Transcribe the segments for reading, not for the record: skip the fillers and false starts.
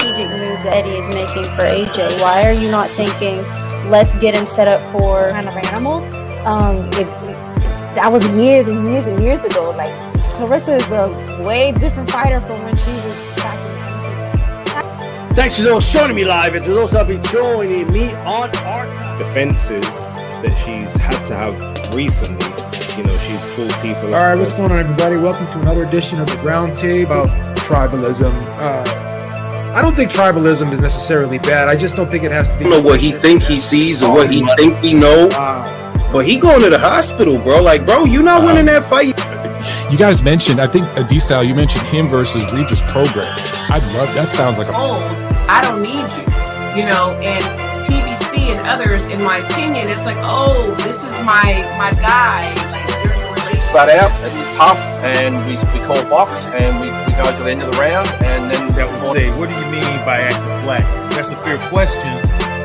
strategic move that Eddie is making for AJ? Why are you not thinking, let's get him set up for kind of animal? That was years and years and years ago. Like, Clarissa is a way different fighter from when she was back in the Thanks to those joining me live and to those that have been joining me on our defenses that she's had to have recently. You know, she's pulled people. All right, what's going on, everybody? Welcome to another edition of the RoundTable about tribalism. I don't think tribalism is necessarily bad. I just don't think it has to be. I don't know what he think he sees or what he think he know. But he going to the hospital, bro. Like, bro, you not winning that fight. You guys mentioned, I think, D-Style, you mentioned him versus Briedis program. I'd love, that sounds like a... Old, I don't need you, you know, and PBC and others, in my opinion, it's like, oh, this is my guy. Like, there's a relationship. Flat out, it's tough, and we call box, and we go to the end of the round, and then... That would say, what do you mean by acting black? That's a fair question,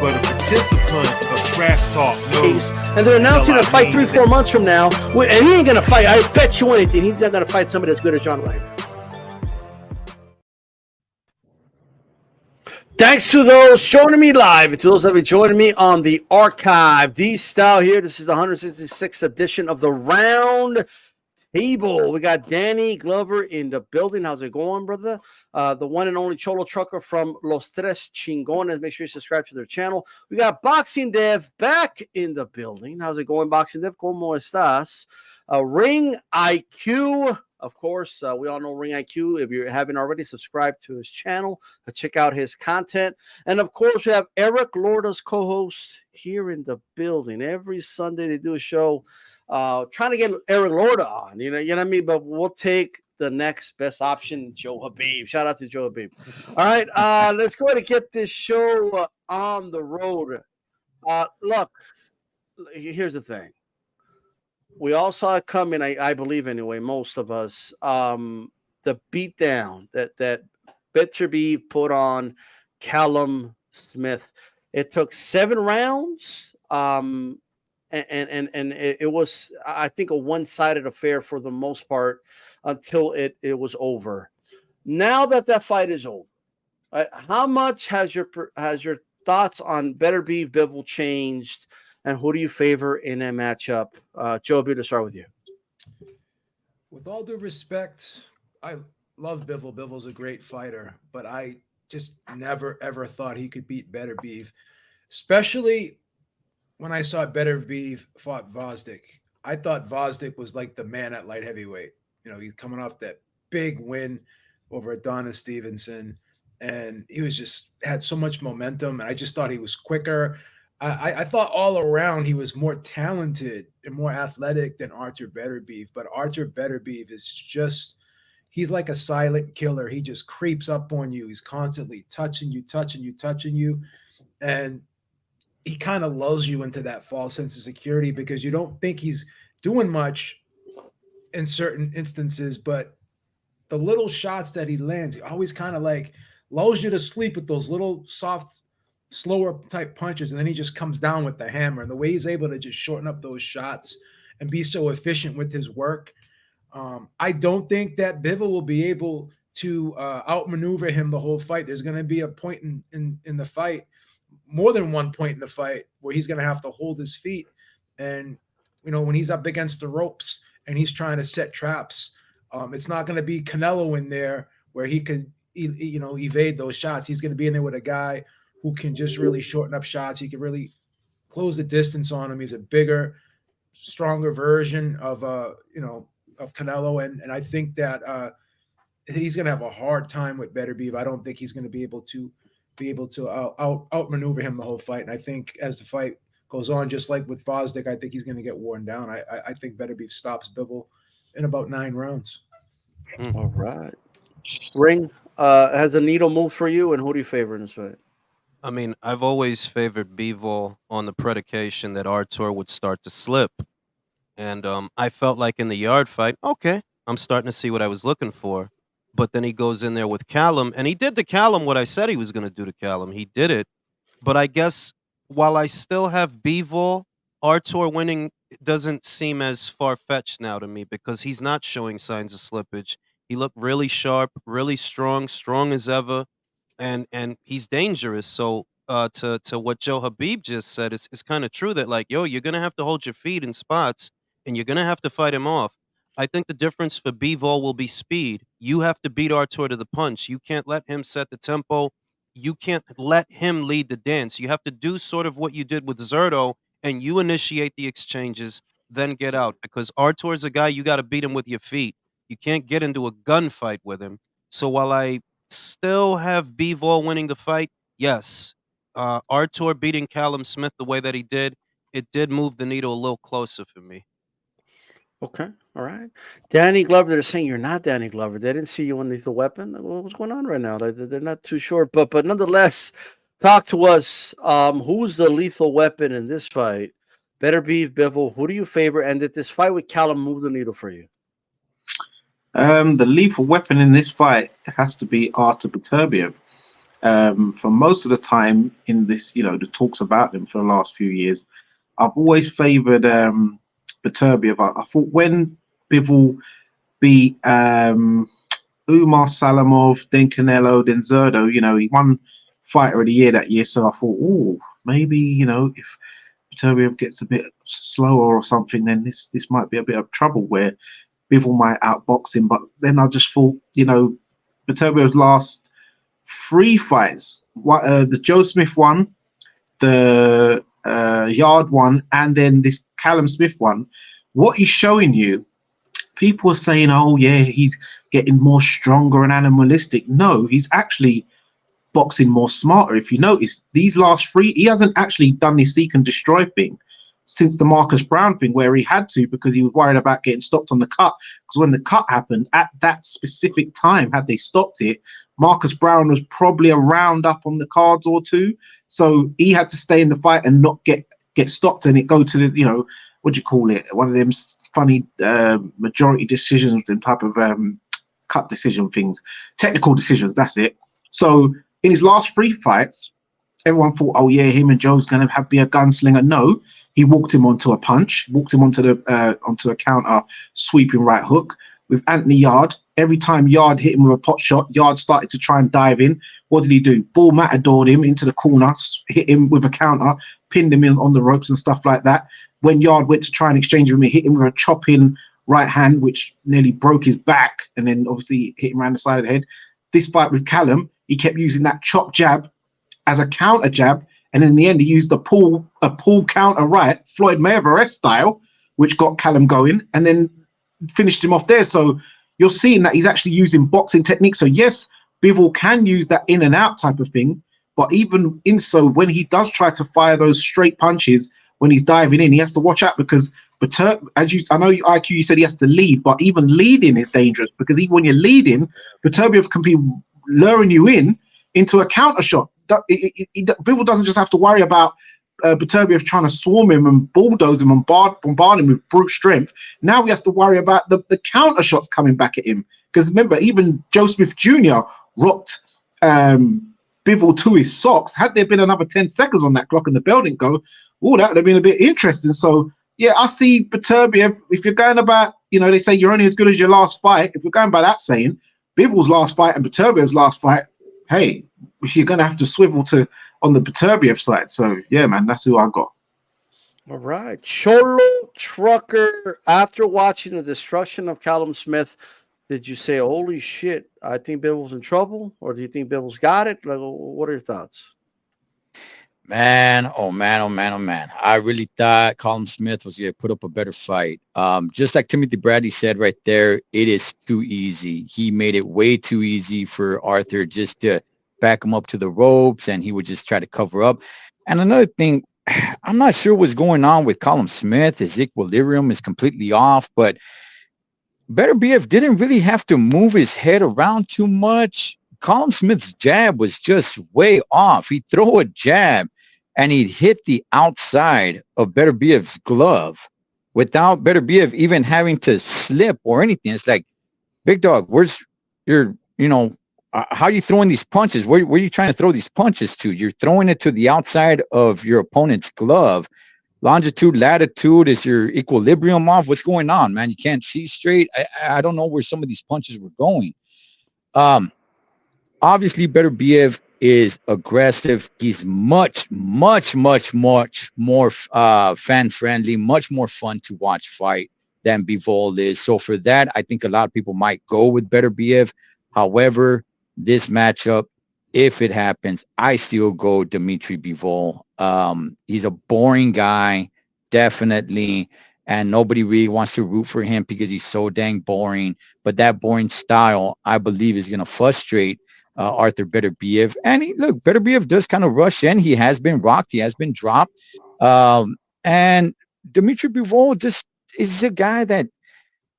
but a participant of trash talk knows... And they're announcing a fight 3-4 months from now. And he ain't going to fight. I bet you anything. He's not going to fight somebody as good as John Wayne. Thanks to those joining me live. And to those that have been joining me on the archive. D-Style here. This is the 166th edition of the Round Table. We got Danny Glover in the building. How's it going, brother? The one and only Cholo Trucker from Los Tres Chingones. Make sure you subscribe to their channel. We got Boxing Dev back in the building. How's it going, Boxing Dev? ¿Cómo estás? Ring IQ. Of course, we all know Ring IQ. If you haven't already, subscribe to his channel. Check out his content. And, of course, we have Eric Lorda's co-host here in the building. Every Sunday they do a show trying to get Eric Lorda on. You know what I mean? But we'll take the next best option, Joe Habib. Shout out to Joe Habib. All right, let's go ahead and get this show on the road. Look, here's the thing. We all saw it coming, I believe anyway, most of us. The beatdown that Beterbiev put on Callum Smith. It took 7 rounds. And it was, I think, a one-sided affair for the most part until it was over. Now that fight is over, right, how much has your thoughts on Beterbiev-Bivol changed, and who do you favor in a matchup? Joe, to start with you. With all due respect, I love Bivol. Bivol's a great fighter, but I just never, ever thought he could beat Beterbiev, especially when I saw Beterbiev fought Gvozdyk. I thought Gvozdyk was like the man at light heavyweight. You know, he's coming off that big win over Adonis Stevenson, and he was just had so much momentum, and I just thought he was quicker. I thought all around he was more talented and more athletic than Artur Beterbiev, but Artur Beterbiev is just, he's like a silent killer. He just creeps up on you. He's constantly touching you, and he kind of lulls you into that false sense of security because you don't think he's doing much in certain instances, but the little shots that he lands, he always kind of like lulls you to sleep with those little soft, slower type punches, and then he just comes down with the hammer. And the way he's able to just shorten up those shots and be so efficient with his work, I don't think that Bivol will be able to outmaneuver him the whole fight. There's going to be a point in the fight, more than one point in the fight, where he's going to have to hold his feet. And, you know, when he's up against the ropes and he's trying to set traps, it's not going to be Canelo in there where he could, you know, evade those shots. He's going to be in there with a guy who can just really shorten up shots. He can really close the distance on him. He's a bigger, stronger version of, you know, of Canelo. And I think that he's going to have a hard time with Beterbiev. I don't think he's going to be able to outmaneuver him the whole fight. And I think as the fight goes on, just like with Gvozdyk, I think he's going to get worn down. I think Beterbiev stops Bivol in about 9 rounds. All right. Ring, has a needle moved for you, and who do you favor in this fight? I mean, I've always favored Bivol on the predication that Artur would start to slip. And I felt like in the yard fight, okay, I'm starting to see what I was looking for. But then he goes in there with Callum, and he did to Callum what I said he was going to do to Callum. He did it. But I guess while I still have Bivol, Artur winning doesn't seem as far-fetched now to me because he's not showing signs of slippage. He looked really sharp, really strong as ever. and he's dangerous. So to what Joe Habib just said, it's kind of true that like, yo, you're gonna have to hold your feet in spots, and you're gonna have to fight him off. I think the difference for Bivol will be speed. You have to beat Artur to the punch. You can't let him set the tempo. You can't let him lead the dance. You have to do sort of what you did with Zerto, and you initiate the exchanges, then get out. Because Artur's a guy you got to beat him with your feet. You can't get into a gunfight with him. So while I still have Bivol winning the fight, yes, Artur beating Callum Smith the way that he did, it did move the needle a little closer for me. Okay, all right. Danny Glover, they're saying you're not Danny Glover. They didn't see you on Lethal Weapon. What's going on right now? They're not too sure, but nonetheless, talk to us. Who's the lethal weapon in this fight? Beterbiev-Bivol, who do you favor? And did this fight with Callum move the needle for you? The lethal weapon in this fight has to be Artur Beterbiev. For most of the time in this, the talks about him for the last few years, I've always favored Beterbiev. I thought when Bivol beat Umar Salamov, then Canelo, then Zerto, he won Fighter of the Year that year. So I thought, oh, maybe, if Beterbiev gets a bit slower or something, then this might be a bit of trouble where Bivol might outbox him. But then I just thought, Beterbiev's last 3 fights, the Joe Smith one, the Yard one, and then this Callum Smith one, what he's showing you, people are saying, oh yeah, he's getting more stronger and animalistic. No, he's actually boxing more smarter. If you notice, these last 3, he hasn't actually done this seek and destroy thing since the Marcus Brown thing, where he had to because he was worried about getting stopped on the cut. Because when the cut happened at that specific time, had they stopped it, Marcus Brown was probably a round up on the cards or 2. So he had to stay in the fight and not get stopped and it go to the, what do you call it? One of them funny majority decisions and type of cut decision things, technical decisions. That's it. So in his last 3 fights, everyone thought, oh yeah, him and Joe's going to be a gunslinger. No, he walked him onto a punch, walked him onto a counter sweeping right hook. With Anthony Yard, every time Yard hit him with a pot shot, Yard started to try and dive in. What did he do? Bull matadored him into the corner, hit him with a counter, pinned him in on the ropes and stuff like that. When Yard went to try and exchange with him, he hit him with a chopping right hand, which nearly broke his back, and then obviously hit him around the side of the head. This fight with Callum, he kept using that chop jab as a counter jab, and in the end he used a pull counter right, Floyd Mayweather style, which got Callum going, and then finished him off there. So you're seeing that he's actually using boxing techniques. So yes, Bivol can use that in and out type of thing, but even in so, when he does try to fire those straight punches when he's diving in, he has to watch out because I know IQ, you said he has to lead, but even leading is dangerous because even when you're leading, Beterbiev can be luring you into a counter shot. Bivol doesn't just have to worry about Beterbiev trying to swarm him and bulldoze him and bombard him with brute strength. Now he has to worry about the counter shots coming back at him. Because remember, even Joe Smith Jr. rocked Bivol to his socks. Had there been another 10 seconds on that clock and the bell didn't go, oh, that would have been a bit interesting. So, yeah, I see Beterbiev, if you're going about, they say you're only as good as your last fight. If you're going by that saying, Bivol's last fight and Beterbiev's last fight, hey, you're going to have to swivel on the Beterbiev side. So, yeah, man, that's who I got. All right. Cholo Trucker, after watching the destruction of Callum Smith, did you say, holy shit, I think Bivol's in trouble? Or do you think Bivol's got it? Like, what are your thoughts? Man. I really thought Callum Smith was going to put up a better fight. Just like Timothy Bradley said right there, it is too easy. He made it way too easy for Artur just to back him up to the ropes, and he would just try to cover up. And another thing, I'm not sure what's going on with Callum Smith. His equilibrium is completely off, but Beterbiev didn't really have to move his head around too much. Callum Smith's jab was just way off. He'd throw a jab and he'd hit the outside of Beterbiev's glove without Beterbiev even having to slip or anything. It's like, big dog, where's your, how are you throwing these punches? Where are you trying to throw these punches to? You're throwing it to the outside of your opponent's glove. Longitude, latitude, is your equilibrium off? What's going on, man? You can't see straight. I don't know where some of these punches were going. Obviously, Beterbiev is aggressive. He's much more fan friendly, much more fun to watch fight than Bivol is. So for that, I think a lot of people might go with Beterbiev. However, this matchup, if it happens, I still go Dimitri Bivol. He's a boring guy, definitely, and nobody really wants to root for him because he's so dang boring. But that boring style, I believe, is going to frustrate Arthur Beterbiev. And look, Beterbiev does kind of rush in. He has been rocked. He has been dropped. And Dimitri Bivol just is a guy that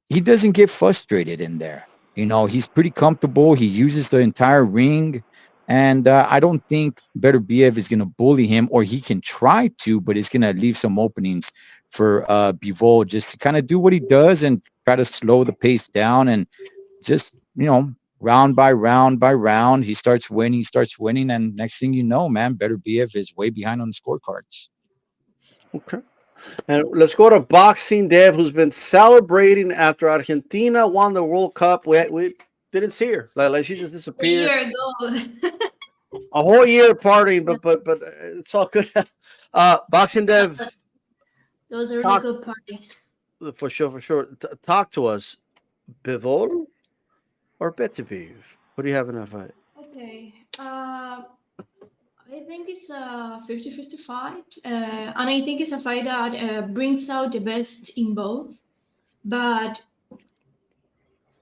he doesn't get frustrated in there. You know, he's pretty comfortable. He uses the entire ring. And I don't think Beterbiev is going to bully him, or he can try to, but it's going to leave some openings for Bivol just to kind of do what he does and try to slow the pace down and just, you know, round by round, he starts winning. And next thing you know, man, Beterbiev is way behind on the scorecards. Okay. And let's go to Boxing Dev, who's been celebrating after Argentina won the World Cup. We didn't see her. Like she just disappeared. A year ago. A whole year partying, but it's all good. Boxing Dev. It was a really good party. For sure. Talk to us. Bivol or Beterbiev? What do you have in that fight? Okay. I think it's a 50-50 fight. And I think it's a fight that brings out the best in both. But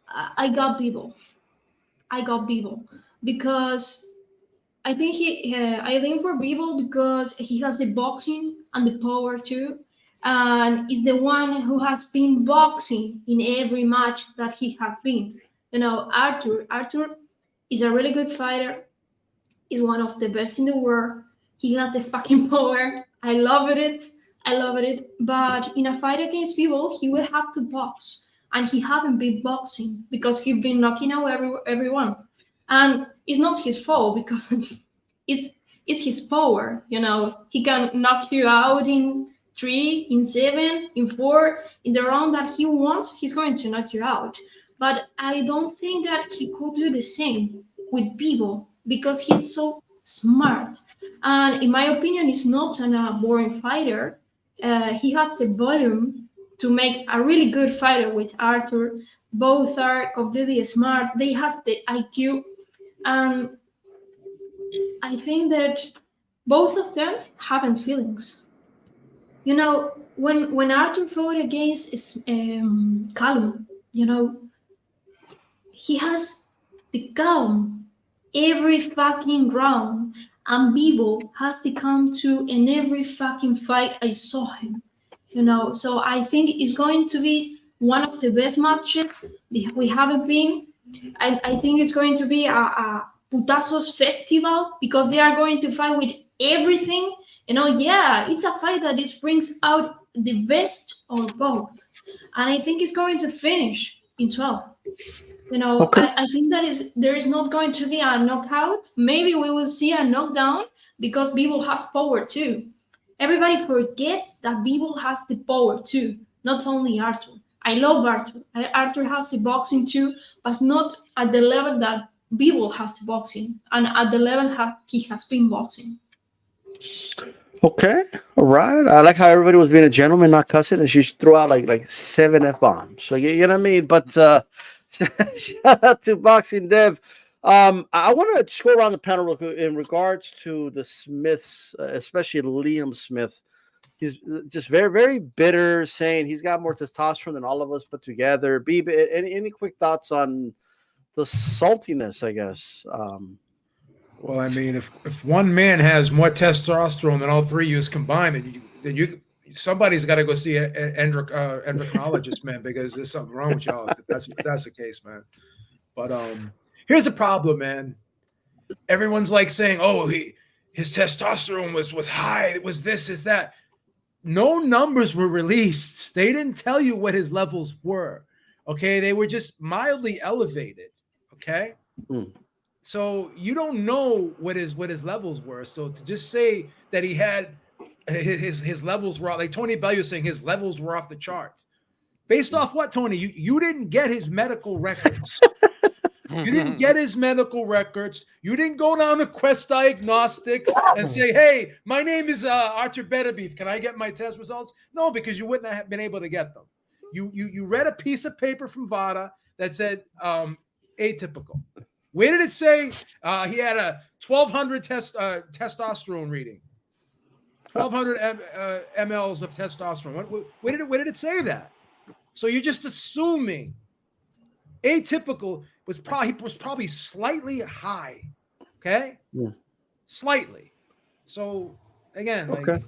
I got Bivol. Because I think I lean for Bivol because he has the boxing and the power too. And is the one who has been boxing in every match that he has been. You know, Arthur is a really good fighter. He's one of the best in the world. He has the fucking power. I love it. But in a fight against Bivol, he will have to box. And he haven't been boxing because he's been knocking out everyone. And it's not his fault because it's his power. You know, he can knock you out in 3, in 7, in 4. In the round that he wants, he's going to knock you out. But I don't think that he could do the same with Bivol because he's so smart. And in my opinion, he's not a boring fighter. He has the volume to make a really good fighter with Arthur. Both are completely smart. They have the IQ. And I think that both of them haven't feelings. You know, when Arthur fought against Callum, you know, he has the calm every fucking round. And Bivol has the calm too in every fucking fight I saw him. You know, so I think it's going to be one of the best matches we haven't been. I think it's going to be a putazos festival because they are going to fight with everything. You know, yeah, it's a fight that brings out the best of both. And I think it's going to finish in 12. You know, okay. I think there is not going to be a knockout. Maybe we will see a knockdown because Bivol has power too. Everybody forgets that Bivol has the power too, not only Arthur. I love Arthur. Arthur has the boxing too, but not at the level that Bivol has the boxing and at the level he has been boxing. Okay, all right. I like how everybody was being a gentleman, not cussing, and she threw out like 7 F-bombs. So you know what I mean? But shout out to Boxing Dev. I want to just go around the panel real quick in regards to the Smiths, especially Liam Smith. He's just very, very bitter, saying he's got more testosterone than all of us put together. Any quick thoughts on the saltiness, I guess? Well, I mean, if one man has more testosterone than all 3 of you combined, then you somebody's got to go see an endocrinologist, man, because there's something wrong with y'all. That's the case, man. But here's the problem, man. Everyone's like saying, "Oh, his testosterone was high. It was this, is that." No numbers were released. They didn't tell you what his levels were. Okay, they were just mildly elevated. Okay, so you don't know what his levels were. So to just say that he had his levels were like Tony Bellew saying his levels were off the charts, based off what, Tony? You didn't get his medical records. You didn't get his medical records. You didn't go down to Quest Diagnostics and say, hey, my name is Artur Beterbiev. Can I get my test results? No, because you wouldn't have been able to get them. You read a piece of paper from VADA that said atypical. Where did it say he had a 1,200 testosterone reading? 1,200 mLs of testosterone. Where did it say that? So you're just assuming atypical was probably slightly high. Okay, slightly. So again, like,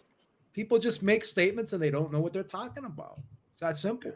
people just make statements and they don't know what they're talking about. It's that simple.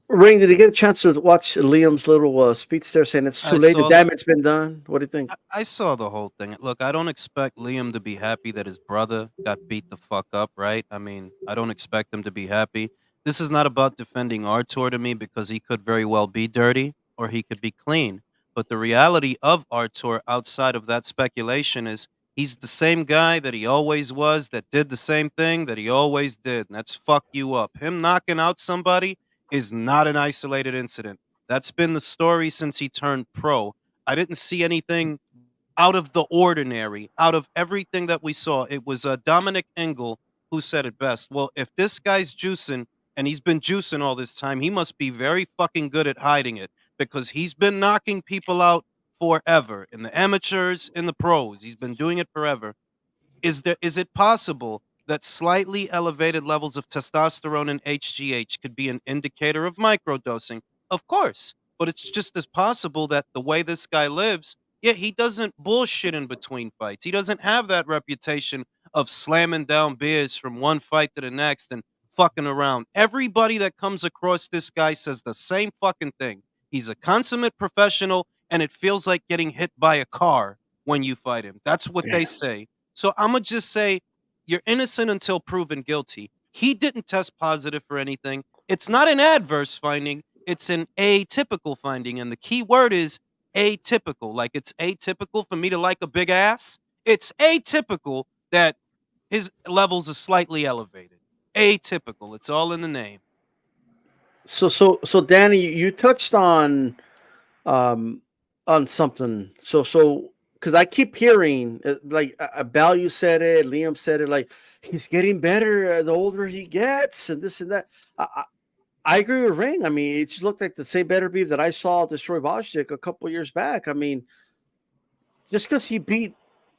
Ring, did you get a chance to watch Liam's little speech there saying it's too late, the damage been done? What do you think? I saw the whole thing. Look, I don't expect Liam to be happy that his brother got beat the fuck up, right? I mean, I don't expect him to be happy. This is not about defending Artur to me, because he could very well be dirty or he could be clean. But the reality of Artur outside of that speculation is he's the same guy that he always was, that did the same thing that he always did, and that's fuck you up. Him knocking out somebody is not an isolated incident. That's been the story since he turned pro. I didn't see anything out of the ordinary, out of everything that we saw. It was Dominic Engel who said it best. Well, if this guy's juicing, and he's been juicing all this time, he must be very fucking good at hiding it, because he's been knocking people out forever, in the amateurs, in the pros. He's been doing it forever. Is it possible that slightly elevated levels of testosterone and HGH could be an indicator of microdosing? Of course, but it's just as possible that the way this guy lives, he doesn't bullshit in between fights. He doesn't have that reputation of slamming down beers from one fight to the next and fucking around. Everybody that comes across this guy says the same fucking thing. He's a consummate professional, and it feels like getting hit by a car when you fight him. That's what they say. So I'm going to just say, you're innocent until proven guilty. He didn't test positive for anything. It's not an adverse finding. It's an atypical finding. And the key word is atypical. Like, it's atypical for me to like a big ass. It's atypical that his levels are slightly elevated. Atypical. It's all in the name. So Danny, you touched on something. So because I keep hearing, like, Value said it, Liam said it, like, he's getting better the older he gets, and this and that. I agree with Ring. I mean, it just looked like the same Beterbiev that I saw destroy Undisputed a couple years back. I mean, just because he beat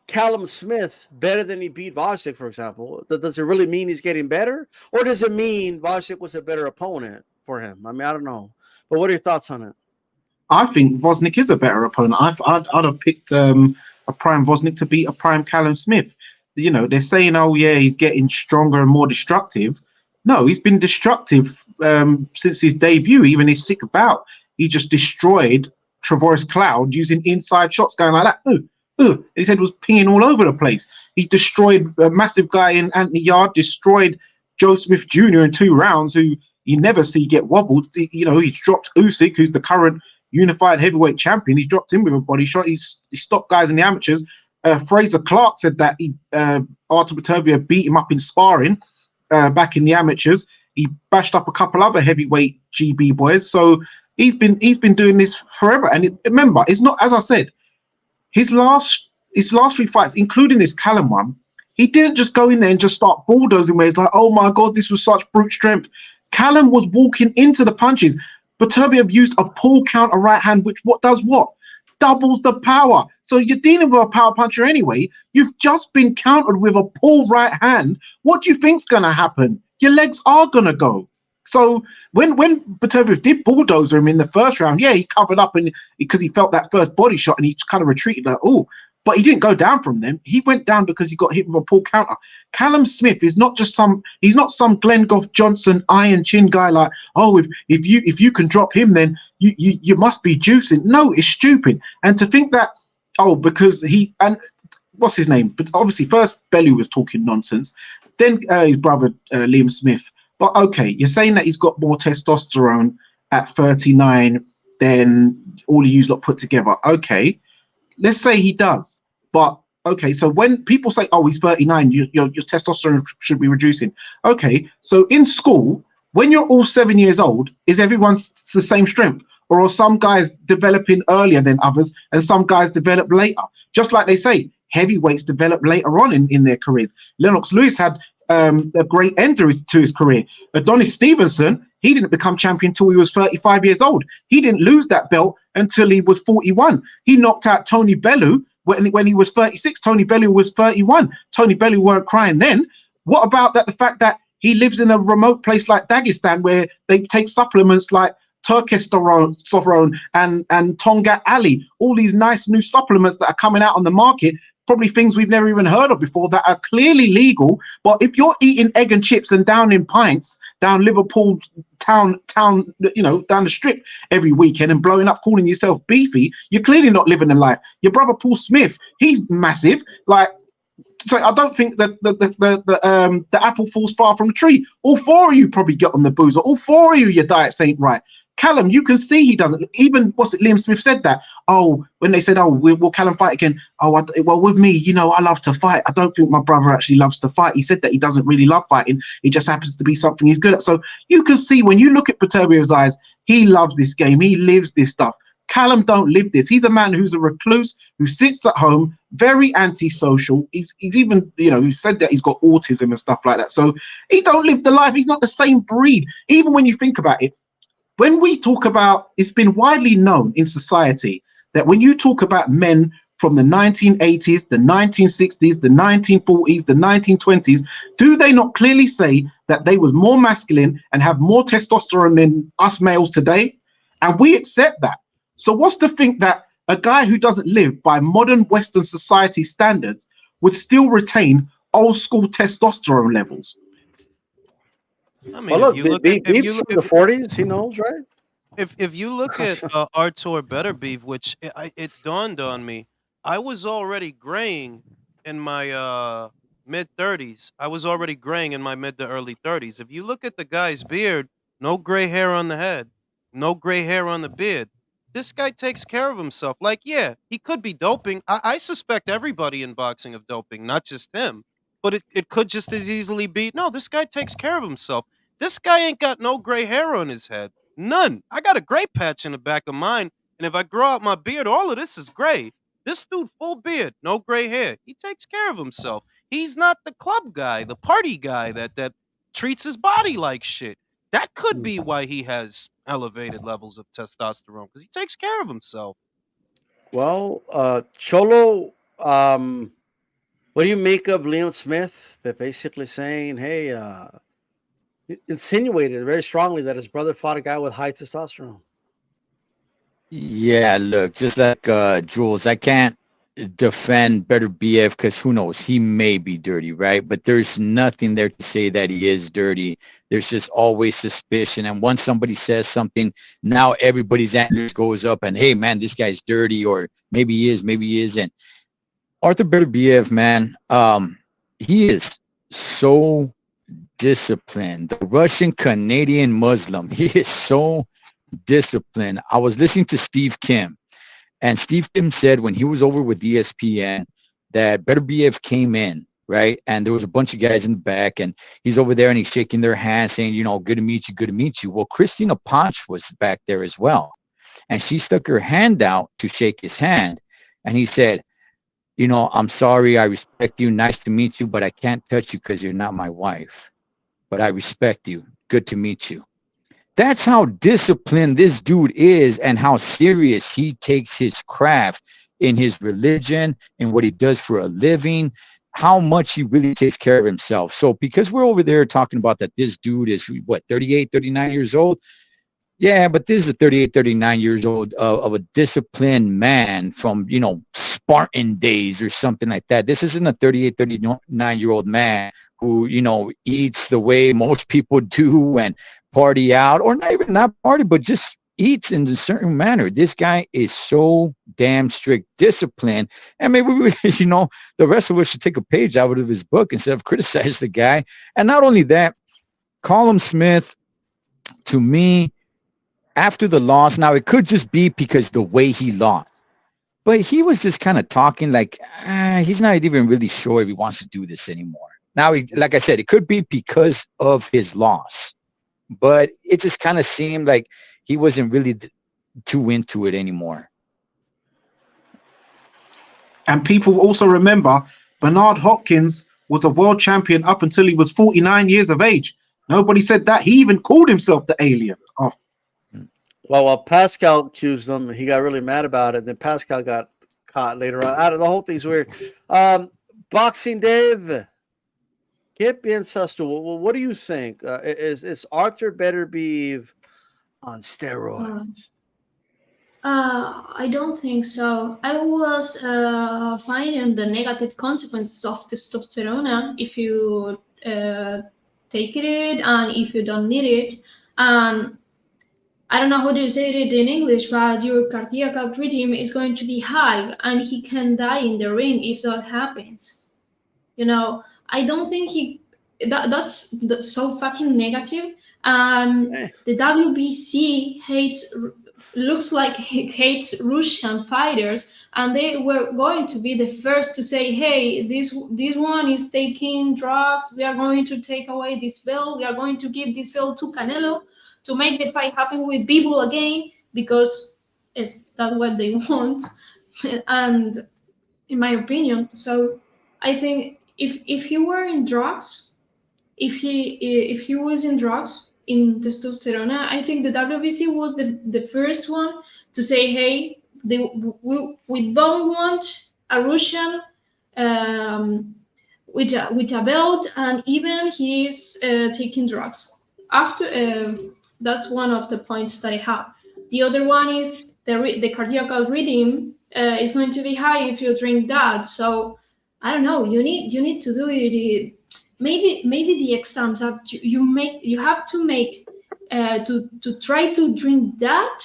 Callum Smith better than he beat Undisputed, for example, does it really mean he's getting better? Or does it mean Undisputed was a better opponent for him? I mean, I don't know. But what are your thoughts on it? I think Wozniak is a better opponent. I'd have picked a prime Wozniak to beat a prime Callum Smith. You know, they're saying, oh, yeah, he's getting stronger and more destructive. No, he's been destructive since his debut, even his sick bout. He just destroyed Travis Cloud using inside shots, going like that. His head was pinging all over the place. He destroyed a massive guy in Anthony Yard, destroyed Joe Smith Jr. in 2 rounds, who you never see get wobbled. You know, he's dropped Usyk, who's the current unified heavyweight champion. He's dropped him with a body shot. He stopped guys in the amateurs. Fraser Clark said that Artur Beterbiev beat him up in sparring back in the amateurs. He bashed up a couple other heavyweight GB boys. So he's been doing this forever. And remember, it's not, as I said, his last 3 fights, including this Callum one, he didn't just go in there and just start bulldozing where it's like, oh my God, this was such brute strength. Callum was walking into the punches. Beterbiev used a pull counter right hand, which does what? Doubles the power. So you're dealing with a power puncher anyway. You've just been countered with a pull right hand. What do you think's going to happen? Your legs are going to go. So when Beterbiev did bulldozer him in the first round, yeah, he covered up and because he felt that first body shot and he kind of retreated like, oh, but he didn't go down from them. He went down because he got hit with a pull counter. Callum Smith is not just he's not some Glenn Goff Johnson iron chin guy like, oh, if you can drop him, then you must be juicing. No, it's stupid. And to think that, oh, because and what's his name? But obviously first Bellew was talking nonsense. Then his brother Liam Smith. But okay, you're saying that he's got more testosterone at 39 than all of you lot put together. Okay. Let's say he does, but okay. So when people say, "Oh, he's 39," your testosterone should be reducing. Okay, so in school, when you're all 7 years old, is everyone the same strength, or are some guys developing earlier than others and some guys develop later? Just like they say, heavyweights develop later on in their careers. Lennox Lewis had a great end to his career. Adonis Stevenson, he didn't become champion until he was 35 years old. He didn't lose that belt until he was 41. He knocked out Tony Bellew when he was 36. Tony Bellew was 31. Tony Bellew weren't crying then. What about that? The fact that he lives in a remote place like Dagestan where they take supplements like Testosterone and Tonga Ali, all these nice new supplements that are coming out on the market, probably things we've never even heard of before that are clearly legal. But if you're eating egg and chips and down in pints down Liverpool town, down the strip every weekend and blowing up, calling yourself beefy, you're clearly not living a life. Your brother Paul Smith, he's massive. So I don't think that the apple falls far from the tree. All four of you probably get on the booze. All four of you, your diets ain't right. Callum, you can see he doesn't. Even Liam Smith said that. Oh, when they said, "Oh, will Callum fight again?" Oh, well, with me, I love to fight. I don't think my brother actually loves to fight. He said that he doesn't really love fighting. It just happens to be something he's good at. So you can see when you look at Beterbiev's eyes, he loves this game. He lives this stuff. Callum don't live this. He's a man who's a recluse, who sits at home, very antisocial. He's even, he said that he's got autism and stuff like that. So he don't live the life. He's not the same breed. Even when you think about it, when we talk about, it's been widely known in society that when you talk about men from the 1980s, the 1960s, the 1940s, the 1920s, do they not clearly say that they was more masculine and have more testosterone than us males today? And we accept that. So what's to think that a guy who doesn't live by modern Western society standards would still retain old school testosterone levels? I mean, if you look at from the 40s, he knows, right? If you look at Artur Beterbiev, which it dawned on me, I was already graying in my mid-30s. I was already graying in my mid to early 30s. If you look at the guy's beard, no gray hair on the head, no gray hair on the beard. This guy takes care of himself. Like, yeah, he could be doping. I suspect everybody in boxing of doping, not just him. But it could just as easily be, no, this guy takes care of himself. This guy ain't got no gray hair on his head. None. I got a gray patch in the back of mine. And if I grow out my beard, all of this is gray. This dude, full beard, no gray hair. He takes care of himself. He's not the club guy, the party guy that treats his body like shit. That could be why he has elevated levels of testosterone, because he takes care of himself. Well, Cholo, what do you make of Liam Smith? They're basically saying, hey, insinuated very strongly that his brother fought a guy with high testosterone. Yeah, look, just like Jules, I can't defend Beterbiev because who knows, he may be dirty, right? But there's nothing there to say that he is dirty. There's just always suspicion, and once somebody says something, now everybody's antlers goes up and, hey man, this guy's dirty, or maybe he is, maybe he isn't. Artur Beterbiev, man, he is so disciplined. The Russian Canadian Muslim, he is so disciplined. I was listening to Steve Kim, and Steve Kim said when he was over with ESPN that Beterbiev came in, right? And there was a bunch of guys in the back, and he's over there and he's shaking their hands saying, good to meet you, good to meet you. Well, Christina Ponch was back there as well. And she stuck her hand out to shake his hand. And he said, I'm sorry, I respect you, nice to meet you, but I can't touch you because you're not my wife. But I respect you, good to meet you. That's how disciplined this dude is and how serious he takes his craft in his religion and what he does for a living, how much he really takes care of himself. So because we're over there talking about that this dude is, 38, 39 years old? Yeah, but this is a 38, 39 years old of a disciplined man from, Spartan days or something like that. This isn't a 38, 39-year-old man who, eats the way most people do and party out, or not party, but just eats in a certain manner. This guy is so damn strict discipline, and maybe the rest of us should take a page out of his book instead of criticize the guy. And not only that, Callum Smith, to me, after the loss, now it could just be because the way he lost, but he was just kind of talking like he's not even really sure if he wants to do this anymore. Now, like I said, it could be because of his loss. But it just kind of seemed like he wasn't really too into it anymore. And people also remember Bernard Hopkins was a world champion up until he was 49 years of age. Nobody said that. He even called himself the alien. Oh. Well, Pascal accused him. He got really mad about it. Then Pascal got caught later on. Out of the whole thing's weird. Boxing Dave. Get Suster. Well, what do you think? Is Arthur Beterbiev on steroids? I don't think so. I was finding the negative consequences of testosterone if you take it and if you don't need it. And I don't know how to say it in English, but your cardiac rhythm is going to be high and he can die in the ring if that happens. You know, I don't think that's so fucking negative. The WBC looks like he hates Russian fighters, and they were going to be the first to say, hey, this one is taking drugs, we are going to take away this belt, we are going to give this belt to Canelo to make the fight happen with Bivol again, because that's what they want. And in my opinion, so I think if he were in drugs, if he was in drugs, in testosterone, I think the WBC was the first one to say, hey, we don't want a Russian with a belt, and even he's taking drugs. After that's one of the points that I have. The other one is the cardiac rhythm is going to be high if you drink that. So I don't know. You need to do it. Maybe the exams that you have to make to try to drink that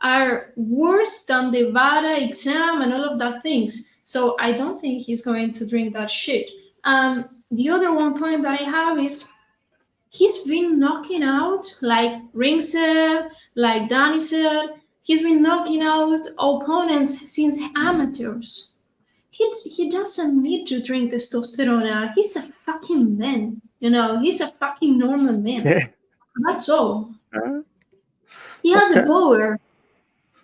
are worse than the VADA exam and all of that things. So I don't think he's going to drink that shit. The other one point that I have is he's been knocking out, like Ring said, like Danny said, he's been knocking out opponents since amateurs. He doesn't need to drink testosterone. He's a fucking man. You know, he's a fucking normal man. That's all. He has a power.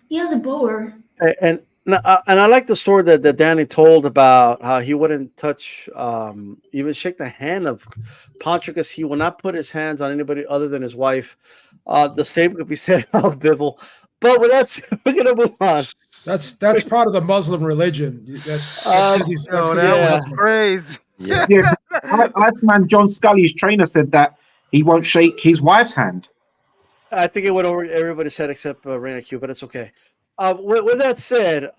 He has a power. And I like the story that Danny told about how he wouldn't touch, even shake the hand of Pancho, because he will not put his hands on anybody other than his wife. The same could be said about Bivol. But with that said, we're gonna move on. That's part of the Muslim religion. That's was crazy. Yeah. Iceman John Scully's trainer said that he won't shake his wife's hand. I think it went over everybody's head except Reina Q, but it's okay. With that said,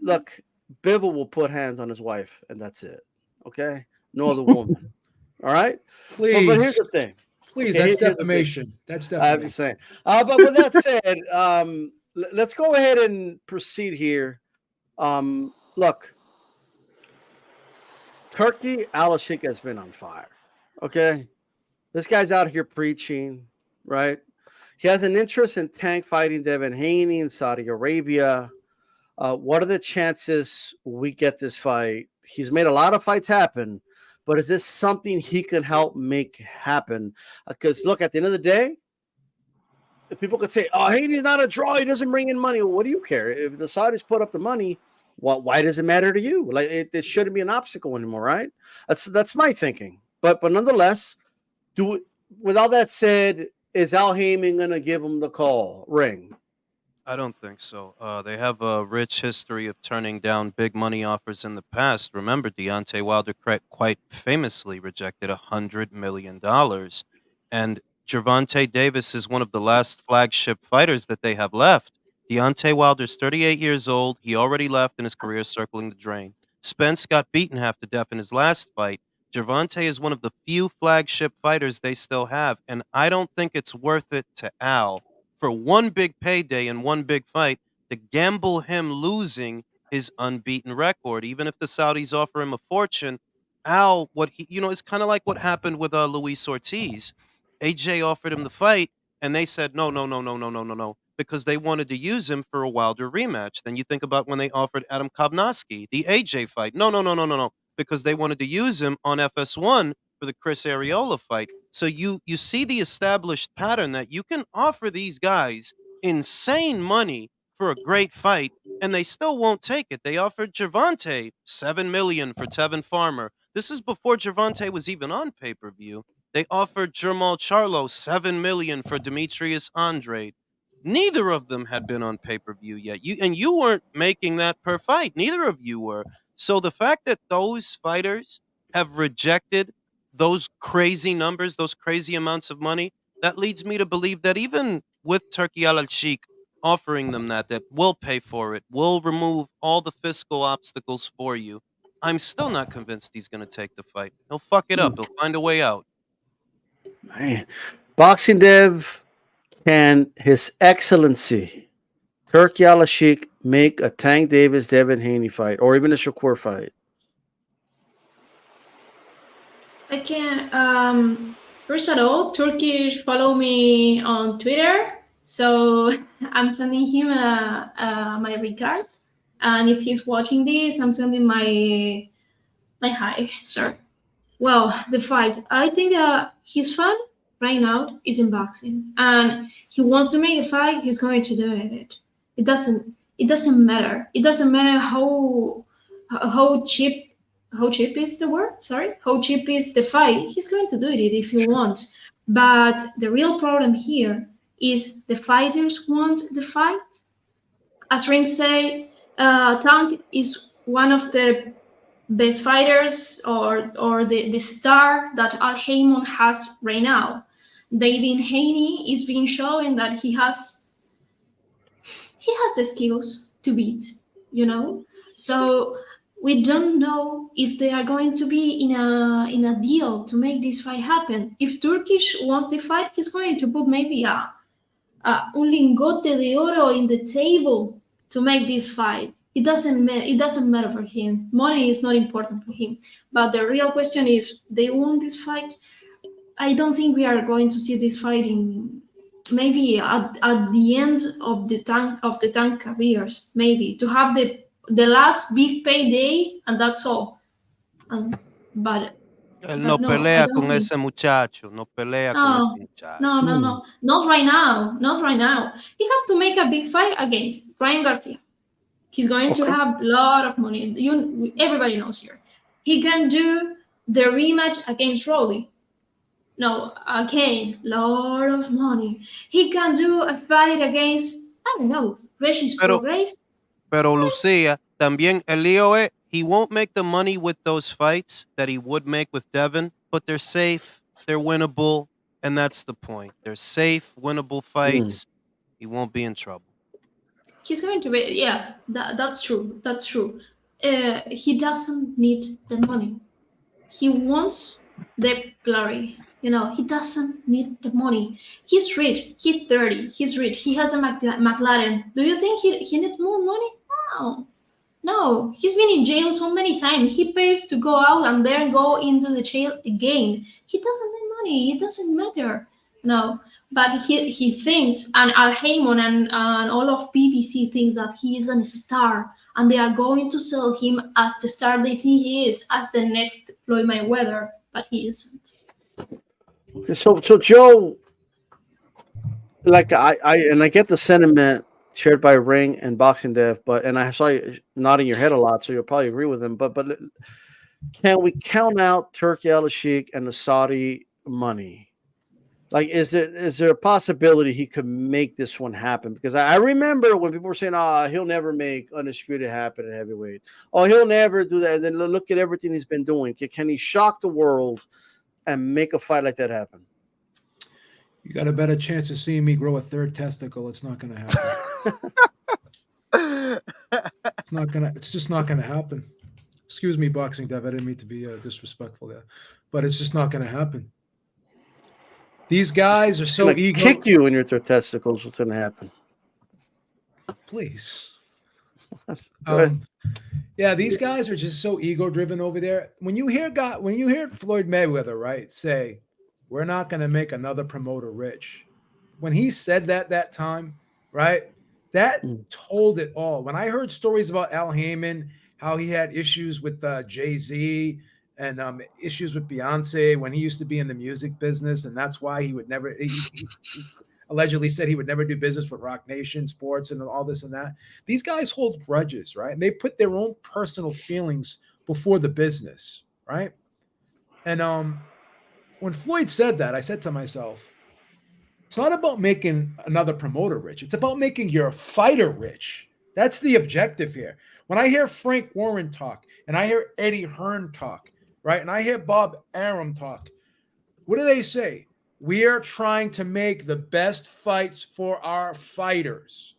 look, Bivol will put hands on his wife, and that's it. Okay, no other woman. All right, please. But here's the thing. Please, that's defamation. That's defamation. I'm just saying. But with that said, let's go ahead and proceed here. Look, Turki Alalshikh has been on fire. Okay, this guy's out here preaching, right? He has an interest in tank fighting Devin Haney in Saudi Arabia. What are the chances we get this fight? He's made a lot of fights happen, but is this something he can help make happen? Because look, at the end of the day, people could say, "Oh, Haney's not a draw; he doesn't bring in money." Well, what do you care if the Saudis put up the money? Why does it matter to you? Like it shouldn't be an obstacle anymore, right? That's my thinking. But nonetheless, with all that said, is Al Heyman going to give him the call? Ring? I don't think so. They have a rich history of turning down big money offers in the past. Remember, Deontay Wilder quite famously rejected $100 million. And Gervonta Davis is one of the last flagship fighters that they have left. Deontay Wilder's 38 years old. He already left in his career circling the drain. Spence got beaten half to death in his last fight. Gervonta is one of the few flagship fighters they still have, and I don't think it's worth it to Al for one big payday and one big fight to gamble him losing his unbeaten record. Even if the Saudis offer him a fortune, Al, it's kind of like what happened with Luis Ortiz. AJ offered him the fight, and they said no, because they wanted to use him for a Wilder rematch. Then you think about when they offered Adam Kovnowski the AJ fight. No, because they wanted to use him on FS1 for the Chris Arreola fight. So you see the established pattern that you can offer these guys insane money for a great fight, and they still won't take it. They offered Gervonta $7 million for Tevin Farmer. This is before Gervonta was even on pay-per-view. They offered Jermall Charlo $7 million for Demetrius Andrade. Neither of them had been on pay-per-view yet. You weren't making that per fight. Neither of you were. So the fact that those fighters have rejected those crazy numbers, those crazy amounts of money, that leads me to believe that even with Turki Alalshikh offering them that will pay for it, will remove all the fiscal obstacles for you, I'm still not convinced he's going to take the fight. He'll fuck it up. He'll find a way out. Man. Boxing Dev, can His Excellency Turki Alalshikh make a Tank Davis Devin Haney fight, or even a Shakur fight? I can. First of all, Turkish follow me on Twitter, so I'm sending him my regards. And if he's watching this, I'm sending my hi, sir. Well, the fight. I think his fun right now is in boxing, and he wants to make a fight. He's going to do it. It doesn't matter. It doesn't matter how cheap. How cheap is the word? Sorry. How cheap is the fight? He's going to do it if he wants. But the real problem here is the fighters want the fight. As Ring say, Tank is one of the best fighters or the star that Al Haymon has right now. Devin Haney is being shown that he has the skills to beat, So we don't know if they are going to be in a deal to make this fight happen. If Turkish wants the fight, he's going to put maybe un lingote de oro in the table to make this fight. It doesn't matter for him. Money is not important for him. But the real question is, they want this fight. I don't think we are going to see this fight in maybe at the end of the tank careers, maybe to have the last big payday, and that's all. But Él no pelea con ese muchacho. No pelea con ese muchacho. No. Not right now. Not right now. He has to make a big fight against Ryan Garcia. He's going to have a lot of money. Everybody knows here. He can do the rematch against Rolly. No, again, lot of money. He can do a fight against, I don't know, Regis Prograis. Pero Lucia, también el lío es, he won't make the money with those fights that he would make with Devin, but they're safe, they're winnable, and that's the point. They're safe, winnable fights. He won't be in trouble. He's going to be, yeah, that's true. That's true. He doesn't need the money. He wants the glory. He doesn't need the money. He's rich. He's 30. He's rich. He has a McLaren. Do you think he needs more money? No. He's been in jail so many times. He pays to go out and then go into the jail again. He doesn't need money. It doesn't matter. No. But he thinks, and Al Haymon and all of BBC thinks that he is a star, and they are going to sell him as the star that he is, as the next Floyd Mayweather, but he isn't. Okay, so Joe, like I get the sentiment shared by Ring and Boxing Dev, and I saw you nodding your head a lot, so you'll probably agree with him. But can we count out Turki Alalshikh and the Saudi money? Like, is there a possibility he could make this one happen? Because I remember when people were saying, he'll never make Undisputed happen at heavyweight. Oh, he'll never do that. And then look at everything he's been doing. Can he shock the world and make a fight like that happen? You got a better chance of seeing me grow a third testicle. It's not going to happen. It's just not going to happen. Excuse me, Boxing Dev. I didn't mean to be disrespectful there, but it's just not going to happen. These guys are so ego. Kick you in your third testicles. What's going to happen? Please. Yeah, these guys are just so ego-driven over there. When you hear Floyd Mayweather, right, say, we're not going to make another promoter rich. When he said that time, right, that told it all. When I heard stories about Al Haymon, how he had issues with Jay-Z, and issues with Beyonce when he used to be in the music business, and that's why he would never. He allegedly said he would never do business with Rock Nation Sports and all this and that. These guys hold grudges, right? And they put their own personal feelings before the business, right? And when Floyd said that, I said to myself, it's not about making another promoter rich. It's about making your fighter rich. That's the objective here. When I hear Frank Warren talk, and I hear Eddie Hearn talk, right? And I hear Bob Arum talk, what do they say? We are trying to make the best fights for our fighters.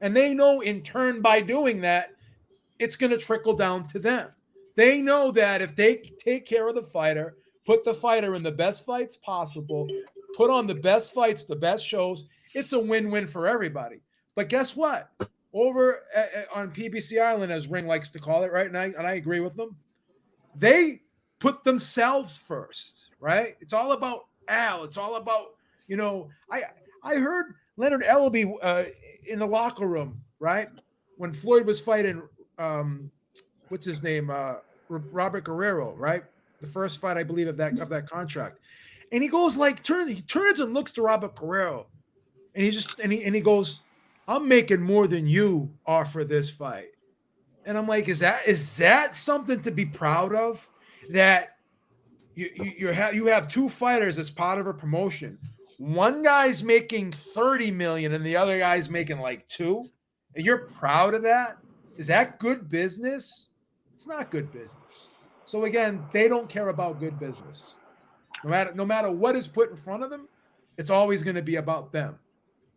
And they know in turn by doing that, it's going to trickle down to them. They know that if they take care of the fighter, put the fighter in the best fights possible, put on the best fights, the best shows, it's a win-win for everybody. But guess what? Over on PBC Island, as Ring likes to call it, right? And I agree with them. They put themselves first, right? It's all about Al. It's all about, I heard Leonard Ellaby in the locker room, right? When Floyd was fighting, what's his name? Robert Guerrero, right? The first fight, I believe, of that contract. And he goes he turns and looks to Robert Guerrero. And he goes, I'm making more than you are for this fight. And I'm like, is that something to be proud of? That you have two fighters as part of a promotion. One guy's making 30 million and the other guy's making like 2. And you're proud of that? Is that good business? It's not good business. So again, they don't care about good business. No matter what is put in front of them, it's always going to be about them.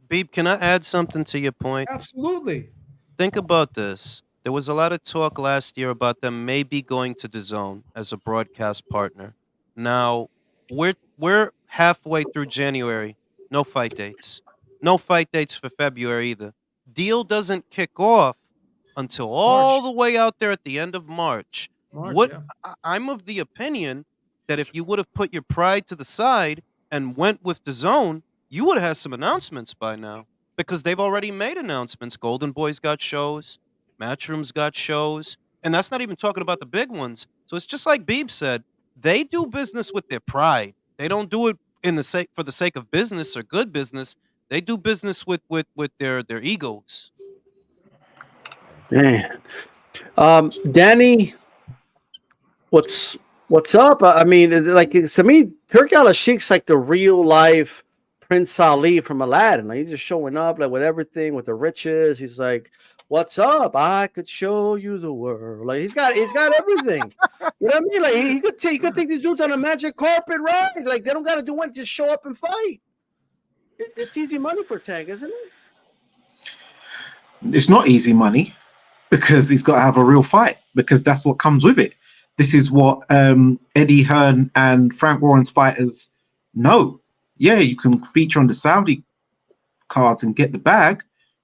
Beep, can I add something to your point? Absolutely. Think about this. There was a lot of talk last year about them maybe going to DAZN as a broadcast partner. Now, we're halfway through January. No fight dates. No fight dates for February either. Deal doesn't kick off until all the way out there at the end of March. I'm of the opinion that if you would have put your pride to the side and went with DAZN, you would have had some announcements by now, because they've already made announcements. Golden Boy's got shows, Matchroom's got shows, and that's not even talking about the big ones. So it's just like Beeb said, they do business with their pride. They don't do it for the sake of business or good business. They do business with their egos. Man, Danny, what's up? I mean, like, to me, Turki Alalshikh's like the real life Prince Ali from Aladdin. Like, he's just showing up like with everything, with the riches. He's like, "What's up? I could show you the world." Like he's got everything. You know what I mean? Like he could take these dudes on a magic carpet ride. Like they don't got to do anything, just show up and fight. It's easy money for Tank, isn't it? It's not easy money because he's got to have a real fight, because that's what comes with it. This is what Eddie Hearn and Frank Warren's fighters know. Yeah, you can feature on the Saudi cards and get the bag,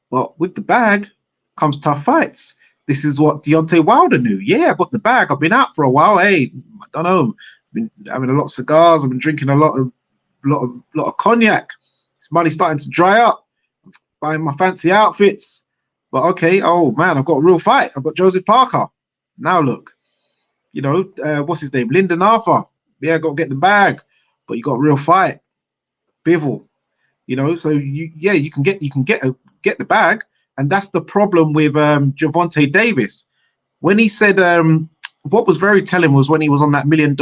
but with the bag comes tough fights. This is what Deontay Wilder knew. Yeah, I got the bag. I've been out for a while. Hey, I don't know. I've been having a lot of cigars. I've been drinking a lot of cognac. This money's starting to dry up. I'm buying my fancy outfits. But okay, oh man, I've got a real fight. I've got Joseph Parker. Now look, what's his name? Lyndon Arthur. Yeah, I got to get the bag, but you got a real fight. Bivol, so you can get the bag, and that's the problem with Gervonta Davis. When he said what was very telling was when he was on that $1 million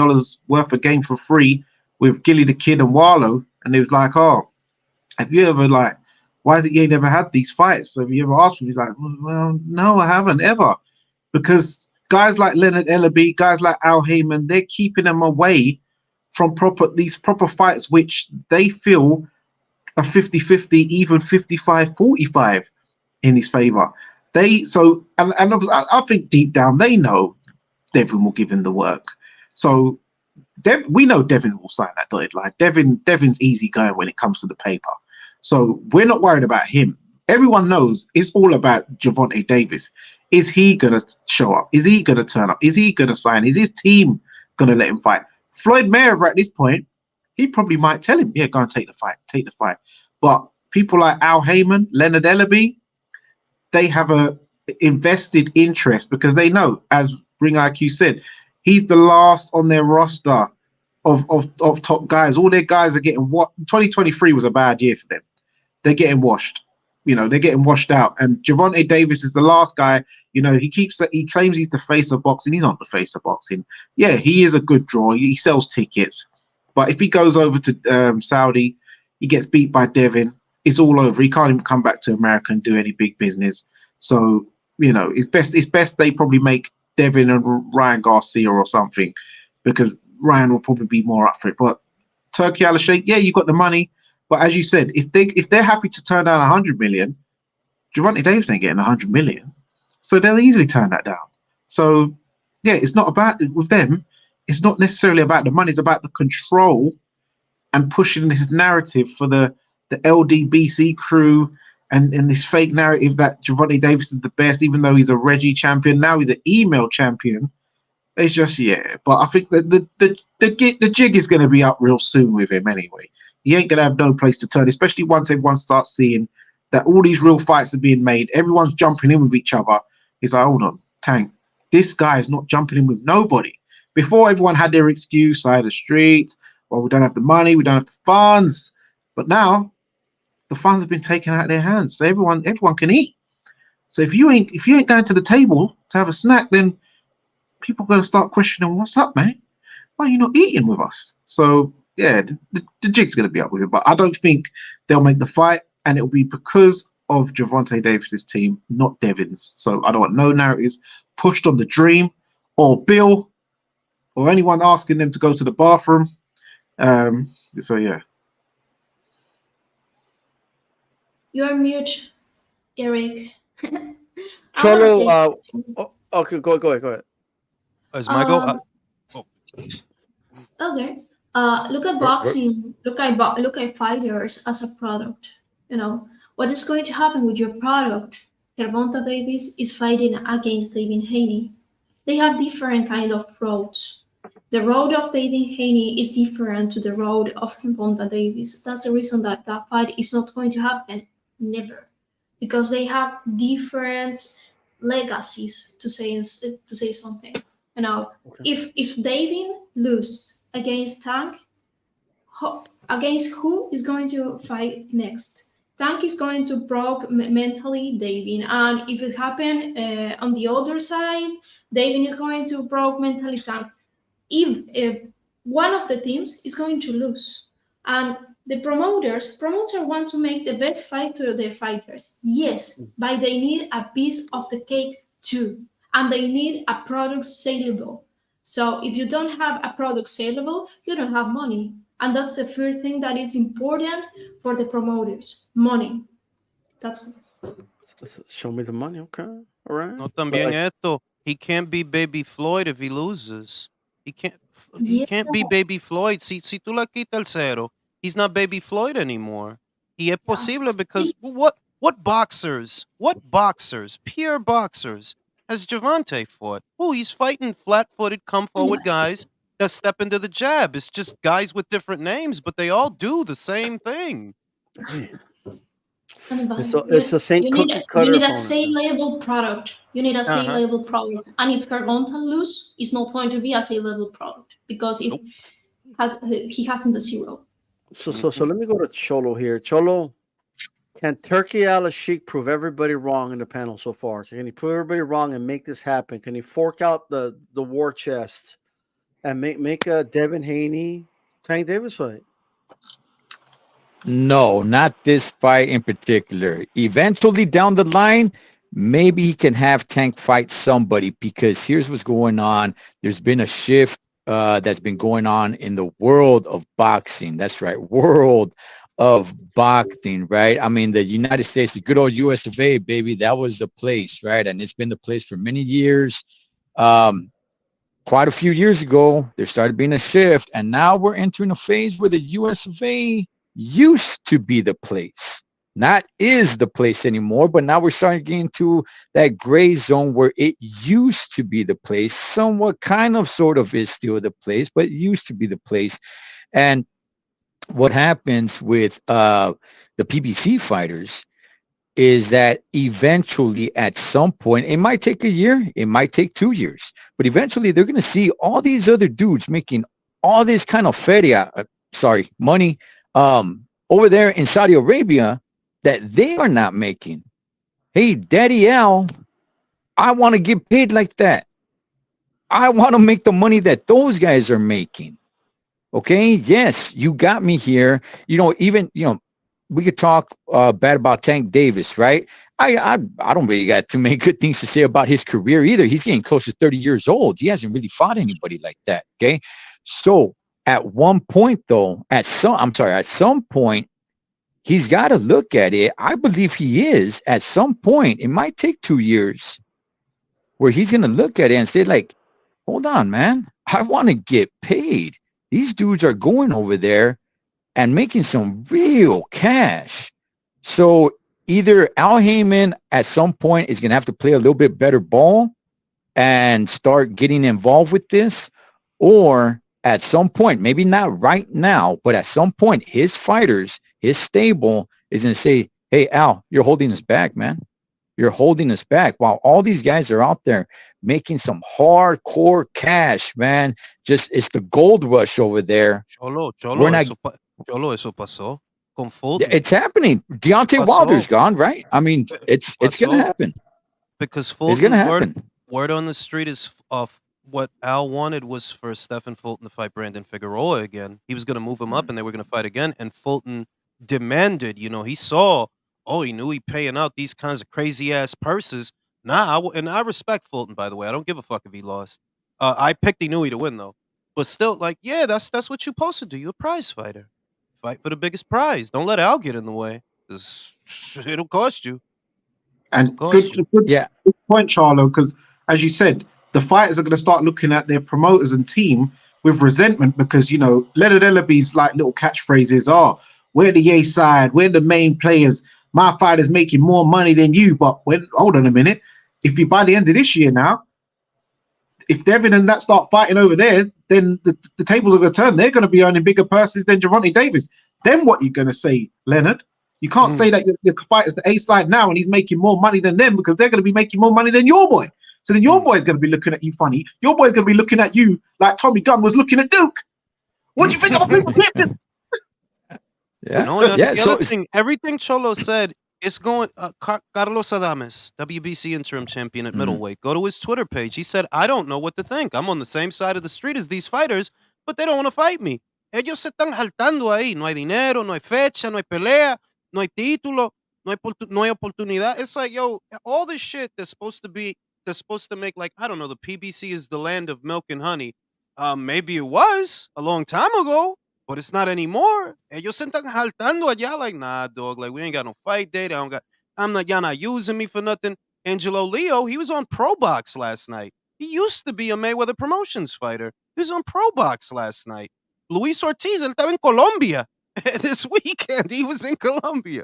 worth of game for free with Gilly the Kid and Warlow, and it was like, oh, have you ever why is it you ain't never had these fights? So have you ever asked him? He's like, well, no, I haven't ever, because guys like Leonard Ellaby, guys like Al Heyman, they're keeping them away from these proper fights, which they feel are 50-50, even 55-45 in his favor. I think deep down they know Devin will give him the work. So we know Devin will sign that dotted line. Devin's easy going when it comes to the paper. So we're not worried about him. Everyone knows it's all about Gervonta Davis. Is he going to show up? Is he going to turn up? Is he going to sign? Is his team going to let him fight? Floyd Mayweather at this point, he probably might tell him, yeah, go and take the fight. But people like Al Heyman, Leonard Ellaby, they have a invested interest because they know, as Ring IQ said, He's the last on their roster of top guys. All their guys are getting what 2023 was a bad year for them. They're getting washed. They're getting washed out. And Gervonta Davis is the last guy. He claims he's the face of boxing. He's not the face of boxing. Yeah, he is a good draw. He sells tickets. But if he goes over to Saudi, he gets beat by Devin. It's all over. He can't even come back to America and do any big business. So, it's best they probably make Devin and Ryan Garcia or something, because Ryan will probably be more up for it. But Turki Alalshikh, yeah, you got the money. But as you said, if they're happy to turn down 100 million, Gervonta Davis ain't getting 100 million. So they'll easily turn that down. So, yeah, it's not about, with them, it's not necessarily about the money. It's about the control and pushing this narrative for the LDBC crew and this fake narrative that Gervonta Davis is the best, even though he's a Reggie champion. Now he's an email champion. It's just, yeah. But I think that the jig is going to be up real soon with him anyway. He ain't going to have no place to turn, especially once everyone starts seeing that all these real fights are being made. Everyone's jumping in with each other. He's like, hold on, Tank, this guy is not jumping in with nobody. Before, everyone had their excuse, side of the streets, well, we don't have the money, we don't have the funds. But now, the funds have been taken out of their hands, so everyone can eat. So if you ain't going to the table to have a snack, then people are going to start questioning, what's up, man? Why are you not eating with us? So yeah, the jig's going to be up with him, but I don't think they'll make the fight, and it'll be because of Gervonta Davis's team, not Devin's. So I don't want no narratives pushed on the Dream or Bill or anyone asking them to go to the bathroom. So yeah. You are mute, Eric. Cholo, okay, go ahead. Is my go? Okay. Look at boxing. Look at fighters as a product. What is going to happen with your product? Gervonta Davis is fighting against Devin Haney. They have different kind of roads. The road of Devin Haney is different to the road of Gervonta Davis. That's the reason that fight is not going to happen. Never, because they have different legacies to say something. Okay. If Devin lose against Tank, against who is going to fight next? Tank is going to broke mentally Devin, and if it happen on the other side, Devin is going to broke mentally Tank. If one of the teams is going to lose, and the promoters want to make the best fight to their fighters. Yes, but they need a piece of the cake too, and they need a product saleable. So if you don't have a product saleable, you don't have money. And that's the first thing that is important for the promoters. Money. That's all. Show me the money, okay. All right. No, también esto. He can't be Baby Floyd if he loses. He can't be Baby Floyd. Si tú le quitas el cero, he's not Baby Floyd anymore. Y es posible because what boxers, pure boxers, has Gervonta fought? Oh, he's fighting flat-footed, come-forward guys that step into the jab. It's just guys with different names, but they all do the same thing. It's the same cookie cutter. You need a sale-label product. You need a sale-label product. And if Gervonta lose, it's not going to be a sale-label product because he hasn't the zero. So let me go to Cholo here. Cholo, can Turki Alalshikh prove everybody wrong in the panel so far? So can he prove everybody wrong and make this happen? Can he fork out the war chest and make a Devin Haney Tank Davis fight? No, not this fight in particular. Eventually down the line, maybe he can have Tank fight somebody, because here's what's going on. There's been a shift that's been going on in the world of boxing. That's right, world of boxing, right? I mean, the United States, the good old US of A, baby, that was the place, right? And it's been the place for many years. Quite a few years ago, there started being a shift, and now we're entering a phase where the US of A used to be the place, not is the place anymore, but now we're starting to get into that gray zone where it used to be the place, somewhat kind of sort of is still the place, but it used to be the place. And what happens with the PBC fighters, is that eventually at some point, it might take a year, it might take 2 years, but eventually they're going to see all these other dudes making all this kind of money over there in Saudi Arabia that they are not making. Hey, Daddy Al, I want to get paid like that. I want to make the money that those guys are making. Okay, yes, you got me here. We could talk bad about Tank Davis, right? I don't really got too many good things to say about his career either. He's getting close to 30 years old. He hasn't really fought anybody like that. Okay, so at one point though, at some point, he's got to look at it. I believe he is. At some point, it might take 2 years, where he's gonna look at it and say, like, hold on, man, I want to get paid. These dudes are going over there and making some real cash. So either Al Heyman at some point is going to have to play a little bit better ball and start getting involved with this, or at some point, maybe not right now, but at some point, his fighters, his stable is going to say, hey, Al, you're holding us back, man. You're holding us back while all these guys are out there making some hardcore cash, man. Just, it's the gold rush over there. Cholo, eso pasó con Fulton. It's happening. Deontay Wilder's gone, right? I mean, it's going to happen. Because Fulton, word on the street is of what Al wanted was for Stephen Fulton to fight Brandon Figueroa again. He was going to move him up and they were going to fight again. And Fulton demanded, he saw, he knew he paying out these kinds of crazy ass purses. And I respect Fulton, by the way. I don't give a fuck if he lost. I picked Inoue to win though. But still, like, yeah, that's what you're supposed to do. You're a prize fighter. Fight for the biggest prize. Don't let Al get in the way. It'll cost you. And good point, Charlo, because as you said, the fighters are going to start looking at their promoters and team with resentment because, Leonard Ellaby's like little catchphrases are, we're the A side, we're the main players. My fighter's making more money than you. But hold on a minute. If you, by the end of this year now, if Devin and that start fighting over there, then the tables are going to turn. They're going to be earning bigger purses than Gervonta Davis. Then what are you going to say, Leonard? You can't say that your fighter's the A side now and he's making more money than them because they're going to be making more money than your boy. So then your boy's going to be looking at you funny. Your boy's going to be looking at you like Tommy Gunn was looking at Duke. What do you think of people tipping? Yeah. No, that's the other thing. Everything Cholo said, it's going. Carlos Adames, WBC interim champion at middleweight. Go to his Twitter page. He said, I don't know what to think. I'm on the same side of the street as these fighters, but they don't want to fight me. Ellos se están jaltando ahí. No hay dinero, no hay fecha, no hay pelea, no hay título, no hay oportunidad. It's like, yo, all this shit that's supposed to make, like, I don't know, the PBC is the land of milk and honey. Maybe it was a long time ago, but it's not anymore. Ellos se están jaltando allá like, nah, dog, like, we ain't got no fight date. Y'all not using me for nothing. Angelo Leo, he was on Pro Box last night. He used to be a Mayweather Promotions fighter. He was on Pro Box last night. Luis Ortiz, él estaba en Colombia. This weekend, he was in Colombia.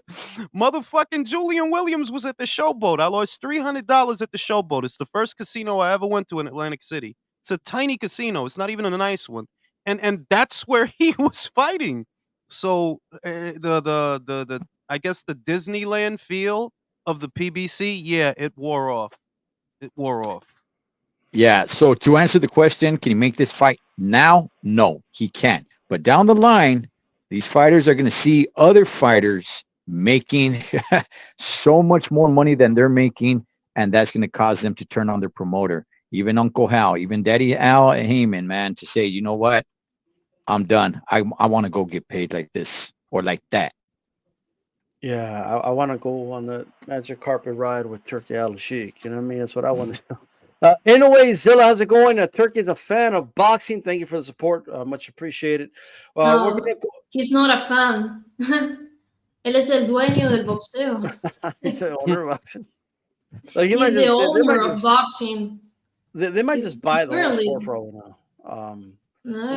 Motherfucking Julian Williams was at the Showboat. I lost $300 at the Showboat. It's the first casino I ever went to in Atlantic City. It's a tiny casino. It's not even a nice one. And that's where he was fighting. So I guess the Disneyland feel of the PBC, yeah, it wore off. It wore off. Yeah. So to answer the question, can he make this fight now? No, he can't. But down the line, these fighters are going to see other fighters making so much more money than they're making, and that's going to cause them to turn on their promoter. Even Uncle Hal, even Daddy Al Heyman, man, to say, you know what? I'm done. I want to go get paid like this or like that. Yeah, I want to go on the magic carpet ride with Turki Alalshikh. You know what I mean? That's what I want to do. Anyway, Zilla, how's it going? Turkey's a fan of boxing. Thank you for the support. Much appreciated. No, he's not a fan. Él es el dueño del boxeo. He's the owner of boxing. Like, He's the owner of boxing. They might just buy the whole sport for all now.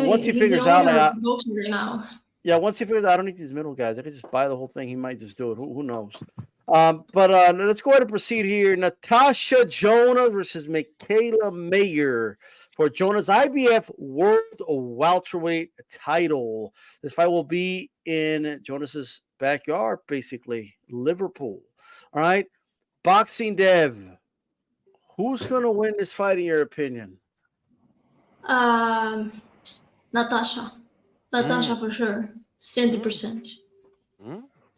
Once he figures out, boxing right now. Yeah, once he figures out, I don't need these middle guys. I can just buy the whole thing. He might just do it. Who knows? But let's go ahead and proceed here. Natasha Jonas versus Mikaela Mayer for Jonas IBF World Welterweight title. This fight will be in Jonas's backyard, basically, Liverpool. All right. Boxing Dev, who's going to win this fight in your opinion? Natasha. Natasha for sure. 70%.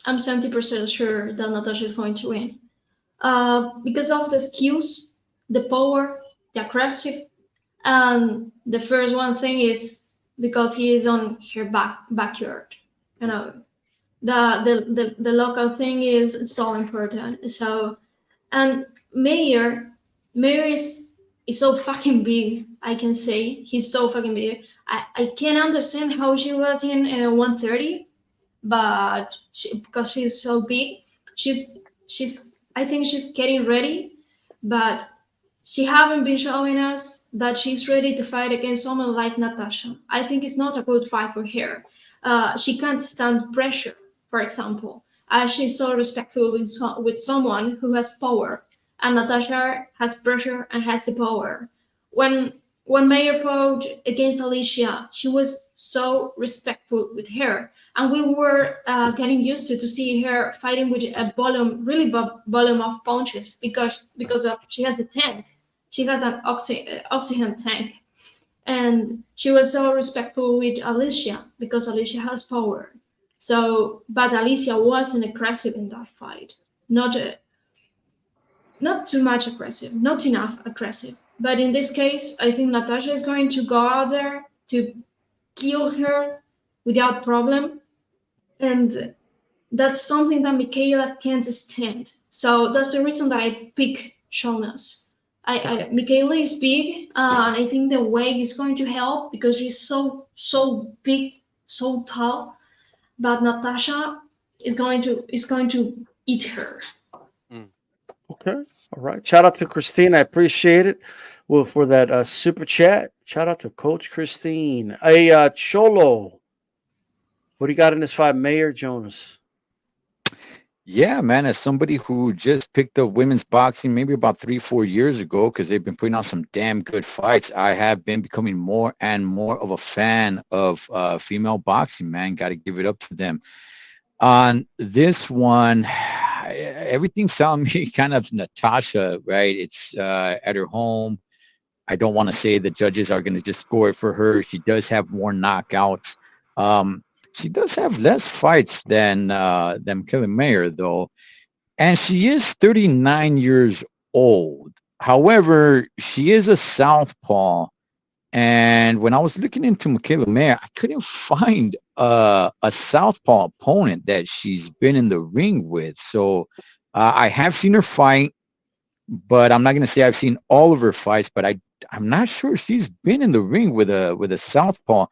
I'm 70% sure that Natasha is going to win. Because of the skills, the power, the aggressive. And the first one thing is because he is on her backyard. You know, the local thing is so important. So, and Mairis is so fucking big. I can say he's so fucking big. I can't understand how she was in 130, but because she's so big, she's I think she's getting ready, but she haven't been showing us that she's ready to fight against someone like Natasha. I think it's not a good fight for her. She can't stand pressure, for example. She's so respectful with someone who has power, and Natasha has pressure and has the power. When Mayer fought against Alicia, she was so respectful with her, and we were getting used to see her fighting with a volume of punches because of she has a tank. She has an oxygen tank, and she was so respectful with Alicia because Alicia has power. So, but Alicia wasn't aggressive in that fight. Not too much aggressive, not enough aggressive. But in this case, I think Natasha is going to go out there to kill her without problem. And that's something that Mikaela can't stand. So that's the reason that I pick Jonas. Mikaela is big, and I think the weight is going to help because she's so big, so tall. But Natasha is going to eat her. Okay. All right. Shout out to Christine. I appreciate it. Well, for that super chat. Shout out to Coach Christine. Hey, Cholo, what do you got in this fight, Mayor Jonas? Yeah, man, as somebody who just picked up women's boxing maybe about 3-4 years ago, because they've been putting on some damn good fights, I have been becoming more and more of a fan of female boxing, man. Got to give it up to them. On this one, everything's telling me kind of Natasha, right? It's at her home. I don't want to say the judges are going to just score it for her. She does have more knockouts. She does have less fights than Mikaela Mayer, though. And she is 39 years old. However, she is a southpaw. And when I was looking into Mikaela Mayer, I couldn't find a southpaw opponent that she's been in the ring with. So I have seen her fight, but I'm not going to say I've seen all of her fights, but I'm not sure she's been in the ring with a southpaw.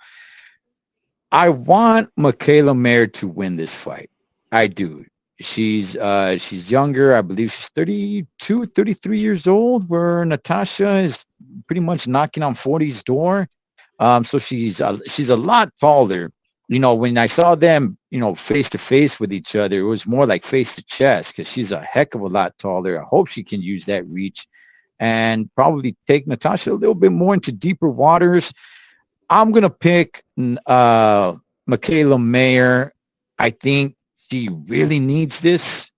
I want Mikaela Mayer to win this fight. I do. She's younger. I believe she's 32, 33 years old, where Natasha is pretty much knocking on 40's door. So she's a lot taller. You know, when I saw them, face to face with each other, it was more like face to chest because she's a heck of a lot taller. I hope she can use that reach and probably take Natasha a little bit more into deeper waters. I'm going to pick Mikaela Mayer. I think she really needs this.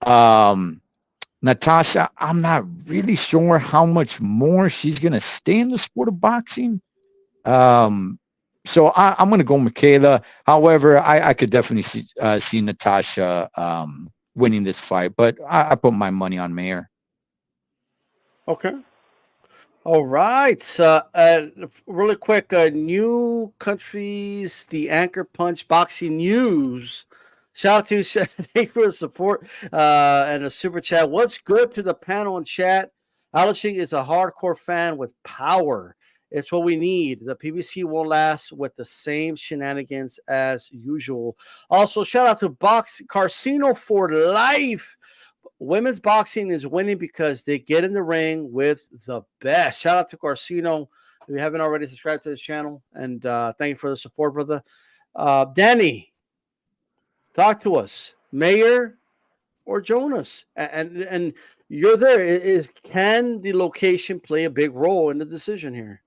Natasha, I'm not really sure how much more she's going to stay in the sport of boxing. So I'm going to go Mikaela. However, I could definitely see Natasha winning this fight, but I put my money on Mayer. Okay. All right. Really quick, new countries, the Anchor Punch Boxing News. Shout out to thank you for the support and a super chat. What's good to the panel and chat? Alalshikh is a hardcore fan with power. It's what we need. The PBC won't last with the same shenanigans as usual. Also, shout out to Casino for Life. Women's boxing is winning because they get in the ring with the best. Shout out to Casino. If you haven't already subscribed to this channel, and thank you for the support, brother. Danny, talk to us. Mayer or Jonas? And you're there. Can the location play a big role in the decision here?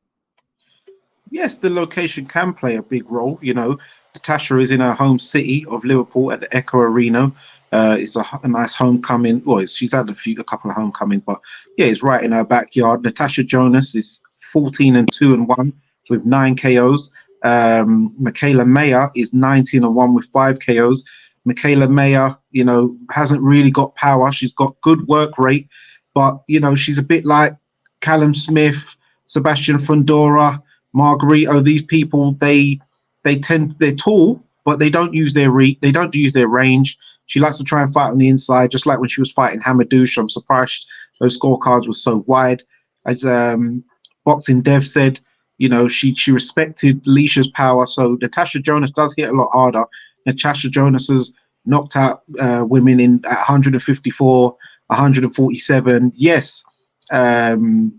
Yes, the location can play a big role. You know, Natasha is in her home city of Liverpool at the Echo Arena. It's a nice homecoming. Well, she's had a couple of homecomings, but yeah, it's right in her backyard. Natasha Jonas is 14-2-1 with 9 KOs. Mikaela Mayer is 19-1 with 5 KOs. Mikaela Mayer, you know, hasn't really got power. She's got good work rate, but you know, she's a bit like Callum Smith, Sebastian Fundora, Margarito. These people, they're tall, but they don't use their they don't use their range. She likes to try and fight on the inside, just like when she was fighting Hamadouche. I'm surprised those scorecards were so wide. As Boxing Dev said, you know, she respected Leisha's power. So Natasha Jonas does hit a lot harder. Natasha Jonas has knocked out women in at 154, 147. Yes, Mikaela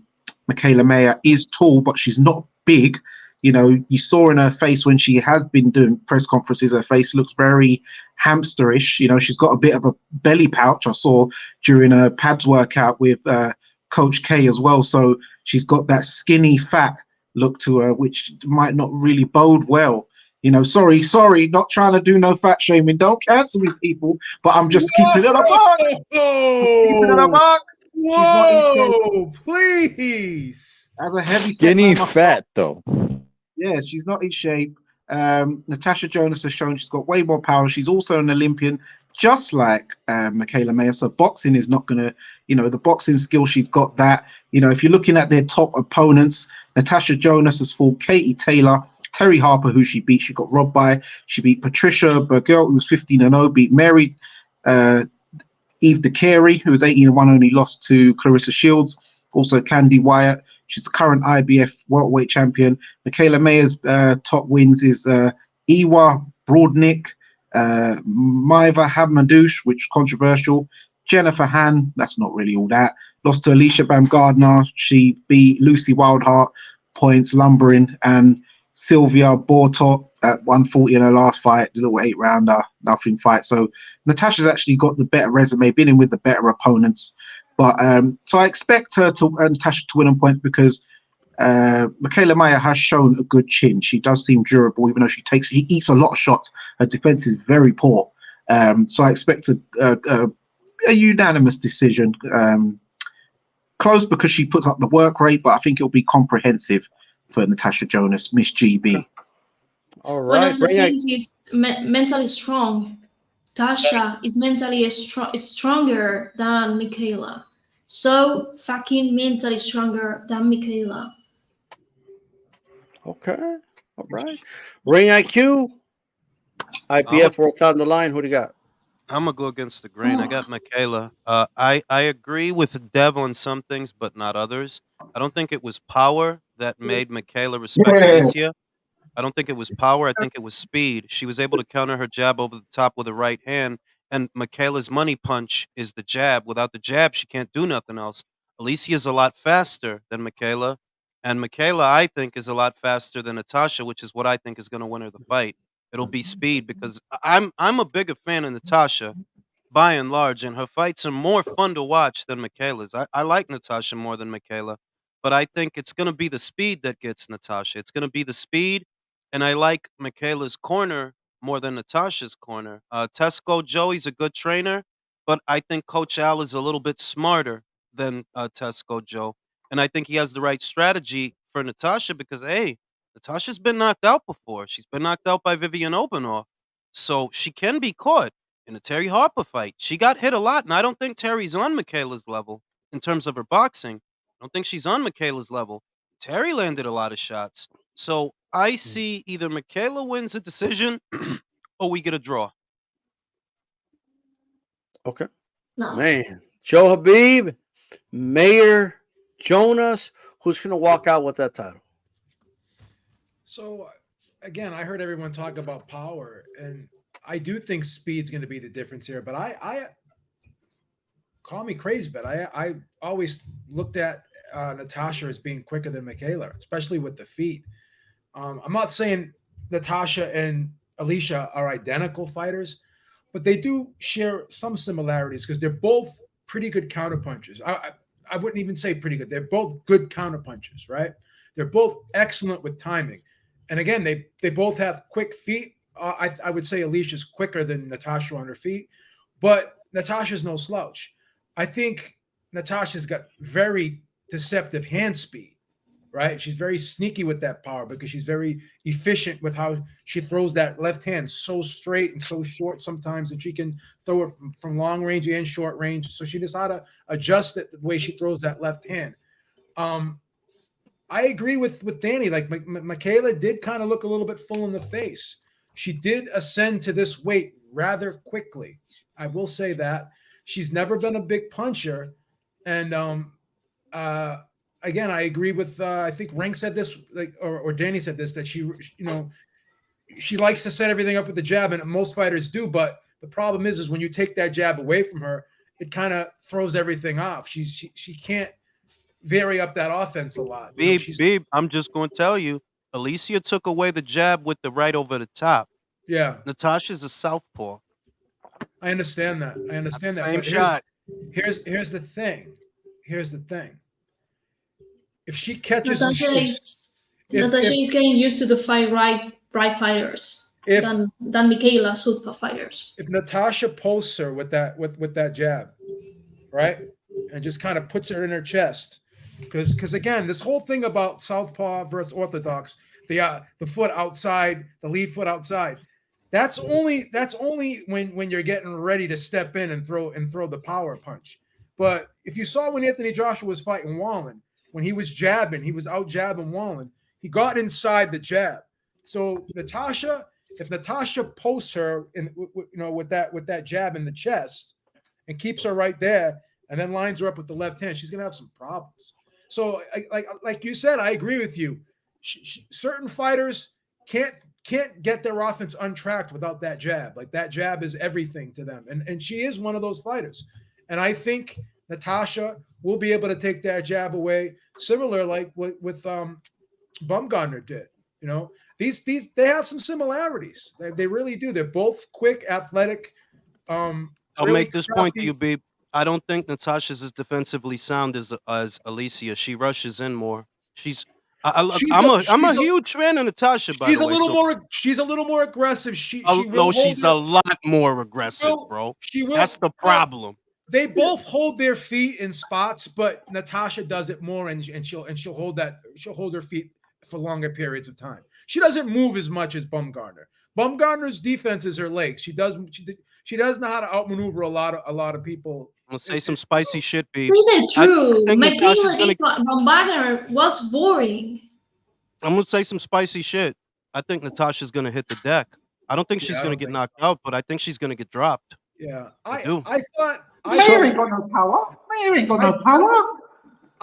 Mayer is tall, but she's not big. You know, you saw in her face when she has been doing press conferences, her face looks very hamsterish. You know, she's got a bit of a belly pouch. I saw during her pads workout with Coach K as well. So she's got that skinny, fat look to her, which might not really bode well. You know, sorry, not trying to do no fat shaming. Don't cancel me, people. But I'm just keeping it a buck. Keeping it a buck. Whoa, please. As a heavy Skinny fat though. Yeah, she's not in shape. Natasha Jonas has shown she's got way more power. She's also an Olympian, just like Mikaela Mayer. So boxing is not going to, you know, the boxing skill, she's got that. You know, if you're looking at their top opponents, Natasha Jonas has fought Katie Taylor, Terry Harper, who she beat. She got robbed by. She beat Patricia Bergel, who was 15-0, beat Mary Eve DeCary, who was 18-1, only lost to Clarissa Shields. Also Candy Wyatt. She's the current IBF welterweight champion. Mikaela Mayer's top wins is Iwa Broadnick, Maiva Hamadouche, which is controversial. Jennifer Han, that's not really all that. Lost to Alicia Baumgardner. She beat Lucy Wildheart, points lumbering, and Sylvia Bortot at 140 in her last fight, the little 8-rounder, nothing fight. So Natasha's actually got the better resume, been in with the better opponents. But so I expect her to Natasha to win on points because Mikaela Mayer has shown a good chin. She does seem durable, even though she eats a lot of shots. Her defense is very poor. So I expect a unanimous decision. Close because she puts up the work rate, but I think it'll be comprehensive for Natasha Jonas, Miss GB. All One right. of the things is mentally strong. Tasha is mentally stronger than Mikaela. So fucking mentally stronger than Mikaela. Okay. All right. Ring IQ. IPF worked out on the line. Who do you got? I'm gonna go against the grain. I got Mikaela. I agree with Dev on some things, but not others. I don't think it was power that made Mikaela respect Alicia. I don't think it was power. I think it was speed. She was able to counter her jab over the top with her right hand. And Mikaela's money punch is the jab. Without the jab, she can't do nothing else. Alicia's a lot faster than Mikaela. And Mikaela, I think, is a lot faster than Natasha, which is what I think is going to win her the fight. It'll be speed because I'm a bigger fan of Natasha by and large, and her fights are more fun to watch than Mikaela's. I like Natasha more than Mikaela, but I think it's going to be the speed that gets Natasha. It's going to be the speed, and I like Mikaela's corner more than Natasha's corner. Tesco Joey's a good trainer, but I think Coach Al is a little bit smarter than Tesco Joe, and I think he has the right strategy for Natasha because, hey, Natasha's been knocked out before. She's been knocked out by Vivian Obanoff, so she can be caught. In the Terry Harper fight, she got hit a lot, and I don't think Terry's on Mikaela's level in terms of her boxing. I don't think she's on Mikaela's level. Terry landed a lot of shots. So I see either Mikaela wins a decision or we get a draw. Okay. No. Man. Joe Habib, Mayer, Jonas. Who's going to walk out with that title? So, again, I heard everyone talk about power, and I do think speed's going to be the difference here. But I call me crazy, but I always looked at Natasha as being quicker than Mikaela, especially with the feet. I'm not saying Natasha and Alicia are identical fighters, but they do share some similarities because they're both pretty good counterpunchers. I wouldn't even say pretty good. They're both good counterpunchers, right? They're both excellent with timing. And again, they both have quick feet. I would say Alicia's quicker than Natasha on her feet, but Natasha's no slouch. I think Natasha's got very deceptive hand speed, right? She's very sneaky with that power because she's very efficient with how she throws that left hand so straight and so short sometimes that she can throw it from long range and short range. So she knows how to adjust it the way she throws that left hand. I agree with Danny. Like Mikaela did kind of look a little bit full in the face. She did ascend to this weight rather quickly. I will say that. She's never been a big puncher. And again, I agree with I think Rank said this, like, or Danny said this, that she likes to set everything up with the jab, and most fighters do. But the problem is when you take that jab away from her, it kind of throws everything off. She can't vary up that offense a lot. Beeb, I'm just going to tell you, Alicia took away the jab with the right over the top. Yeah. Natasha's a southpaw. I understand that. Same shot. Here's the thing. Here's the thing. If she catches Natasha is getting used to the right fighters than Mikaela southpaw fighters. If Natasha posts her with that jab, right, and just kind of puts her in her chest, because again, this whole thing about southpaw versus orthodox, the foot outside, the lead foot outside, that's only when you're getting ready to step in and throw the power punch. But if you saw when Anthony Joshua was fighting Wallen, when he was jabbing, he was out jabbing Wallen, he got inside the jab. So if Natasha posts her with that jab in the chest and keeps her right there and then lines her up with the left hand, she's gonna have some problems. So like you said, I agree with you. Certain fighters can't get their offense untracked without that jab. Like that jab is everything to them. And she is one of those fighters. And I think Natasha will be able to take that jab away, similar like with Bumgarner did. They have some similarities. They really do. They're both quick, athletic. I'll really make this point to crafty. you, Beeb. I don't think Natasha's as defensively sound as Alicia. She rushes in more. I'm a huge fan of Natasha. By the way, she's a little more aggressive. She's a lot more aggressive, bro. That's the problem. They both hold their feet in spots, but Natasha does it more, and she'll hold her feet for longer periods of time. She doesn't move as much as Bumgarner. Bumgarner's defense is her legs. She does know how to outmaneuver a lot of people. I'm gonna say some spicy shit, Beeb. Isn't it true? Mikaela Bumgarner was boring. I'm gonna say some spicy shit. I think Natasha's gonna hit the deck. I don't think she's gonna get knocked out, but I think she's gonna get dropped. Yeah, I do. I thought Mayer ain't got no power. Mayer ain't got no power.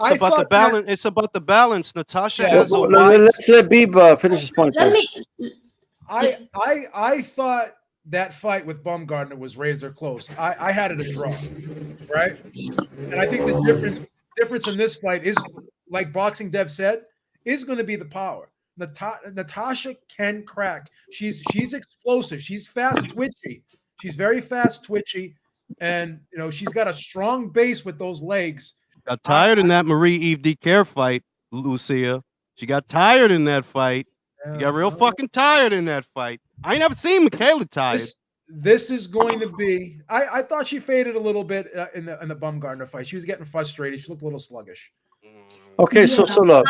It's about the balance. It's about the balance. Natasha has a let's let Beeb finish his point. I thought that fight with Bumgarner was razor close. I had it a draw, right? And I think the difference in this fight is, like Boxing Dev said, is going to be the power. Natasha can crack. She's explosive. She's fast twitchy. She's very fast twitchy, and she's got a strong base with those legs. Got tired in that Marie-Eve DeCare fight, Lucia. She got tired in that fight. She got real fucking tired in that fight. I ain't never seen Mikaela tired. This is going to be. I thought she faded a little bit in the Bumgarner fight. She was getting frustrated. She looked a little sluggish. Okay, so look.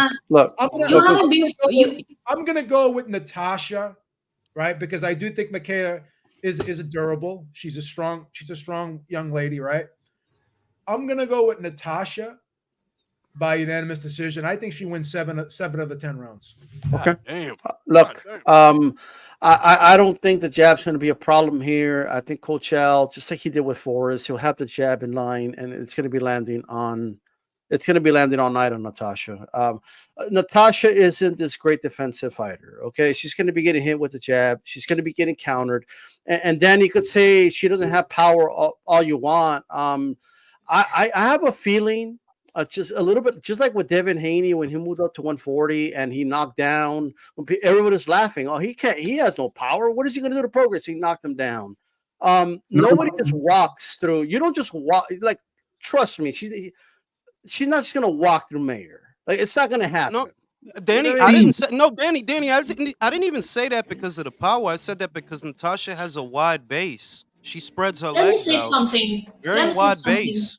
I'm gonna go with Natasha, right? Because I do think Mikaela is a durable. She's a strong young lady, right? I'm gonna go with Natasha by unanimous decision. I think she wins 7 of the 10 rounds. Okay. Look, I don't think the jab's going to be a problem here. I think Coachell, just like he did with Forrest, he'll have the jab in line, and it's going to be landing on. It's going to be landing all night on Natasha. Natasha isn't this great defensive fighter. Okay, she's going to be getting hit with the jab. She's going to be getting countered, and then you could say she doesn't have power all you want. I have a feeling. Just a little bit, just like with Devin Haney when he moved up to 140 and he knocked down. Everybody's laughing. Oh, he can't. He has no power. What is he going to do to progress? He knocked him down. Nobody just walks through. You don't just walk. Like, trust me, she's not just going to walk through Mayer. Like, it's not going to happen. Danny, what I I mean? didn't say no, Danny. I didn't even say that because of the power. I said that because Natasha has a wide base. She spreads her Let me legs say out. something. Very Let me say wide something. base.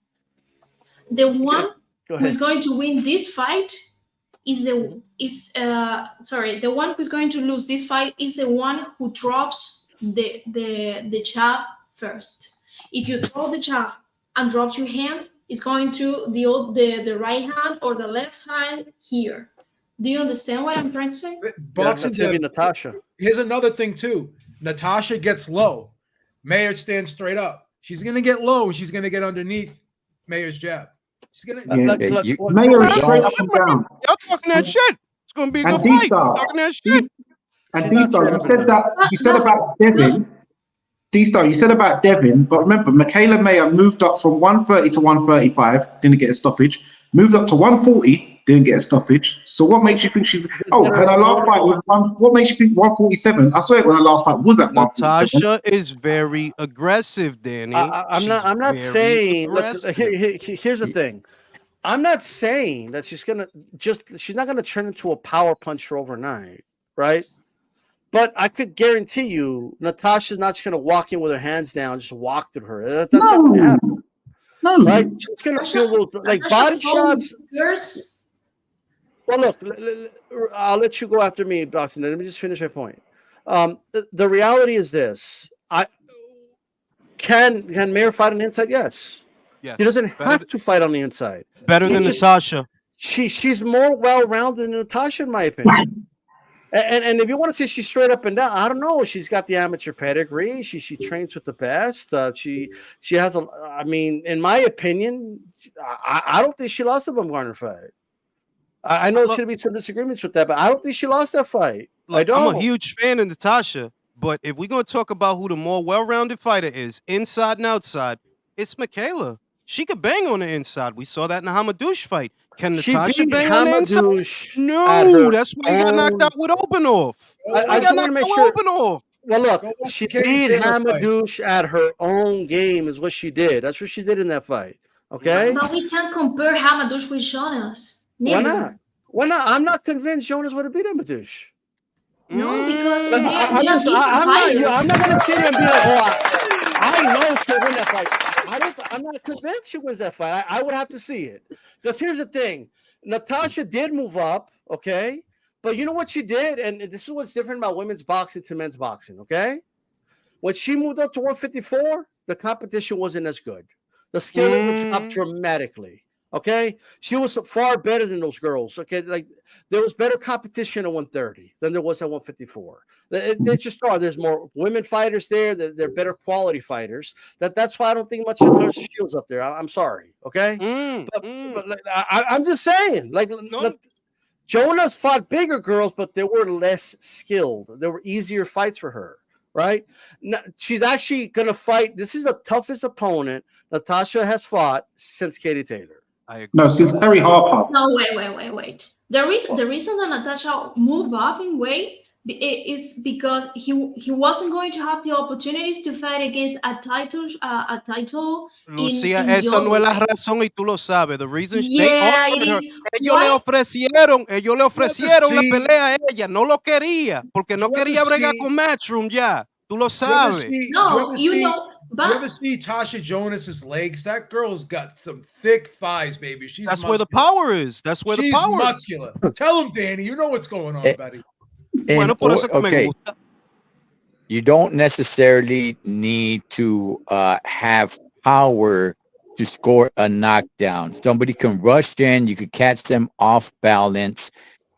The one Go who is ahead. going to win this fight is the one who's going to lose this fight is the one who drops the jab first. If you throw the jab and drops your hand, it's going to the right hand or the left hand here. Do you understand what I'm trying to say? Boxing, That's gonna be Natasha. Here's another thing too. Natasha gets low. Mayer stands straight up. She's gonna get low and she's gonna get underneath Mayer's jab. She's gonna. Mayer is straight up and down. Y'all talking that shit. It's gonna be a And good fight. D-Star. Talking that shit. And D-Star, you said that. You said about Devin. D-Star, you said about Devin, but remember, Mikaela Mayer moved up from 130 to 135, didn't get a stoppage. Moved up to 140, didn't get a stoppage. So what makes you think she's? Oh, and her last fight was one. What makes you think 147? I swear, when her last fight was at 147. Natasha is very aggressive, Danny. I'm not She's saying. very Look, aggressive. here's the thing. I'm not saying that she's not gonna turn into a power puncher overnight, right? But I could guarantee you, Natasha's not just gonna walk in with her hands down, just walk through her. That's not gonna happen. No, right? She's gonna feel a little like body shots. Well, look, I'll let you go after me, Boston. Let me just finish my point. The reality is this: can Mayer fight on the inside? Yes. Yes. He doesn't have to fight on the inside. Better than Natasha. She's more well-rounded than Natasha, in my opinion. And if you want to say she's straight up and down, I don't know. She's got the amateur pedigree. She trains with the best. She has a. I mean, in my opinion, I don't think she lost the Baumgartner fight. I know there's going to be some disagreements with that, but I don't think she lost that fight. I don't. I'm a huge fan of Natasha, but if we're going to talk about who the more well-rounded fighter is, inside and outside, it's Mikaela. She could bang on the inside. We saw that in the Hamadouche fight. Can Natasha bang on the inside? No, that's why you got knocked out with Openhoff. I just want to make sure. Openhoff. Well, look, she beat Hamadouche at her own game, is what she did. That's what she did in that fight. Okay. But we can't compare Hamadouche with Jonas. Why Never. not? Why not? I'm not convinced Jonas would have beat Hamadouche. No, because I'm not going to sit here and be like, oh, I know she'll win that fight. I'm not convinced she wins that fight. I would have to see it. Because here's the thing. Natasha did move up, okay? But you know what she did? And this is what's different about women's boxing to men's boxing, okay? When she moved up to 154, the competition wasn't as good. The skill level dropped dramatically, okay? She was far better than those girls, okay? Like, there was better competition at 130 than there was at 154. They just are. There's more women fighters there. They're better quality fighters. That's why I don't think much of Clarissa Shields up there. I'm sorry, okay? But like, I'm just saying, like, Jonas fought bigger girls, but they were less skilled. There were easier fights for her, right? Now, she's actually going to fight. This is the toughest opponent Natasha has fought since Katie Taylor. No, since Terry Harper. No, wait. The reason that Natasha moved up in weight is because he wasn't going to have the opportunities to fight against a title. Lucia, in esa no es la weight. razón y tú lo sabes. The reason Yeah, they offered it her, is. ellos le ofrecieron la pelea a ella, no lo quería, porque no quería bregar con Matchroom ya. Tú lo sabes. No, you know. Do you ever see Tasha Jonas's legs? That girl's got some thick thighs, baby. That's where the power is. That's where the power is. She's muscular. Tell him, Danny. You know what's going on, buddy. Okay. You don't necessarily need to have power to score a knockdown. Somebody can rush in. You could catch them off balance.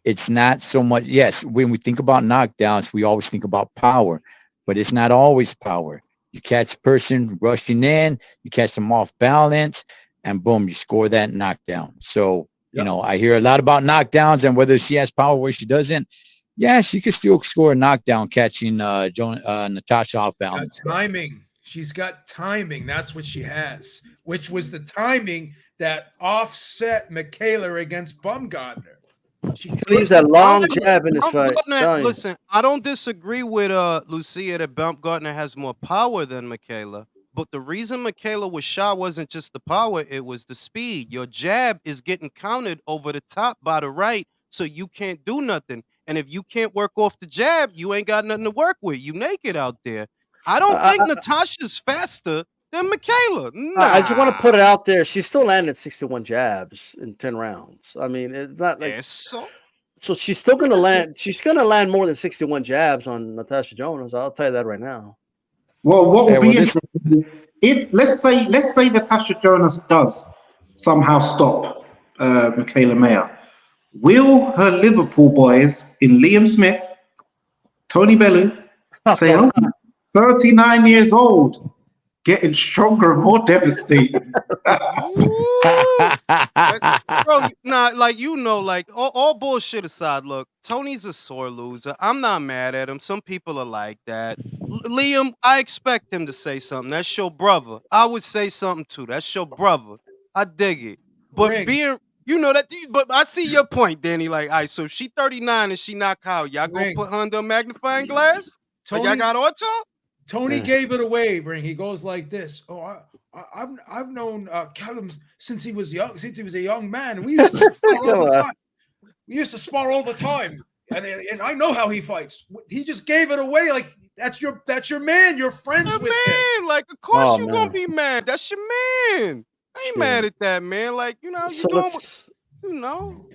It's not so much. Yes, when we think about knockdowns, we always think about power, but it's not always power. You catch a person rushing in, you catch them off balance, and boom, you score that knockdown. So, you know, I hear a lot about knockdowns and whether she has power or she doesn't. Yeah, she could still score a knockdown catching Natasha off balance. Timing. She's got timing. That's what she has, which was the timing that offset Mikaela against Baumgartner. She leaves that long jab in this fight. Listen, I don't disagree with Lucia that Baumgartner has more power than Mikaela. But the reason Mikaela was shot wasn't just the power, it was the speed. Your jab is getting countered over the top by the right so you can't do nothing. And if you can't work off the jab, you ain't got nothing to work with. You naked out there. I don't think Natasha's faster than Mikaela. I just want to Nah. put it out there. She still landed 61 jabs in 10 rounds. I mean, it's not like so she's still gonna land. She's gonna land more than 61 jabs on Natasha Jonas. I'll tell you that right now. Well, what would be interesting if let's say Natasha Jonas does somehow stop Mikaela Mayer, will her Liverpool boys in Liam Smith, Tony Bellew say, "Oh, 39 years old, getting stronger and more devastating"? Bro, like all bullshit aside, look, Tony's a sore loser. I'm not mad at him. Some people are like that. Liam, I expect him to say something. That's your brother. I would say something too. That's your brother. I dig it. But but I see your point, Danny. Like, all right, so she 39 and she knocked out. Y'all gonna put her under a magnifying glass? Like, y'all got auto? Tony gave it away, Ring. He goes like this. Oh, I've known Callum since he was young, since he was a young man. We used to spar all the time. We used to spar all the time, and I know how he fights. He just gave it away. Like that's your man. You're friends with him. Like, of course you gonna be mad. That's your man. I ain't mad at that, man. Like, you know, So doing you know.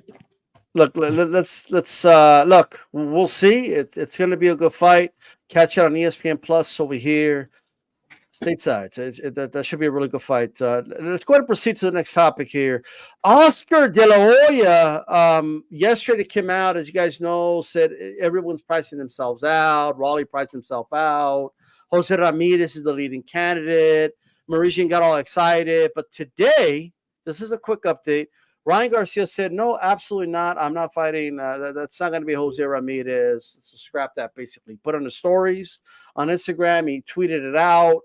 Look, let's look. We'll see. It's going to be a good fight. Catch it on ESPN Plus over here, stateside. That should be a really good fight. Let's go ahead and proceed to the next topic here. Oscar De La Hoya yesterday came out, as you guys know, said everyone's pricing themselves out. Raleigh priced himself out. Jose Ramirez is the leading candidate. Mairis got all excited, but today, this is a quick update. Ryan Garcia said, no, absolutely not. I'm not fighting. That's not going to be Jose Ramirez. So scrap that, basically. Put on the stories on Instagram. He tweeted it out.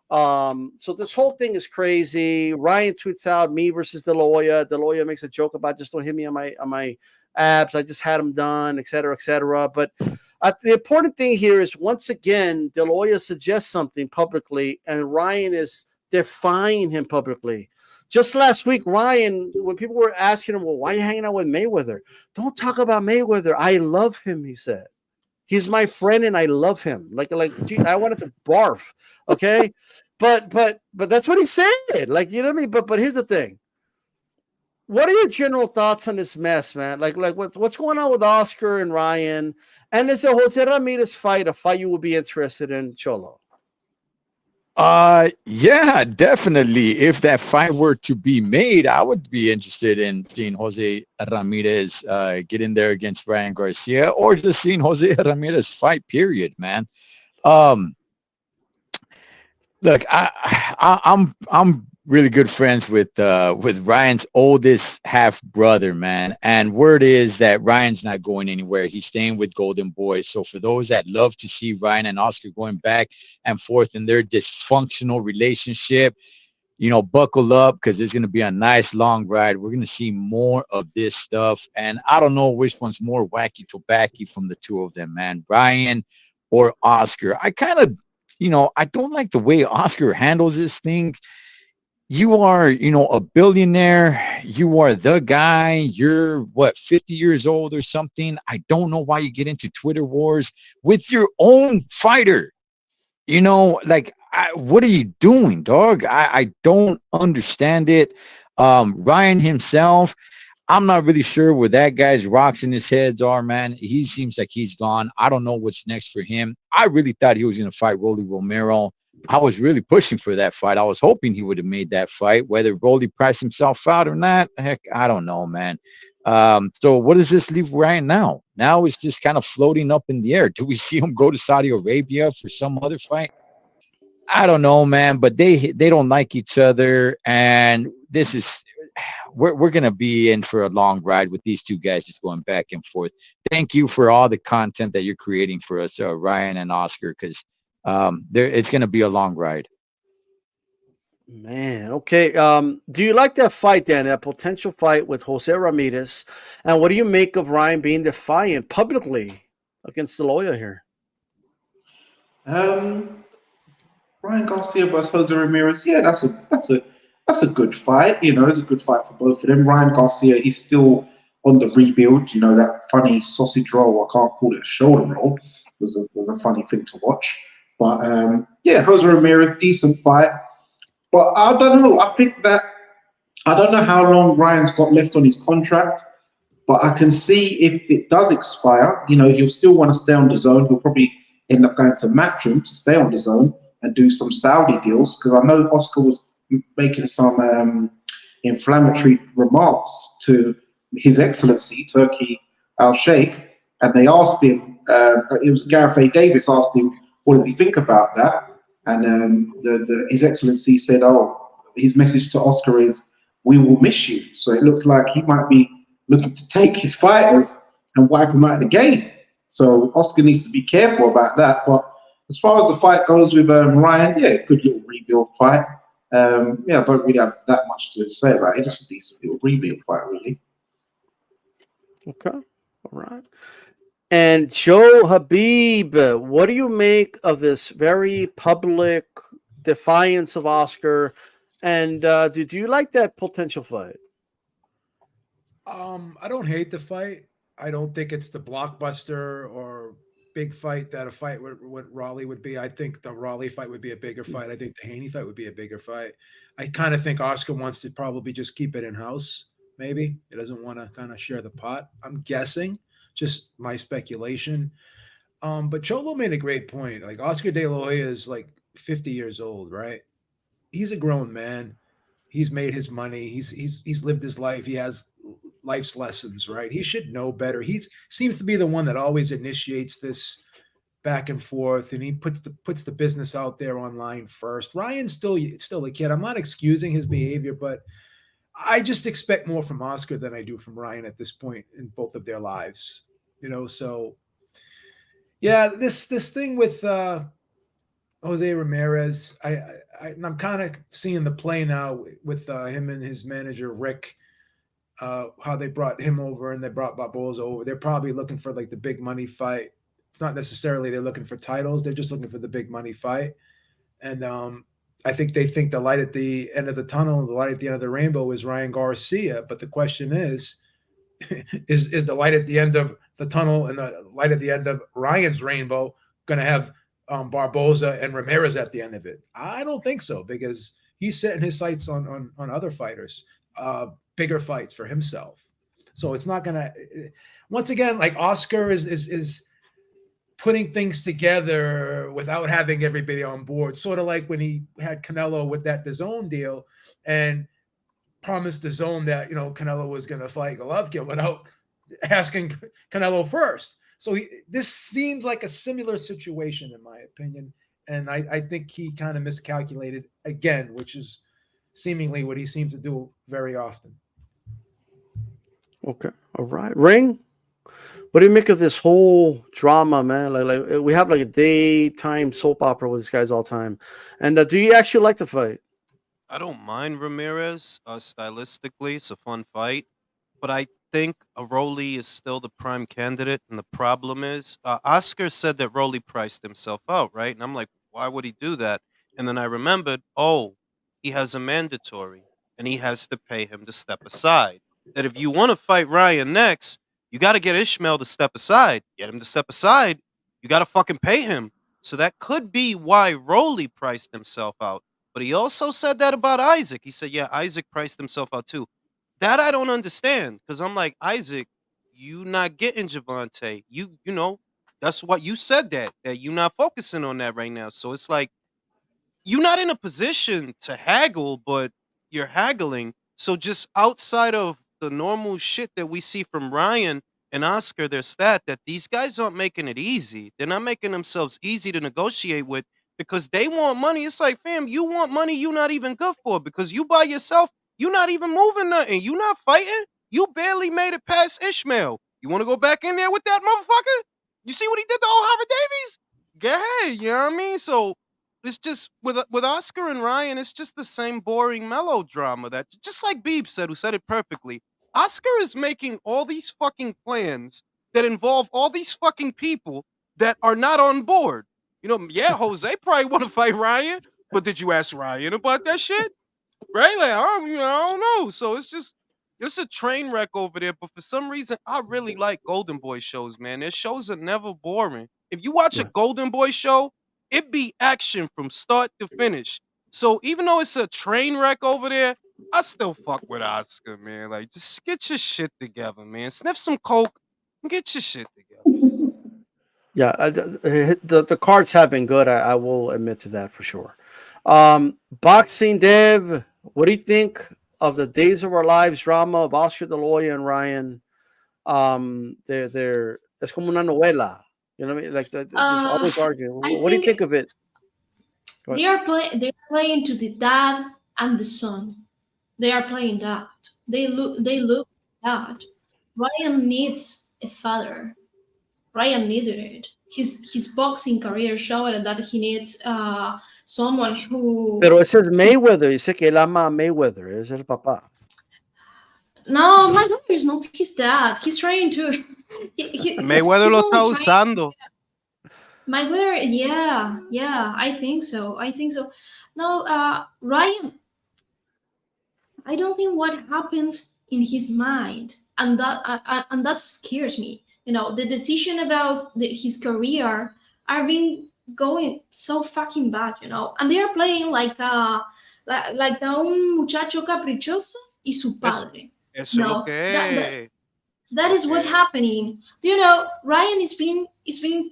So this whole thing is crazy. Ryan tweets out, me versus De La Hoya. De La Hoya makes a joke about just don't hit me on my abs. I just had them done, et cetera, et cetera. But the important thing here is, once again, De La Hoya suggests something publicly, and Ryan is defying him publicly. Just last week, Ryan, when people were asking him, well, why are you hanging out with Mayweather? Don't talk about Mayweather. I love him, he said. He's my friend and I love him. Like, gee, I wanted to barf. Okay. But that's what he said. Like, you know what I mean? But here's the thing. What are your general thoughts on this mess, man? Like what's going on with Oscar and Ryan? And is the Jose Ramirez fight a fight you would be interested in, Cholo? Yeah, definitely. If that fight were to be made, I would be interested in seeing Jose Ramirez get in there against Ryan Garcia, or just seeing Jose Ramirez fight, period, man. Look, I'm really good friends with Ryan's oldest half brother, man. And word is that Ryan's not going anywhere. He's staying with Golden Boy. So for those that love to see Ryan and Oscar going back and forth in their dysfunctional relationship, you know, buckle up, because there's going to be a nice long ride. We're going to see more of this stuff. And I don't know which one's more wacky tobacco from the two of them, man, Ryan or Oscar. I kind of, you know, I don't like the way Oscar handles this thing. You are, you know, a billionaire. You are the guy. You're, what, 50 years old or something? I don't know why you get into Twitter wars with your own fighter. You know, like, what are you doing, dog? I don't understand it. Ryan himself, I'm not really sure where that guy's rocks in his heads are, man. He seems like he's gone. I don't know what's next for him. I really thought he was going to fight Rolly Romero. I was really pushing for that fight. I was hoping he would have made that fight. Whether Rolly priced himself out or not, heck, I don't know, man. So what does this leave Ryan now? Now it's just kind of floating up in the air. Do we see him go to Saudi Arabia for some other fight? I don't know, man. But they don't like each other, and this is we're gonna be in for a long ride with these two guys just going back and forth. Thank you for all the content that you're creating for us, Ryan and Oscar, because it's going to be a long ride. Man, okay. Do you like that fight, Dan? That potential fight with Jose Ramirez, and what do you make of Ryan being defiant publicly against De La Hoya here? Ryan Garcia versus Jose Ramirez. Yeah, that's a good fight. You know, it's a good fight for both of them. Ryan Garcia is still on the rebuild. You know, that funny sausage roll, I can't call it a shoulder roll, was a funny thing to watch. But yeah, Jose Ramirez, decent fight. But I don't know. I think that I don't know how long Ryan's got left on his contract, but I can see if it does expire, you know, he'll still want to stay on the zone. He'll probably end up going to Matchroom to stay on the zone and do some Saudi deals, because I know Oscar was making some inflammatory remarks to His Excellency Turki Alalshikh, and they asked him. It was Gareth A. Davis asked him, "What did he think about that?" And His Excellency said, "Oh, his message to Oscar is, we will miss you." So it looks like he might be looking to take his fighters and wipe them out of the game. So Oscar needs to be careful about that. But as far as the fight goes with Ryan, yeah, good little rebuild fight. Yeah, I don't really have that much to say about it. Just a decent little rebuild fight, really. Okay, all right. And Joe Habib, what do you make of this very public defiance of Oscar? And do you like that potential fight? I don't hate the fight. I don't think it's the blockbuster or big fight that a fight with Raleigh would be. I think the Raleigh fight would be a bigger fight. I think the Haney fight would be a bigger fight. I kind of think Oscar wants to probably just keep it in house. Maybe he doesn't want to kind of share the pot. I'm guessing, just my speculation. But Cholo made a great point. Like, Oscar De La Hoya is like 50 years old, right? He's a grown man. He's made his money. He's lived his life. He has life's lessons, right? He should know better. He seems to be the one that always initiates this back and forth, and he puts the business out there online first. Ryan's still a kid. I'm not excusing his behavior, but I just expect more from Oscar than I do from Ryan at this point in both of their lives. You know, so yeah, this thing with Jose Ramirez, I'm kind of seeing the play now with him and his manager Rick. How they brought him over and they brought Barboza over. They're probably looking for like the big money fight. It's not necessarily they're looking for titles. They're just looking for the big money fight. And I think they think the light at the end of the tunnel, the light at the end of the rainbow is Ryan Garcia. But the question is the light at the end of the tunnel and the light at the end of Ryan's rainbow going to have Barboza and Ramirez at the end of it? I don't think so, because he's setting his sights on other fighters. Bigger fights for himself. So it's not gonna, once again, like, Oscar is putting things together without having everybody on board. Sort of like when he had Canelo with that DAZN deal and promised DAZN that, you know, Canelo was gonna fight Golovkin without asking Canelo first. So this seems like a similar situation, in my opinion. And I think he kind of miscalculated again, which is seemingly what he seems to do very often. Okay, all right. Ring, what do you make of this whole drama, man? Like we have like a daytime soap opera with these guys all the time. And do you actually like the fight? I don't mind Ramirez. Stylistically, it's a fun fight. But I think Rolly is still the prime candidate. And the problem is, Oscar said that Rolly priced himself out, right? And I'm like, why would he do that? And then I remembered, oh, he has a mandatory, and he has to pay him to step aside. That if you want to fight Ryan next, you got to get Ishmael to step aside. Get him to step aside. You got to fucking pay him. So that could be why Rolly priced himself out. But he also said that about Isaac. He said, yeah, Isaac priced himself out too. That I don't understand, because I'm like, Isaac, you not getting Javante. You know, that's what you said, that you're not focusing on that right now. So it's like, you're not in a position to haggle, but you're haggling. So just outside of the normal shit that we see from Ryan and Oscar, their stat, that these guys aren't making it easy. They're not making themselves easy to negotiate with, because they want money. It's like, fam, you want money you're not even good for, because you by yourself, you're not even moving nothing. You not fighting. You barely made it past Ishmael. You want to go back in there with that motherfucker? You see what he did to old Howard Davies? Go ahead, you know what I mean? So it's just with Oscar and Ryan, it's just the same boring melodrama that, just like Beeb said, who said it perfectly. Oscar is making all these fucking plans that involve all these fucking people that are not on board. You know, yeah, Jose probably want to fight Ryan, but did you ask Ryan about that shit? Right? Like, I don't know. So it's just, It's a train wreck over there, but for some reason, I really like Golden Boy shows, man. Their shows are never boring. If you watch a Golden Boy show, it be action from start to finish. So even though it's a train wreck over there, I still fuck with Oscar, man. Like, just get your shit together, man. Sniff some coke and get your shit together. Yeah, the cards have been good. I will admit to that for sure. Boxing Dev, what do you think of the Days of Our Lives drama of Oscar De La Hoya and Ryan? They're it's como una novela. You know what I mean? Like there's always arguing. What do you think of it? They're playing to the dad and the son. They are playing that. They look that. Ryan needs a father. Ryan needed it. His boxing career showed that he needs someone who. Pero ese es Mayweather. Dice que él ama a Mayweather. Es el papá. No, Mayweather is not his dad. He's trying to. Mayweather lo está usando. Mayweather, yeah, I think so. No, Ryan. I don't think what happens in his mind, and that scares me. You know, the decision about his career are being going so fucking bad. You know, and they are playing like un muchacho caprichoso y su padre. Eso no, that is what's happening. You know, Ryan is being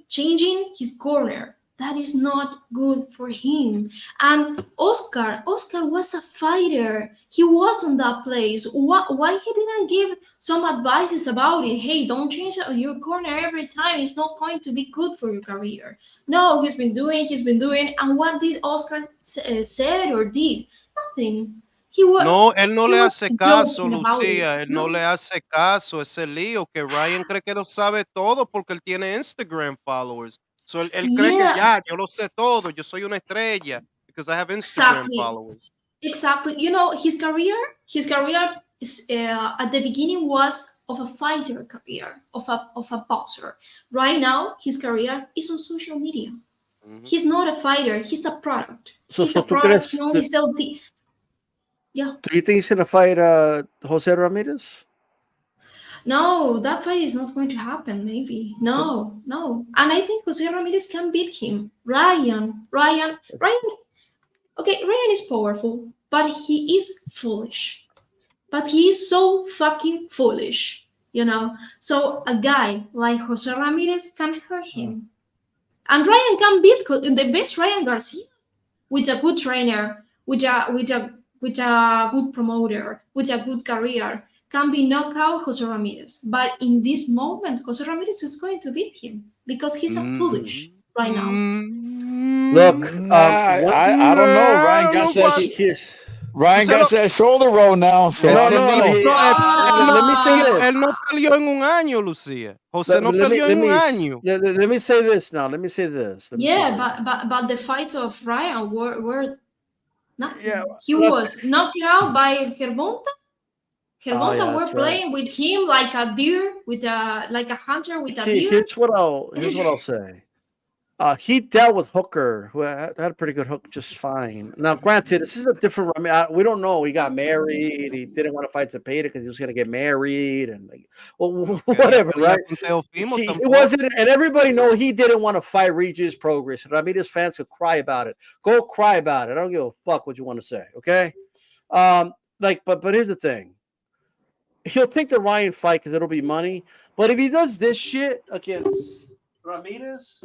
changing his corner. That is not good for him. And Oscar was a fighter. He was on that place. Why he didn't give some advices about it? Hey, don't change your corner every time. It's not going to be good for your career. No, he's been doing. And what did Oscar said or did? Nothing. No, él no le hace caso, Lucía. Él no le hace caso. Ese lío que Ryan cree que lo sabe todo porque él tiene Instagram followers. So él cree que ya, yo lo sé todo. Yo soy una estrella because I have Instagram followers. Exactly. You know, his career is, at the beginning was of a fighter career, of a boxer. Right now, his career is on social media. Mm-hmm. He's not a fighter. He's a product. He's a product. He only sells the. Yeah. Do you think he's gonna fight Jose Ramirez? No, that fight is not going to happen. Maybe no. And I think Jose Ramirez can beat him. Ryan. Okay, Ryan is powerful, but he is foolish. But he is so fucking foolish, you know. So a guy like Jose Ramirez can hurt him, and Ryan can beat the best Ryan Garcia with a good trainer, with a good promoter, with a good career, can be knocked out Jose Ramirez. But in this moment, Jose Ramirez is going to beat him because he's a foolish right now. Look, I don't know. Ryan got that shoulder roll now. So let me say this. Él no peleó en un año, Lucía. Jose no peleó en un año. Let me say this now. Let me say this. But the fights of Ryan were nothing. Yeah, he was knocked out by Gervonta. Gervonta were playing with him like a deer, like a hunter with a deer. Here's what I'll say. He dealt with Hooker, who had a pretty good hook, just fine. Now, granted, this is a different. I mean, we don't know. He got married. He didn't want to fight Zepeda because he was going to get married, and whatever, right? It wasn't, and everybody know he didn't want to fight Regis Progress. Ramirez fans could cry about it. Go cry about it. I don't give a fuck what you want to say. Okay, but here's the thing. He'll take the Ryan fight because it'll be money. But if he does this shit against Ramirez.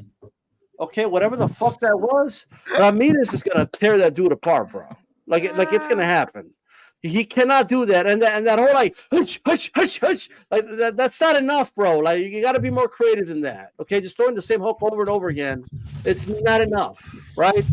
Okay, whatever the fuck that was, Ramirez is gonna tear that dude apart, bro. Like it's gonna happen. He cannot do that, and that whole like hush, like that's not enough, bro. Like you got to be more creative than that. Okay, just throwing the same hook over and over again, it's not enough, right?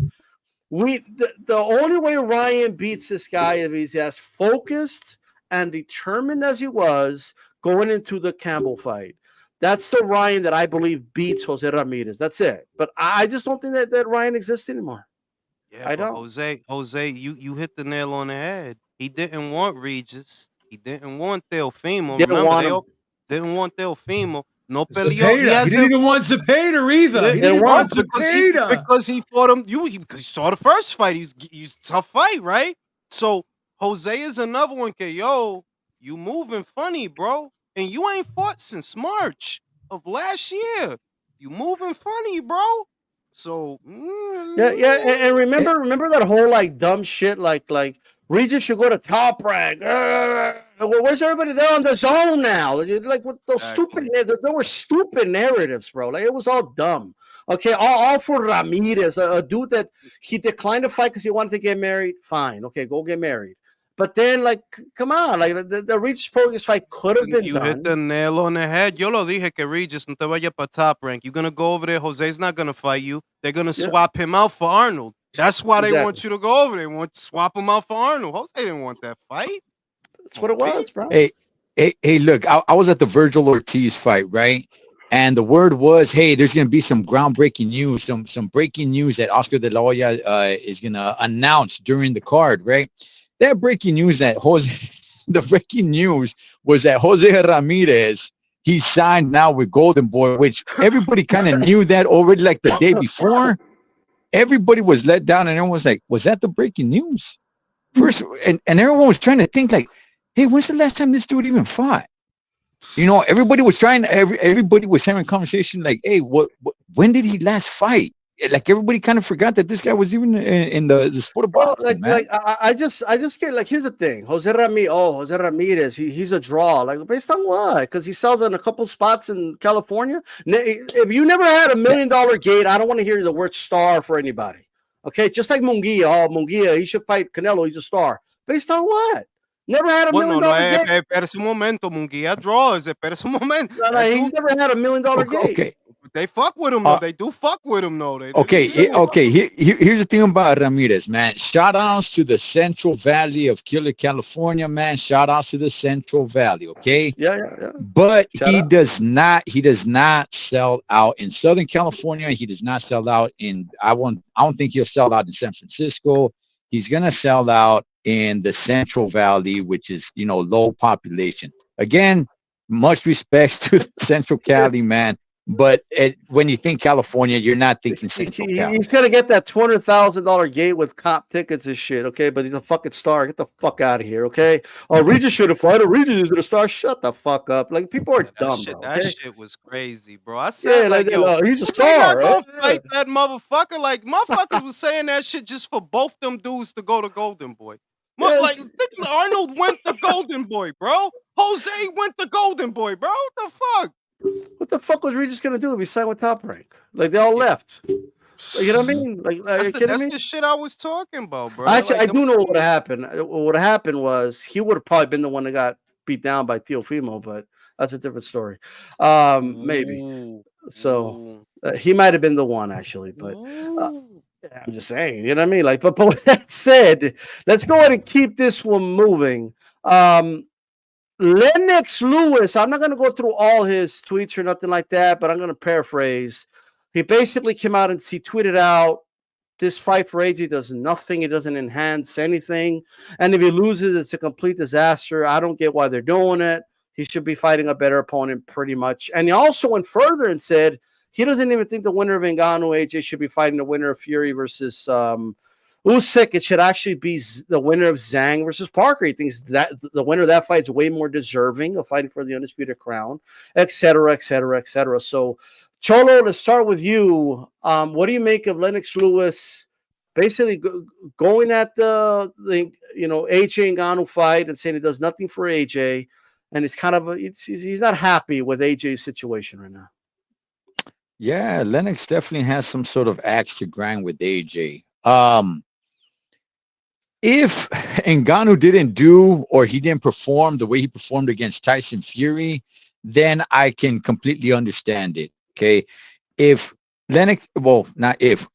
The only way Ryan beats this guy if he's as focused and determined as he was going into the Campbell fight. That's the Ryan that I believe beats Jose Ramirez. That's it. But I just don't think that Ryan exists anymore. Yeah, I don't. Jose, you hit the nail on the head. He didn't want Regis. He didn't want Teofimo. Didn't want Teofimo. No peleó. He didn't even want Zepeda either. He didn't want Zepeda because he fought him. Because he saw the first fight. He's a tough fight, right? So Jose is another one. You moving funny, bro. And you ain't fought since March of last year. You moving funny, bro. So and remember that whole like dumb shit like Regis should go to Top Rank. Where's everybody there on the zone now? Like with those stupid, there were stupid narratives, bro. Like it was all dumb. Okay, all for Ramirez, a dude that he declined to fight because he wanted to get married. Fine, okay, go get married. But then, like, come on, like the Regis Progress fight could have been you done. hit the nail on the head. Yo lo dije que Regis no te vaya para Top Rank. You're gonna go over there. Jose's not gonna fight you. They're gonna swap him out for Arnold. That's why they want you to go over there. They want to swap him out for Arnold. Jose didn't want that fight. That's what it was, bro. Hey, look, I was at the Virgil Ortiz fight, right? And the word was, hey, there's going to be some groundbreaking news, some breaking news that Oscar De La Hoya is going to announce during the card, right? That breaking news the breaking news was that Jose Ramirez, he signed now with Golden Boy, which everybody kind of knew that already like the day before. Everybody was let down and everyone was like, was that the breaking news? First, and everyone was trying to think like, hey, when's the last time this dude even fought? You know, everybody was having a conversation like, hey, when did he last fight? Like everybody kind of forgot that this guy was even in the sport of boxing, man. I just get like, here's the thing, Jose Ramirez, he's a draw. Like based on what? Because he sells in a couple spots in California. If you never had $1 million gate, I don't want to hear the word star for anybody. Okay, just like Munguia, he should fight Canelo. He's a star. Based on what? Never had $1 million gate. Espérese un momento, Munguia draws. Espérese un momento. He's never had $1 million gate. Okay. They fuck with him though. They do fuck with him though. Here's the thing about Ramirez, man. Shout outs to the Central Valley of Killer, California, man. Shout outs to the Central Valley, okay? Yeah. But he does not sell out in Southern California. He does not sell out in I don't think he'll sell out in San Francisco. He's gonna sell out in the Central Valley, which is, you know, low population. Again, much respects to the Central Cali, man. But when you think California, you're not thinking Central Cali. He's gonna get that $200,000 gate with cop tickets and shit, okay? But he's a fucking star. Get the fuck out of here, okay? Oh, Regis should have fought. Regis is gonna star. Shut the fuck up. Like people are dumb, bro. That shit was crazy, bro. I said, he's a star, right? Fight that motherfucker. Like motherfuckers was saying that shit just for both them dudes to go to Golden Boy. Like Arnold went to Golden Boy, bro. Jose went to Golden Boy, bro. What the fuck? What the fuck was Regis gonna do if he signed with Top Rank? Like they all left. Like, you know what I mean? Like that's the shit I was talking about, bro. Actually, I do know what would have happened. What would have happened was he would have probably been the one that got beat down by Teofimo, but that's a different story. Maybe. So he might have been the one actually, but I'm just saying, you know what I mean? Like, but with that said, let's go ahead and keep this one moving. Lennox Lewis, I'm not going to go through all his tweets or nothing like that, but I'm going to paraphrase. He basically came out and he tweeted out, this fight for AJ does nothing. It doesn't enhance anything. And if he loses, it's a complete disaster. I don't get why they're doing it. He should be fighting a better opponent pretty much. And he also went further and said he doesn't even think the winner of Ngannou, AJ, should be fighting the winner of Fury versus Usyk. It should actually be the winner of Zhang versus Parker. He thinks that the winner of that fight is way more deserving of fighting for the undisputed crown, et cetera, et cetera, et cetera. So, Cholo, let's start with you. What do you make of Lennox Lewis basically going at the AJ Ngannou fight and saying it does nothing for AJ, and it's kind of he's not happy with AJ's situation right now? Yeah, Lennox definitely has some sort of axe to grind with AJ. If Ngannou didn't do or he didn't perform the way he performed against Tyson Fury, then I can completely understand it. Okay. If Lennox,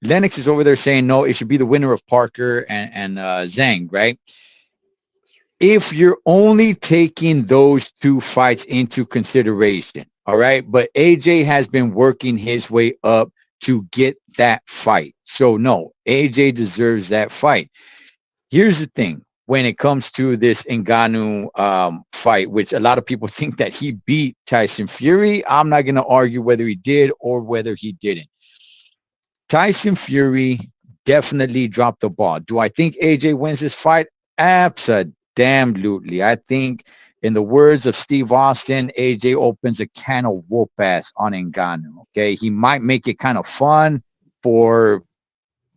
Lennox is over there saying no, it should be the winner of Parker and Zhang, right? If you're only taking those two fights into consideration, all right, but AJ has been working his way up to get that fight. So no, AJ deserves that fight. Here's the thing. When it comes to this Ngannou fight, which a lot of people think that he beat Tyson Fury, I'm not going to argue whether he did or whether he didn't. Tyson Fury definitely dropped the ball. Do I think AJ wins this fight? Absolutely. I think In the words of Steve Austin, AJ opens a can of whoop ass on Ngannou. Okay, he might make it kind of fun for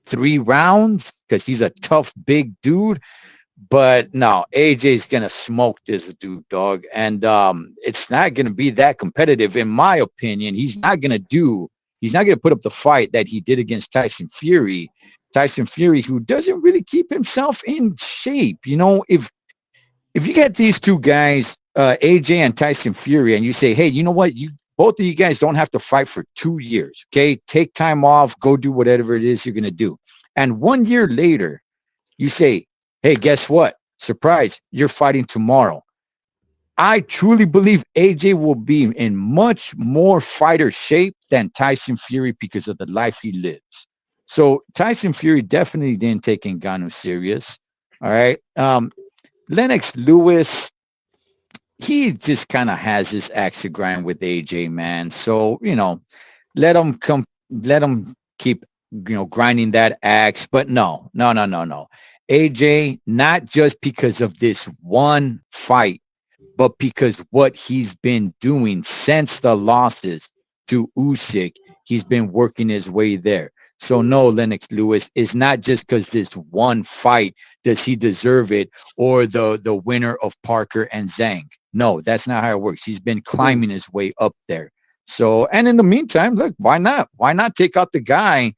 3 rounds because he's a tough big dude, but no, AJ's gonna smoke this dude, dog, and it's not gonna be that competitive, in my opinion. He's not gonna put up the fight that he did against Tyson Fury. Tyson Fury, who doesn't really keep himself in shape. You know, if you get these two guys, AJ and Tyson Fury, and you say, hey, you know what? Both of you guys don't have to fight for 2 years. Okay, take time off, go do whatever it is you're gonna do. And 1 year later, you say, hey, guess what? Surprise, you're fighting tomorrow. I truly believe AJ will be in much more fighter shape than Tyson Fury because of the life he lives. So Tyson Fury definitely didn't take Ngannou serious. All right. Lennox Lewis, he just kind of has his axe to grind with AJ, man. So, you know, let him keep, you know, grinding that axe. But no. AJ, not just because of this one fight, but because what he's been doing since the losses to Usyk, he's been working his way there. So no, Lennox Lewis, is not just because this one fight does he deserve it, or the winner of Parker and Zhang. No, that's not how it works. He's been climbing his way up there. So, and in the meantime, look, why not? Why not take out the guy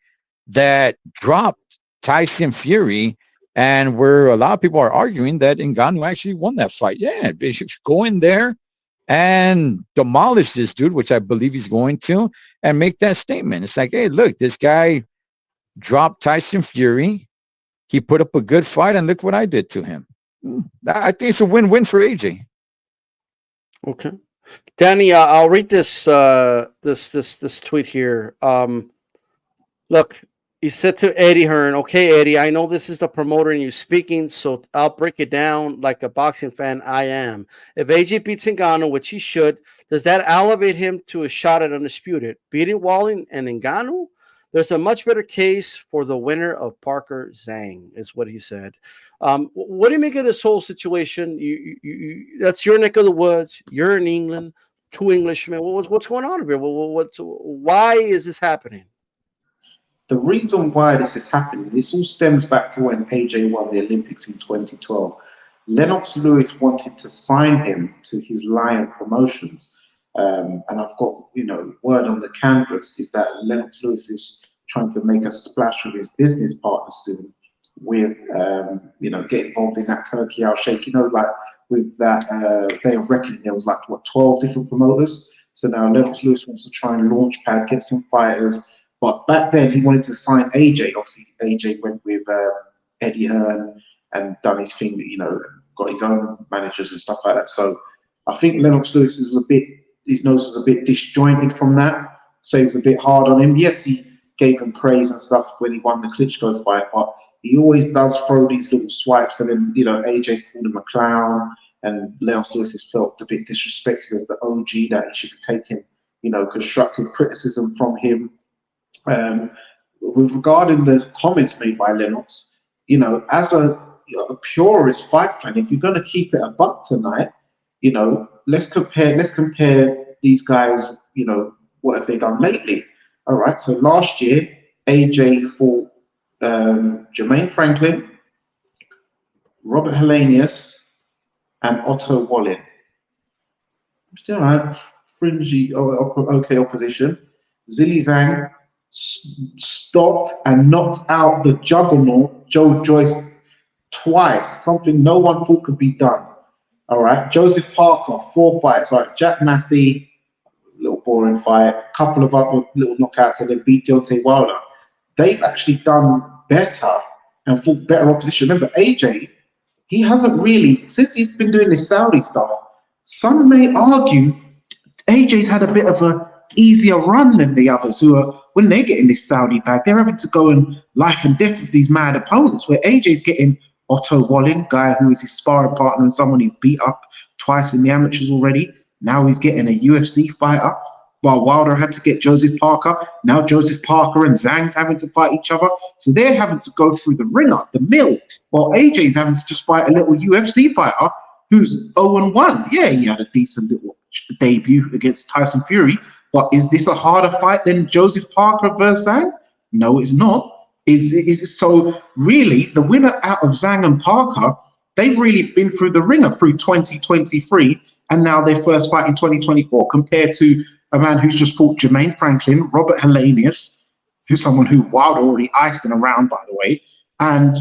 that dropped Tyson Fury, and where a lot of people are arguing that Ngannou actually won that fight? Yeah, they should go in there and demolish this dude, which I believe he's going to, and make that statement. It's like, hey, look, this guy dropped Tyson Fury. He put up a good fight, and look what I did to him. I think it's a win-win for AJ. Okay, Danny, I'll read this this tweet here. Look, he said to Eddie Hearn, okay, Eddie, I know this is the promoter and you speaking, so I'll break it down like a boxing fan I am. If AJ beats Ngannou, which he should, does that elevate him to a shot at Undisputed? Beating Walling and Ngannou? There's a much better case for the winner of Parker Zhang, is what he said. What do you make of this whole situation? You that's your neck of the woods. You're in England, 2 Englishmen. What's going on here? Why is this happening? The reason why this is happening, this all stems back to when AJ won the Olympics in 2012. Lennox Lewis wanted to sign him to his Lion Promotions. And I've got, you know, word on the canvas is that Lennox Lewis is trying to make a splash with his business partner soon with, you know, get involved in that Turki Alalshikh. You know, like with that Day of Reckoning, there was like, what, 12 different promoters? So now Lennox Lewis wants to try and launch pad, get some fighters. But back then, he wanted to sign AJ. Obviously, AJ went with Eddie Hearn and done his thing, you know, got his own managers and stuff like that. So I think Lennox Lewis was a bit, his nose was a bit disjointed from that. So he was a bit hard on him. Yes, he gave him praise and stuff when he won the Klitschko fight, but he always does throw these little swipes. And then, you know, AJ's called him a clown, and Lennox Lewis has felt a bit disrespected as the OG, that he should be taking, you know, constructive criticism from him. With regarding the comments made by Lennox, you know, as a purist fight fan, if you're going to keep it a buck tonight, you know, let's compare these guys. You know, what have they done lately? All right, so last year AJ fought Jermaine Franklin, Robert Helenius, and Otto Wallin. All right, fringy, okay opposition. Zhilei stopped and knocked out the juggernaut Joe Joyce twice, something no one thought could be done. All right, Joseph Parker, 4 fights. All right, Jack Massey, little boring fight, a couple of other little knockouts, and then beat Deontay Wilder. They've actually done better and fought better opposition. Remember, AJ, he hasn't really, since he's been doing this Saudi stuff, some may argue AJ's had a bit of a easier run than the others, who are, when they get in this Saudi bag, they're having to go in life and death with these mad opponents, where AJ's getting Otto Wallin, guy who is his sparring partner and someone he's beat up twice in the amateurs already. Now he's getting a UFC fighter, while Wilder had to get Joseph Parker. Now Joseph Parker and Zhang's having to fight each other. So they're having to go through the ringer, the mill, while AJ's having to just fight a little UFC fighter who's 0-1. Yeah, he had a decent little debut against Tyson Fury, but is this a harder fight than Joseph Parker versus Zhang? No, it's not. Is so really the winner out of Zhang and Parker? They've really been through the ringer through 2023, and now their first fight in 2024, compared to a man who's just fought Jermaine Franklin, Robert Helenius, who's someone who Wilder already iced in a round, by the way, and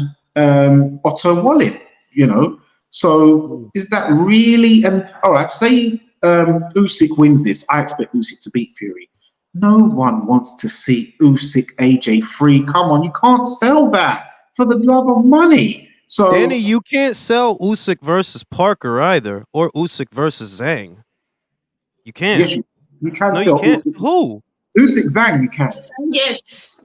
Otto Wallin, you know. So is that really, and all right, say Usyk wins this. I expect Usyk to beat Fury. No one wants to see Usyk AJ 3. Come on, you can't sell that for the love of money. So Danny, you can't sell Usyk versus Parker either, or Usyk versus Zhang. You can't. Yes, you can No, sell. you can't. Who? Usyk Zhang, you can.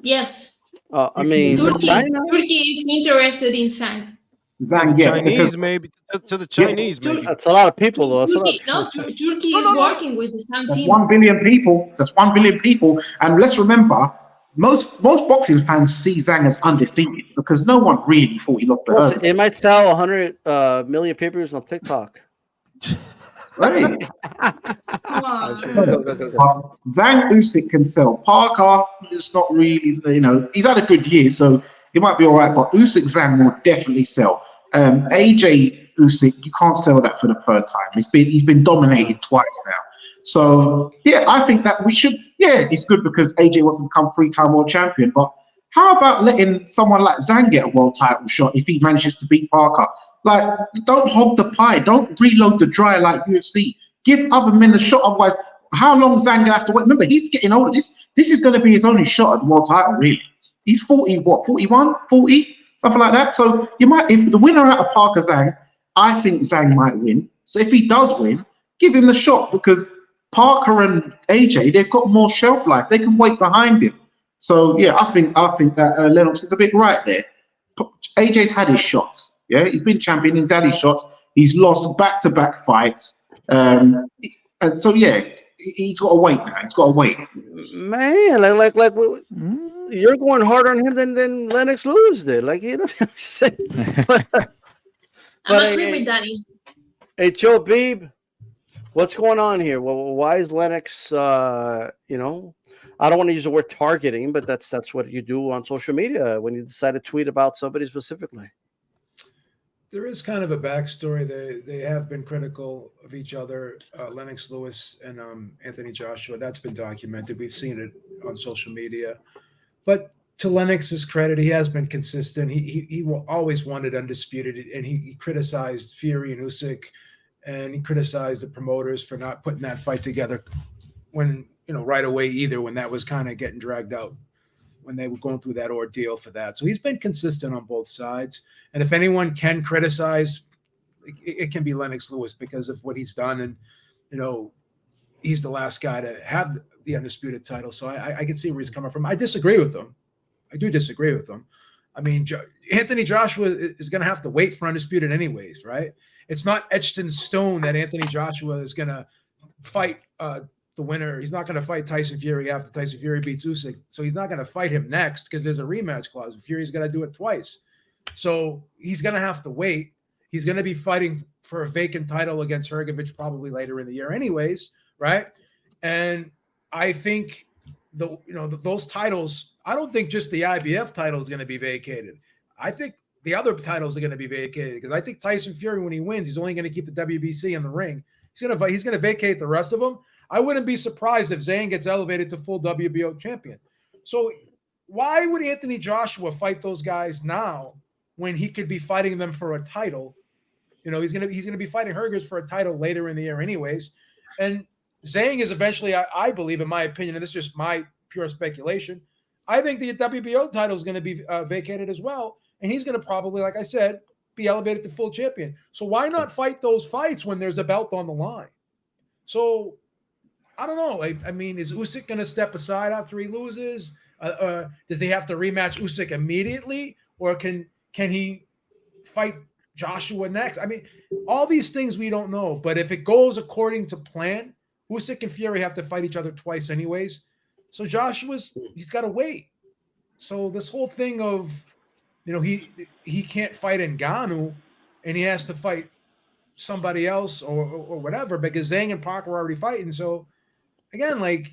Yes. I mean, Turkey China. is interested in Zhang. Zhang, yes, Chinese, because maybe to the Chinese, maybe. That's a lot of people, though. That's a lot. Turkey is working with the Zhang that's team. 1 billion people. That's 1 billion people. And let's remember, most boxing fans see Zhang as undefeated because no one really thought he lost the Plus, hurdle. it might sell 100 million pay-per-views on TikTok. Right. Wow. Zhang Usyk can sell. Parker is not really, you know, he's had a good year, so he might be all right. But Usyk Zhang will definitely sell. AJ Usyk, you can't sell that for the third time. He's been dominated twice now. So yeah, I think that we should. Yeah, it's good because AJ wants to become 3-time world champion. But how about letting someone like Zhang get a world title shot if he manages to beat Parker? Like, don't hog the pie. Don't reload the dry like UFC. Give other men the shot. Otherwise, how long Zhang gonna have to wait? Remember, he's getting older. This is going to be his only shot at the world title. Really, he's 40. What, 41, 40, something like that. So you might, if the winner out of Parker Zhang, I think Zhang might win. So if he does win, give him the shot because Parker and AJ, they've got more shelf life. They can wait behind him. So yeah, I think that Lennox is a bit right there. AJ's had his shots. Yeah, he's been champion. He's had his shots. He's lost back-to-back fights. And so yeah, he's got to wait now. He's got to wait. Man, like you're going harder on him than Lennox Lewis did. Like, you know, I'm just saying. I'm agree with Danny. Hey, Joe Beeb, what's going on here? Well, why is Lennox? You know, I don't want to use the word targeting, but that's what you do on social media when you decide to tweet about somebody specifically. There is kind of a backstory. They have been critical of each other, Lennox Lewis and Anthony Joshua. That's been documented. We've seen it on social media. But to Lennox's credit, he has been consistent. He always wanted Undisputed, and he criticized Fury and Usyk, and he criticized the promoters for not putting that fight together when, you know, right away either, when that was kind of getting dragged out, when they were going through that ordeal for that. So he's been consistent on both sides. And if anyone can criticize, it can be Lennox Lewis because of what he's done. And, you know, he's the last guy to have the Undisputed title. So I can see where he's coming from. I disagree with him. I do disagree with him. I mean, Anthony Joshua is going to have to wait for Undisputed anyways, right? It's not etched in stone that Anthony Joshua is going to fight the winner. He's not going to fight Tyson Fury after Tyson Fury beats Usyk. So he's not going to fight him next because there's a rematch clause. Fury's going to do it twice. So he's going to have to wait. He's going to be fighting for a vacant title against Hrgovic probably later in the year anyways, right? And I think those titles, I don't think just the IBF title is going to be vacated. I think the other titles are going to be vacated because I think Tyson Fury, when he wins, he's only going to keep the WBC in the ring. He's going to vacate the rest of them. I wouldn't be surprised if Zhang gets elevated to full WBO champion. So why would Anthony Joshua fight those guys now when he could be fighting them for a title? You know, he's going to be fighting Hrgovic for a title later in the year anyways. And Zhang is eventually, I believe, in my opinion, and this is just my pure speculation, I think the WBO title is going to be vacated as well. And he's going to probably, like I said, be elevated to full champion. So why not fight those fights when there's a belt on the line? So I don't know. I mean, is Usyk going to step aside after he loses? Does he have to rematch Usyk immediately? Or can he fight Joshua next? I mean, all these things we don't know. But if it goes according to plan, Usyk and Fury have to fight each other twice anyways. So he's got to wait. So this whole thing of, you know, he can't fight Ngannou and he has to fight somebody else or whatever, because Zhang and Pac were already fighting. So again, like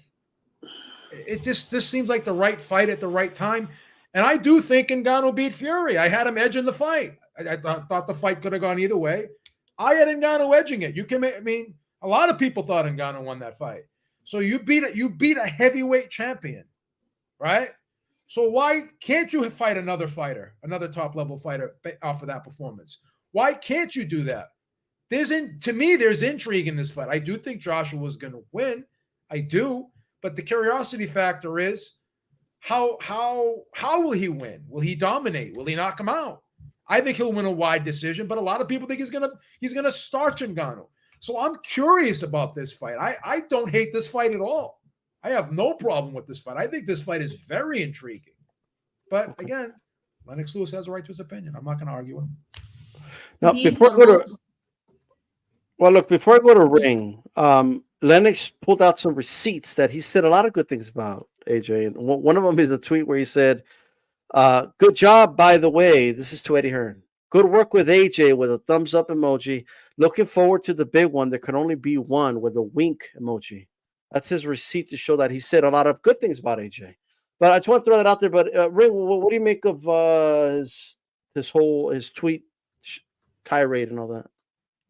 this seems like the right fight at the right time. And I do think Ngannou beat Fury. I had him edging the fight. I thought the fight could have gone either way. I had Ngannou edging it. A lot of people thought Ngannou won that fight. So you beat a heavyweight champion, right? So why can't you fight another fighter, another top level fighter off of that performance? Why can't you do that? To me, there's intrigue in this fight. I do think Joshua was going to win. I do, but the curiosity factor is how will he win? Will he dominate? Will he knock him out? I think he'll win a wide decision, but a lot of people think he's gonna starch Ngannou. So I'm curious about this fight. I don't hate this fight at all. I have no problem with this fight. I think this fight is very intriguing. But again, Lennox Lewis has a right to his opinion. I'm not going to argue with him. Now, before I go to ring, Lennox pulled out some receipts that he said a lot of good things about AJ. And one of them is a tweet where he said, good job, by the way. This is to Eddie Hearn. Good work with AJ with a thumbs up emoji. Looking forward to the big one. There can only be one with a wink emoji. That's his receipt to show that he said a lot of good things about AJ. But I just want to throw that out there. But Ring, what do you make of his tweet tirade and all that?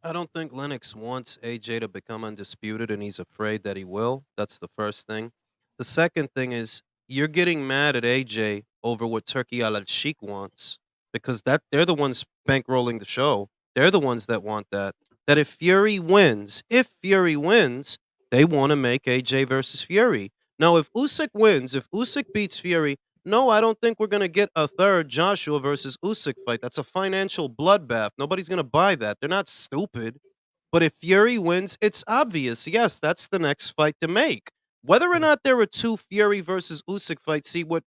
I don't think Lennox wants AJ to become undisputed, and he's afraid that he will. That's the first thing. The second thing is you're getting mad at AJ over what Turki Alalshikh wants, because they're the ones bankrolling the show. They're the ones that want that. That if Fury wins, they want to make AJ versus Fury. Now, if Usyk wins, if Usyk beats Fury, no, I don't think we're going to get a third Joshua versus Usyk fight. That's a financial bloodbath. Nobody's going to buy that. They're not stupid. But if Fury wins, it's obvious. Yes, that's the next fight to make. Whether or not there are two Fury versus Usyk fights, see, what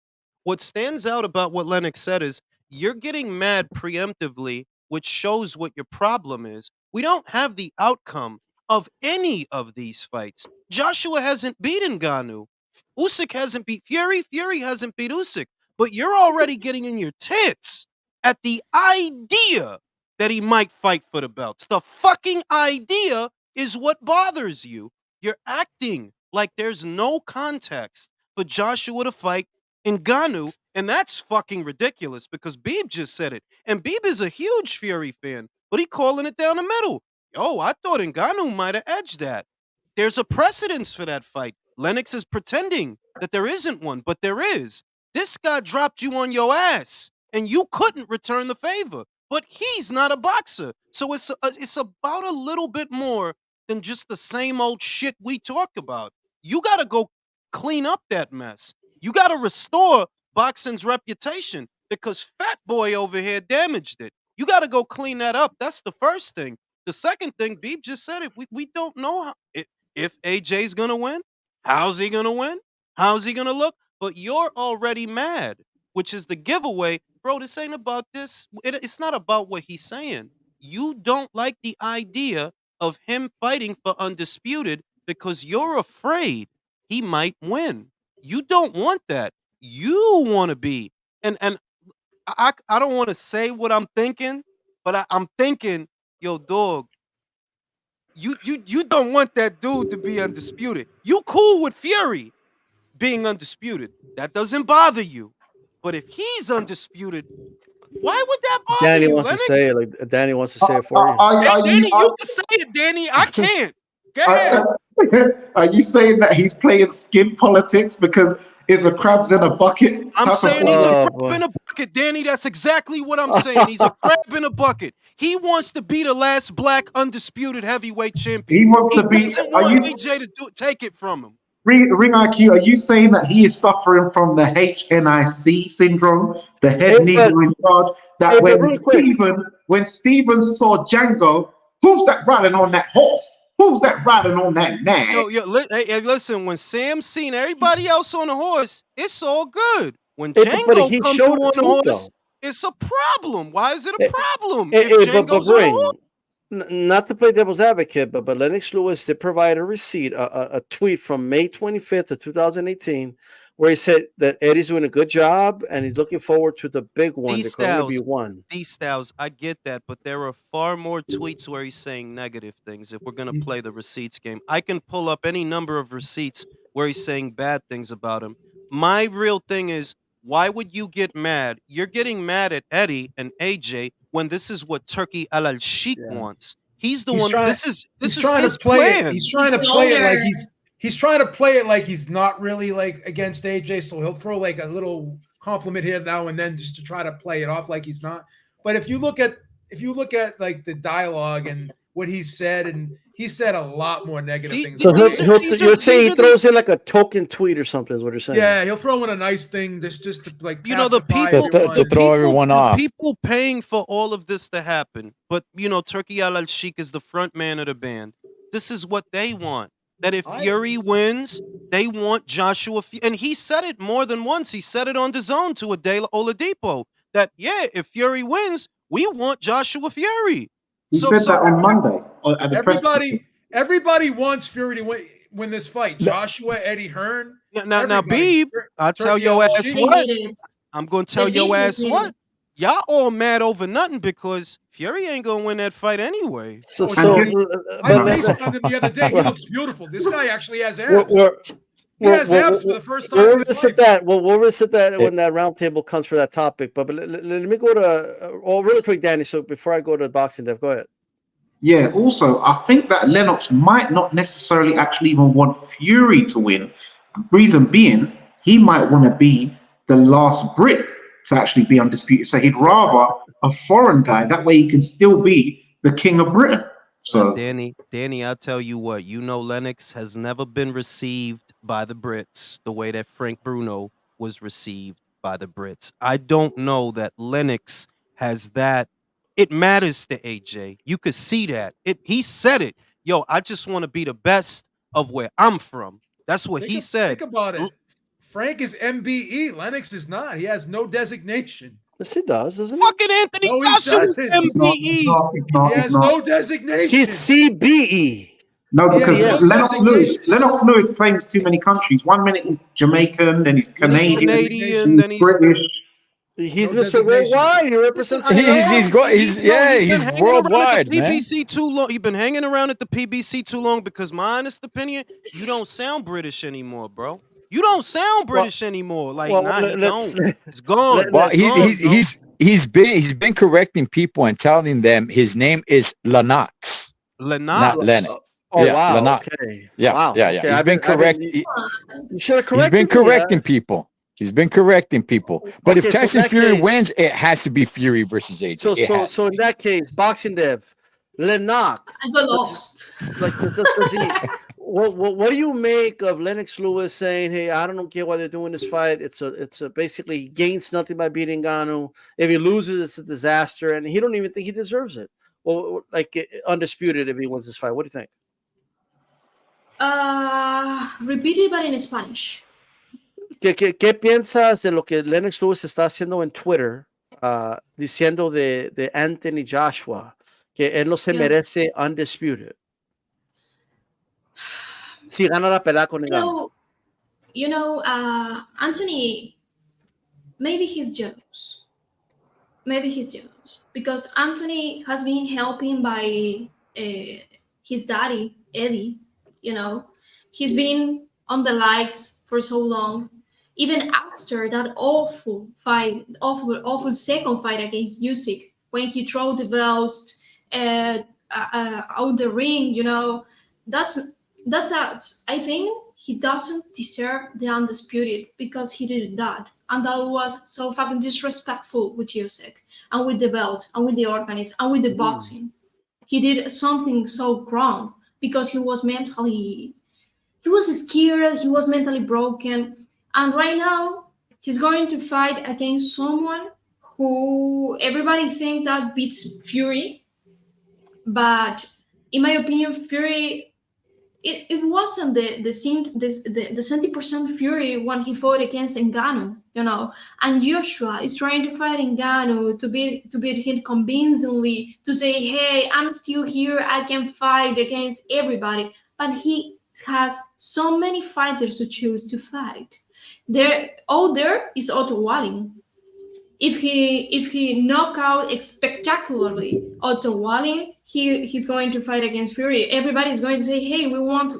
stands out about what Lennox said is you're getting mad preemptively, which shows what your problem is. We don't have the outcome of any of these fights. Joshua hasn't beaten Ngannou. Usyk hasn't beat Fury. Fury hasn't beat Usyk. But you're already getting in your tits at the idea that he might fight for the belts. The fucking idea is what bothers you. You're acting like there's no context for Joshua to fight Ngannou, and that's fucking ridiculous because Beeb just said it. And Beeb is a huge Fury fan, but he calling it down the middle. Yo, I thought Ngannou might have edged that. There's a precedence for that fight. Lennox is pretending that there isn't one, but there is. This guy dropped you on your ass, and you couldn't return the favor. But he's not a boxer. So it's about a little bit more than just the same old shit we talk about. You got to go clean up that mess. You got to restore boxing's reputation because Fat Boy over here damaged it. You got to go clean that up. That's the first thing. The second thing, Beeb just said it. We don't know if AJ's going to win. How's he going to win? How's he going to look? But you're already mad, which is the giveaway. Bro, this ain't about this. It's not about what he's saying. You don't like the idea of him fighting for Undisputed because you're afraid he might win. You don't want that. You want to be. And I don't want to say what I'm thinking, but I'm thinking, yo, dog, you don't want that dude to be undisputed. You cool with Fury being undisputed. That doesn't bother you. But if he's undisputed, why would that bother Danny you? wants to say it. Like Danny wants to say it for you. Danny, you can say it, Danny. I can't. Go ahead. Are you saying that he's playing skin politics because it's a crabs in a bucket? I'm saying he's a crab in a bucket, Danny. That's exactly what I'm saying. He's a crab in a bucket. He wants to be the last black undisputed heavyweight champion. He wants to be. Doesn't want AJ to take it from him. Ring IQ, are you saying that he is suffering from the HNIC syndrome, the head needle in charge? That when Steven saw Django, who's that riding on that horse? Who's that riding on that nag? Hey, listen, when Sam's seen everybody else on the horse, it's all good. When Django comes on the horse, it's a problem. Why is it a problem if Django's on the horse? Not to play devil's advocate, but Lennox Lewis did provide a receipt, a tweet from May 25th of 2018, where he said that Eddie's doing a good job and he's looking forward to the big one, the Columbia one. These styles, I get that, but there are far more tweets where he's saying negative things. If we're gonna play the receipts game, I can pull up any number of receipts where he's saying bad things about him. My real thing is, why would you get mad? You're getting mad at Eddie and AJ when this is what Turki Alalshikh wants. He's the one. This is trying his to play plan. it. He's trying to play it like he's trying to play it like he's not really like against AJ. So he'll throw like a little compliment here now and then just to try to play it off like he's not. But if you look at like the dialogue and what he said, and he said a lot more negative things. So you're saying he throws in like a token tweet or something is what you're saying? Yeah, he'll throw in a nice thing just to like the people to throw everyone off. People paying for all of this to happen, but Turki Alalshikh is the front man of the band. This is what they want. That if Fury wins, they want Joshua. And he said it more than once. He said it on the zone to Oladipo that if Fury wins, we want Joshua Fury. He said that on Monday at the everybody wants Fury to win this fight. Joshua, Eddie Hearn. Now, Beeb, I'll tell your ass what. I'm going to tell your ass what. Y'all all mad over nothing because Fury ain't going to win that fight anyway. I FaceTimed him the other day. He looks beautiful. This guy actually has abs. He has abs for the first time. We'll reset that. We'll reset that when that roundtable comes for that topic. But let me go to really quick, Danny. So before I go to boxing, Dev, go ahead. Yeah. Also, I think that Lennox might not necessarily actually even want Fury to win. Reason being, he might want to be the last Brit to actually be undisputed. So he'd rather a foreign guy. That way he can still be the king of Britain. So Danny, I'll tell you what. Lennox has never been received by the Brits the way that Frank Bruno was received by the Brits. I don't know that Lennox has that. It matters to AJ. You could see that. He said it. Yo, I just want to be the best of where I'm from. That's what he said. Think about it. Frank is MBE. Lennox is not. He has no designation. Yes, he does, doesn't he? Fucking Anthony Joshua is MBE. He has no designation. He's CBE. No, because Lennox Lewis claims too many countries. 1 minute he's Jamaican, then he's Canadian, then he's British. He's Mr. Worldwide. He represents. He's worldwide, man. PBC too long. You've been hanging around at the PBC too long because, my honest opinion, you don't sound British anymore, bro. You don't sound British anymore. Like, you don't. It's gone. Well, he's been correcting people and telling them his name is Lennox. Lennox. Not Lennox. Oh, wow. Lennox. Okay. Yeah, wow. yeah. Okay. He's been correcting. You should have corrected. He's been correcting people. He's been correcting people. But if Tyson Fury wins, it has to be Fury versus AJ. So in that case, boxing Dev, Lennox. I got lost. Does he? What do you make of Lennox Lewis saying, "Hey, I don't get why they're doing this fight. It's a basically he gains nothing by beating Ngannou. If he loses, it's a disaster, and he don't even think he deserves it. Well, like undisputed if he wins this fight. What do you think?" Repeat it, but in Spanish. ¿Qué piensas de lo que Lennox Lewis está haciendo en Twitter, diciendo de Anthony Joshua que él no se merece undisputed? Si gana la pelea con Ngannou. Anthony, maybe he's jealous. Because Anthony has been helping by his daddy, Eddie. He's been on the likes for so long. Even after that awful second fight against Usyk, when he threw the belts out the ring, I think he doesn't deserve the undisputed because he did that, and that was so fucking disrespectful with Usyk and with the belt and with the organist and with the boxing. He did something so wrong because he was scared, he was mentally broken. And right now, he's going to fight against someone who everybody thinks that beats Fury. But in my opinion, Fury, it wasn't the 70% Fury when he fought against Ngannou, And Joshua is trying to fight Ngannou to beat him convincingly, to say, hey, I'm still here, I can fight against everybody. But he has so many fighters to choose to fight. There is Otto Walling. If he knock out spectacularly Otto Walling, he's going to fight against Fury. Everybody's going to say, "Hey, we want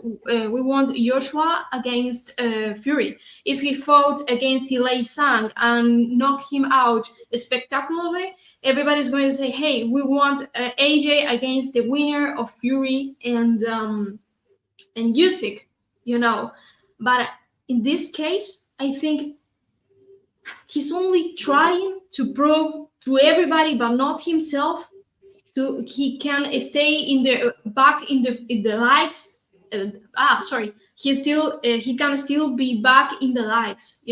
Joshua against Fury." If he fought against Zhang and knock him out spectacularly, everybody's going to say, "Hey, we want AJ against the winner of Fury and Usyk." But in this case, I think he's only trying to prove to everybody, but not himself, he can stay in the back in the likes. He can still be back in the likes,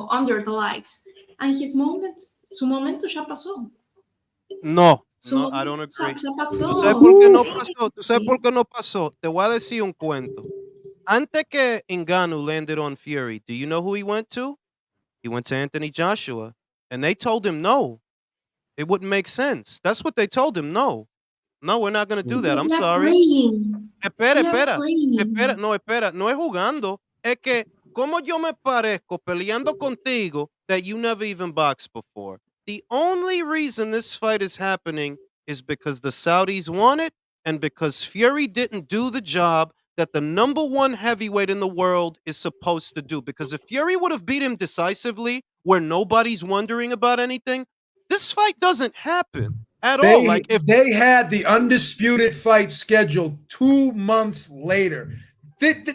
under the likes. And su momento ya pasó. No, I don't agree. Ya pasó. ¿Tú sabes por qué no pasó? ¿Tú sabes por qué no pasó? Te voy a decir un cuento. Antes que Ngannou landed on Fury, do you know who he went to? He went to Anthony Joshua, and they told him no. It wouldn't make sense. That's what they told him. No, we're not going to do that. I'm sorry. Espera. No es jugando. Es que, como yo me parezco peleando contigo that you never even boxed before. The only reason this fight is happening is because the Saudis want it and because Fury didn't do the job that the #1 heavyweight in the world is supposed to do. Because if Fury would have beat him decisively, where nobody's wondering about anything, this fight doesn't happen at all. Like if they had the undisputed fight scheduled 2 months later,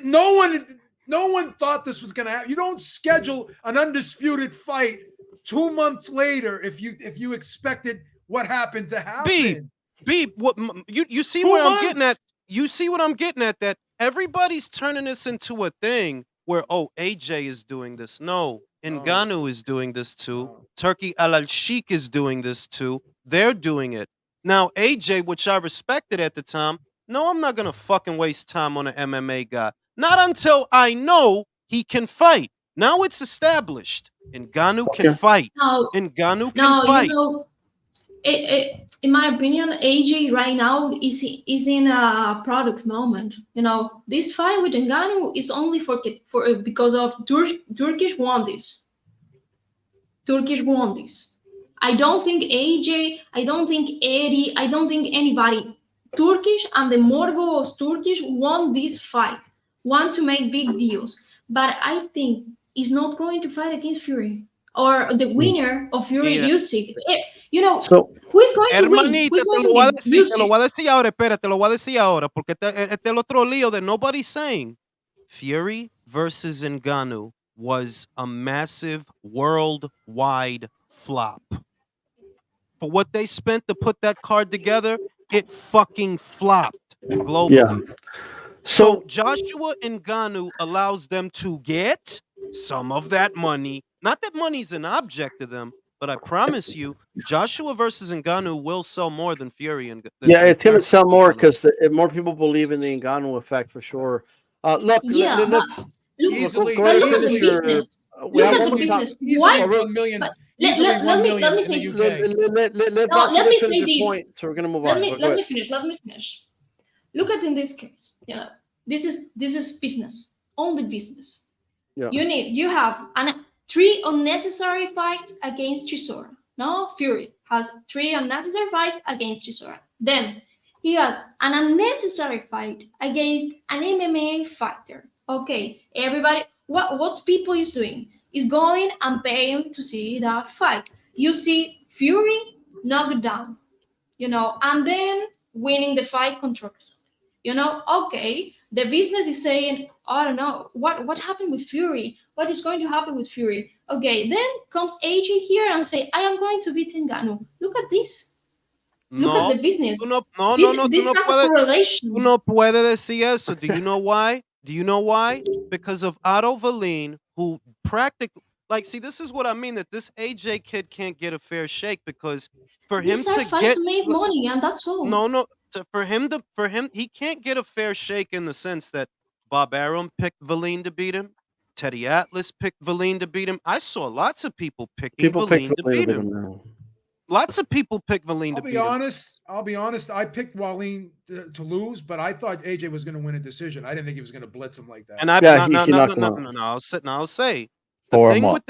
no one thought this was going to happen. You don't schedule an undisputed fight 2 months later if you expected what happened to happen. Beep. What you see what I'm getting at? You see what I'm getting at? That everybody's turning this into a thing where, AJ is doing this. No, Ngannou is doing this too. Turki Alalshikh is doing this too. They're doing it. Now, AJ, which I respected at the time, no, I'm not going to fucking waste time on an MMA guy. Not until I know he can fight. Now it's established. Ngannou can fight. Ngannou can fight. In my opinion, AJ right now is in a product moment. This fight with Ngannou is only for because of Turkish won this. Turkish won this. I don't think AJ, I don't think Eddie, I don't think anybody. Turkish and the morbo of Turkish won this fight. Want to make big deals. But I think he's not going to fight against Fury. Or the winner of Fury-Usyk. Who is going to win? Te lo voy a decir ahora, espera, te lo voy a decir ahora, porque este el otro lío that nobody's saying. Fury versus Ngannou was a massive worldwide flop. For what they spent to put that card together, it fucking flopped globally. Yeah. So Joshua Ngannou allows them to get some of that money. Not that money's an object to them, but I promise you, Joshua versus Ngannou will sell more than Fury. It's going to sell more because more people believe in the Ngannou effect for sure. Look, let's easily. Look at the business. Look at the business. Why? $1 million. Let me say something. Let me say this. Point, so we're going to move on. Let me finish. Look at in this case. This is business. Only business. Yeah. You have 3 unnecessary fights against Chisora. No, Fury has 3 unnecessary fights against Chisora. Then he has an unnecessary fight against an MMA fighter. Okay, everybody, what's people is doing is going and paying to see that fight. You see Fury knocked down, and then winning the fight controversially. Okay, the business is saying, I don't know, what happened with Fury? What is going to happen with Fury? Okay, then comes AJ here and say, I am going to beat Ngannou. Look at this. Look at the business. This has a correlation. Tú no puedes decir eso. Do you know why? Because of Otto Wallin, who practically, see, this is what I mean, that this AJ kid can't get a fair shake because for him to make money, and that's all. No. For him, he can't get a fair shake in the sense that Bob Arum picked Wallin to beat him. Teddy Atlas picked Wallin to beat him. I saw lots of people picking Wallin to beat him. Lots of people picked Wallin to beat him. I'll be honest. I picked Wallin to lose, but I thought AJ was going to win a decision. I didn't think he was going to blitz him like that. And I'll say Tore him up.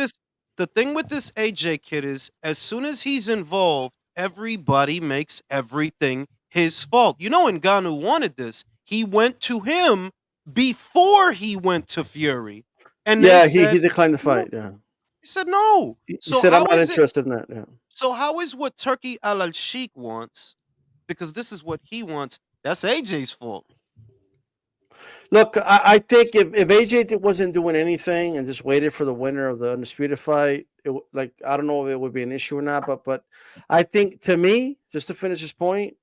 The thing with this AJ kid is, as soon as he's involved, everybody makes everything his fault. You know, Ngannou wanted this. He went to him before he went to Fury, and Yeah, they said, he declined the fight. Yeah, he said no. he So said, "I'm how not is it? interested in that." Yeah. So how is what Turki Alalshikh wants? Because this is what he wants. That's AJ's fault. Look, I think if AJ wasn't doing anything and just waited for the winner of the Undisputed fight, like, I don't know if it would be an issue or not, but I think, to me, just to finish this point,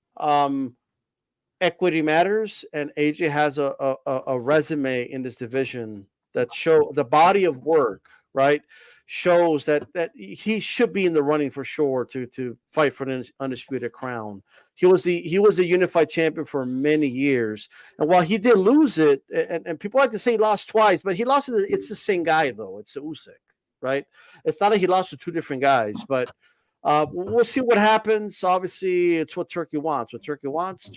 equity matters, and AJ has a resume in this division that show the body of work, right? Shows that he should be in the running for sure to fight for the Undisputed crown. He was the unified champion for many years, and while he did lose it, and people like to say he lost twice, but he lost it. It's the same guy though. It's Usyk, right? It's not like he lost to two different guys, but we'll see what happens. Obviously, it's what Turkey wants. What Turkey wants,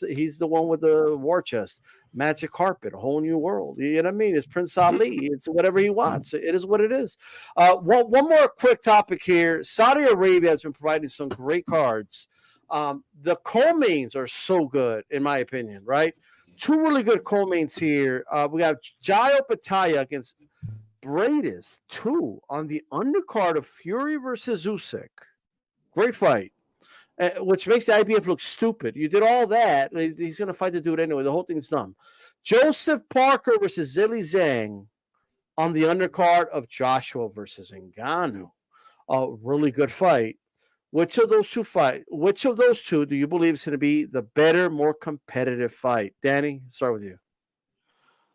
he's the one with the war chest, magic carpet, a whole new world. You know what I mean? It's Prince Ali. It's whatever he wants. It is what it is. One more quick topic here. Saudi Arabia has been providing some great cards. The co-mains are so good, in my opinion, right? Two really good co-mains here. We have Jai Opetaia against Briedis 2 on the undercard of Fury versus Usyk. Great fight, which makes the IBF look stupid. You did all that. He's going to fight the dude anyway. The whole thing's done. Joseph Parker versus Zhang on the undercard of Joshua versus Ngannou. A really good fight. Which of those two do you believe is going to be the better, more competitive fight? Danny, start with you.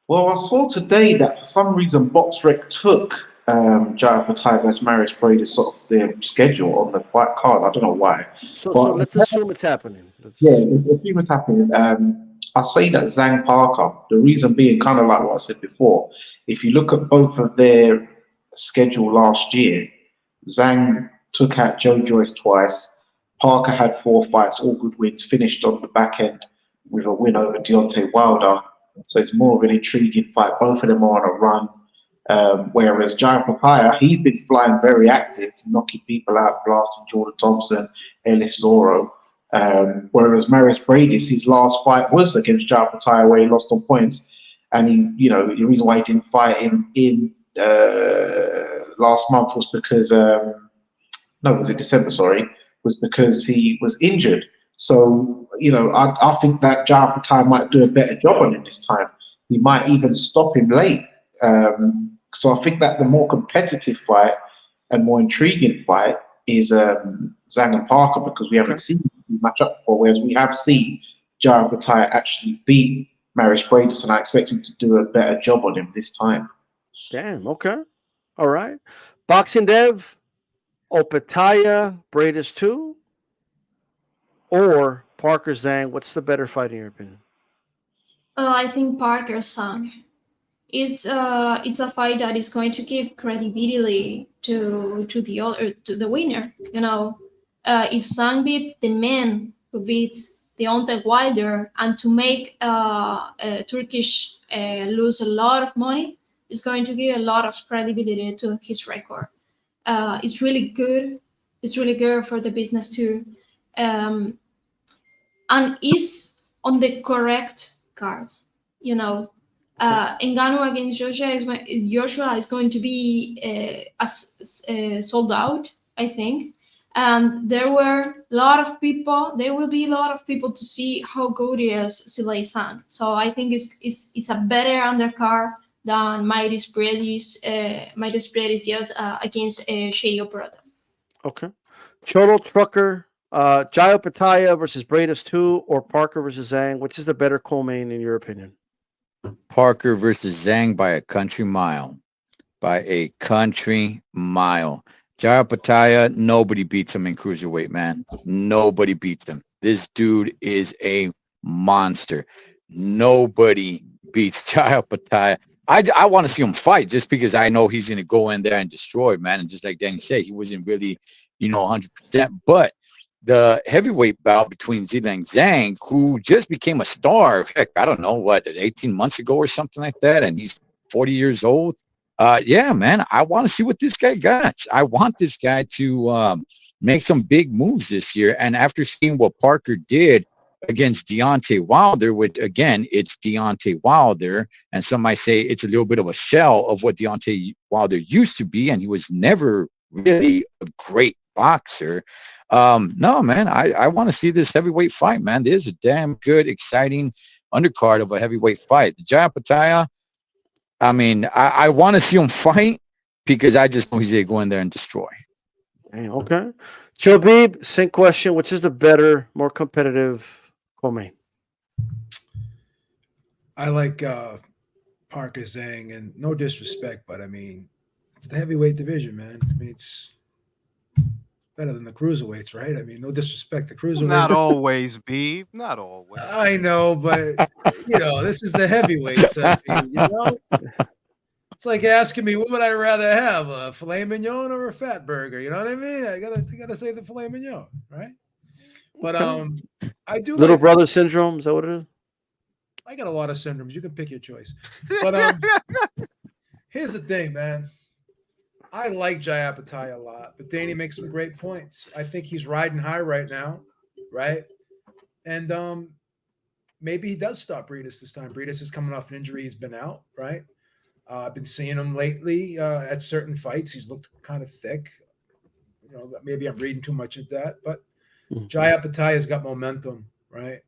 Well, I saw today that for some reason BoxRec took Jai Opetaia versus Mairis Briedis off their schedule on the fight card. I don't know why. So let's assume it's happening. Let's assume it's happening. I say that Zhang Parker, the reason being kind of like what I said before. If you look at both of their schedule last year, Zhang took out Joe Joyce twice. Parker had 4 fights, all good wins, finished on the back end with a win over Deontay Wilder. So it's more of an intriguing fight. Both of them are on a run. Whereas Jai Opetaia, he's been flying very active, knocking people out, blasting Jordan Thompson, Ellis Zorro. Whereas Mairis Briedis, his last fight was against Jai Opetaia, where he lost on points. And he, the reason why he didn't fight him in last month was because was it December? Sorry, was because he was injured. So, I think that Jai Opetaia might do a better job on him this time. He might even stop him late. So I think that the more competitive fight and more intriguing fight is Zhang and Parker, because we haven't seen them match up before, whereas we have seen Jai Opetaia actually beat Mairis Briedis, and I expect him to do a better job on him this time. Damn, okay. All right. Boxing Dev, Opetaia, Briedis 2, or Parker Zhang? What's the better fight in your opinion? I think Parker Zhang. It's a fight that is going to give credibility to the winner. If Zhang beats the man who beats Deontay Wilder, and to make Turkish lose a lot of money, is going to give a lot of credibility to his record. It's really good. It's really good for the business too. And is on the correct card. Ngannou against Joshua is going to be sold out, I think. And there will be a lot of people to see how good is Zhilei Zhang. So I think it's a better undercard than Mairis Briedis. Against Shea Brother. Okay. Cholo Trucker, Jai Opetaia versus Briedis 2, or Parker versus Zhang? Which is the better co-main in your opinion? Parker versus Zhang by a country mile. By a country mile. Jai Opetaia, nobody beats him in cruiserweight, man. Nobody beats him. This dude is a monster. Nobody beats Jai Opetaia. I want to see him fight just because I know he's going to go in there and destroy, man. And just like Danny said, he wasn't really, 100%. But the heavyweight bout between Zhilei and Zhang, who just became a star, heck, I don't know, 18 months ago or something like that, and he's 40 years old. Yeah, man, I want to see what this guy got. I want this guy to make some big moves this year. And after seeing what Parker did against Deontay Wilder, which again, it's Deontay Wilder, and some might say it's a little bit of a shell of what Deontay Wilder used to be, and he was never really a great boxer. No, man, I want to see this heavyweight fight, man. There's a damn good, exciting undercard of a heavyweight fight. The Jai Opetaia, I mean, I want to see him fight because I just know he's going to go in there and destroy. Okay. Joe Beeb, same question. Which is the better, more competitive co-main? I like Parker Zhang, and no disrespect, but I mean, it's the heavyweight division, man. I mean, it's better than the cruiserweights, right? I mean, no disrespect to cruiserweights. Not always, Beeb. Not always. I know, but this is the heavyweights. I mean, it's like asking me, what would I rather have, a filet mignon or a fat burger? You know what I mean? I gotta say the filet mignon, right? But I do Little brother syndrome. Is that what it is? I got a lot of syndromes. You can pick your choice. But here's the thing, man. I like Jai Opetaia a lot, but Danny makes some great points. I think he's riding high right now, right? And maybe he does stop Briedis this time. Briedis is coming off an injury. He's been out, right? I've been seeing him lately at certain fights. He's looked kind of thick. Maybe I'm reading too much into that, but Jai Opetaia's got momentum, right?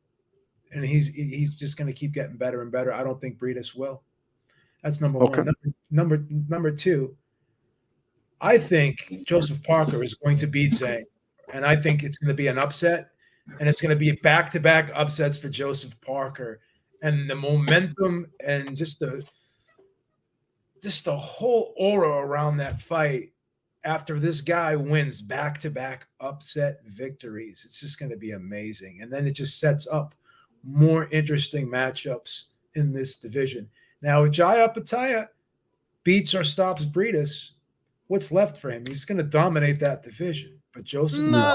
And he's just going to keep getting better and better. I don't think Briedis will. That's number one. Number two, I think Joseph Parker is going to beat Zhang, and I think it's going to be an upset, and it's going to be back-to-back upsets for Joseph Parker, and the momentum and just the whole aura around that fight after this guy wins back-to-back upset victories. It's just going to be amazing, and then it just sets up more interesting matchups in this division. Now, if Jai Opetaia beats or stops Briedis, what's left for him? He's going to dominate that division. But Joseph, No,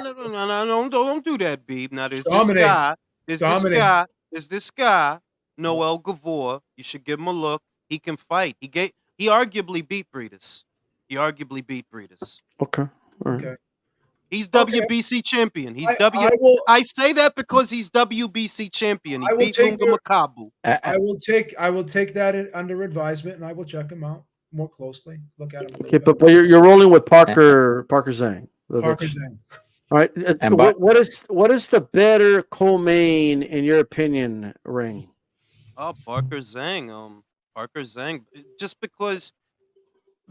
don't do that, Beeb. Now there's this guy, Noel Gavor. You should give him a look. He can fight. He arguably beat Briedis. Okay. All right. Okay. He's WBC champion. I say that because he's WBC champion. He beat Lunga Makabu. I will take that under advisement, and I will check him out more closely. Look at him. Okay, but you're rolling with Parker Zhang. Parker Zhang. All right. What is the better co-main in your opinion, Ring? Oh, Parker Zhang. Parker Zhang. Just because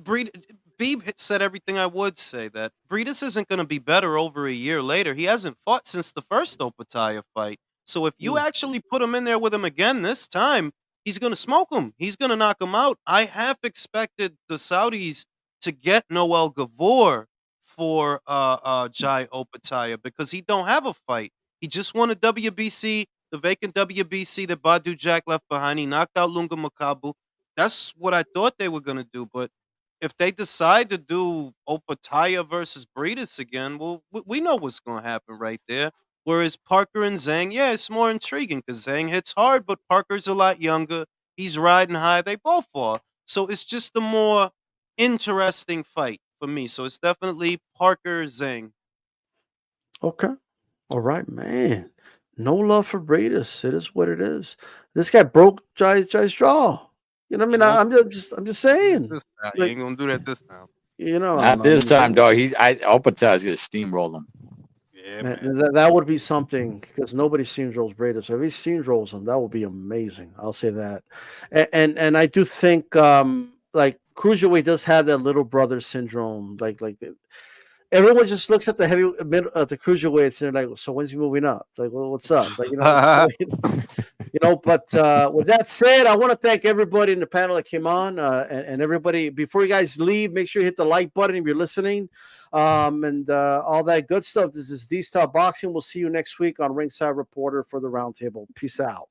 Beeb said everything I would say, that Briedis isn't going to be better over a year later. He hasn't fought since the first Opetaia fight. So if you actually put him in there with him again this time, he's going to smoke him. He's going to knock him out. I have expected the Saudis to get Noel Gavor for Jai Opetaia because he don't have a fight. He just won a WBC, the vacant WBC that Badu Jack left behind. He knocked out Lunga Makabu. That's what I thought they were going to do. But if they decide to do Opetaia versus Briedis again, well, we know what's going to happen right there. Whereas Parker and Zhang, yeah, it's more intriguing because Zhang hits hard, but Parker's a lot younger. He's riding high. They both are. So it's just a more interesting fight for me. So it's definitely Parker Zhang. Okay. All right, man. No love for Briedis. It is what it is. This guy broke Jai's jaw. You know what I mean? I'm just saying. You ain't gonna do that this time. Not this time, dog. Opetaia's gonna steamroll him. Yeah, man. That would be something because nobody steamrolls Briedis. So if he steamrolls him, that would be amazing. I'll say that. And I do think like cruiserweight does have that little brother syndrome. Like everyone just looks at the the cruiserweights and they're like, so when's he moving up? Like, well, what's up? Like, but with that said, I want to thank everybody in the panel that came on and everybody. Before you guys leave, make sure you hit the like button if you're listening and all that good stuff. This is D-Style Boxing. We'll see you next week on Ringside Reporter for the Roundtable. Peace out.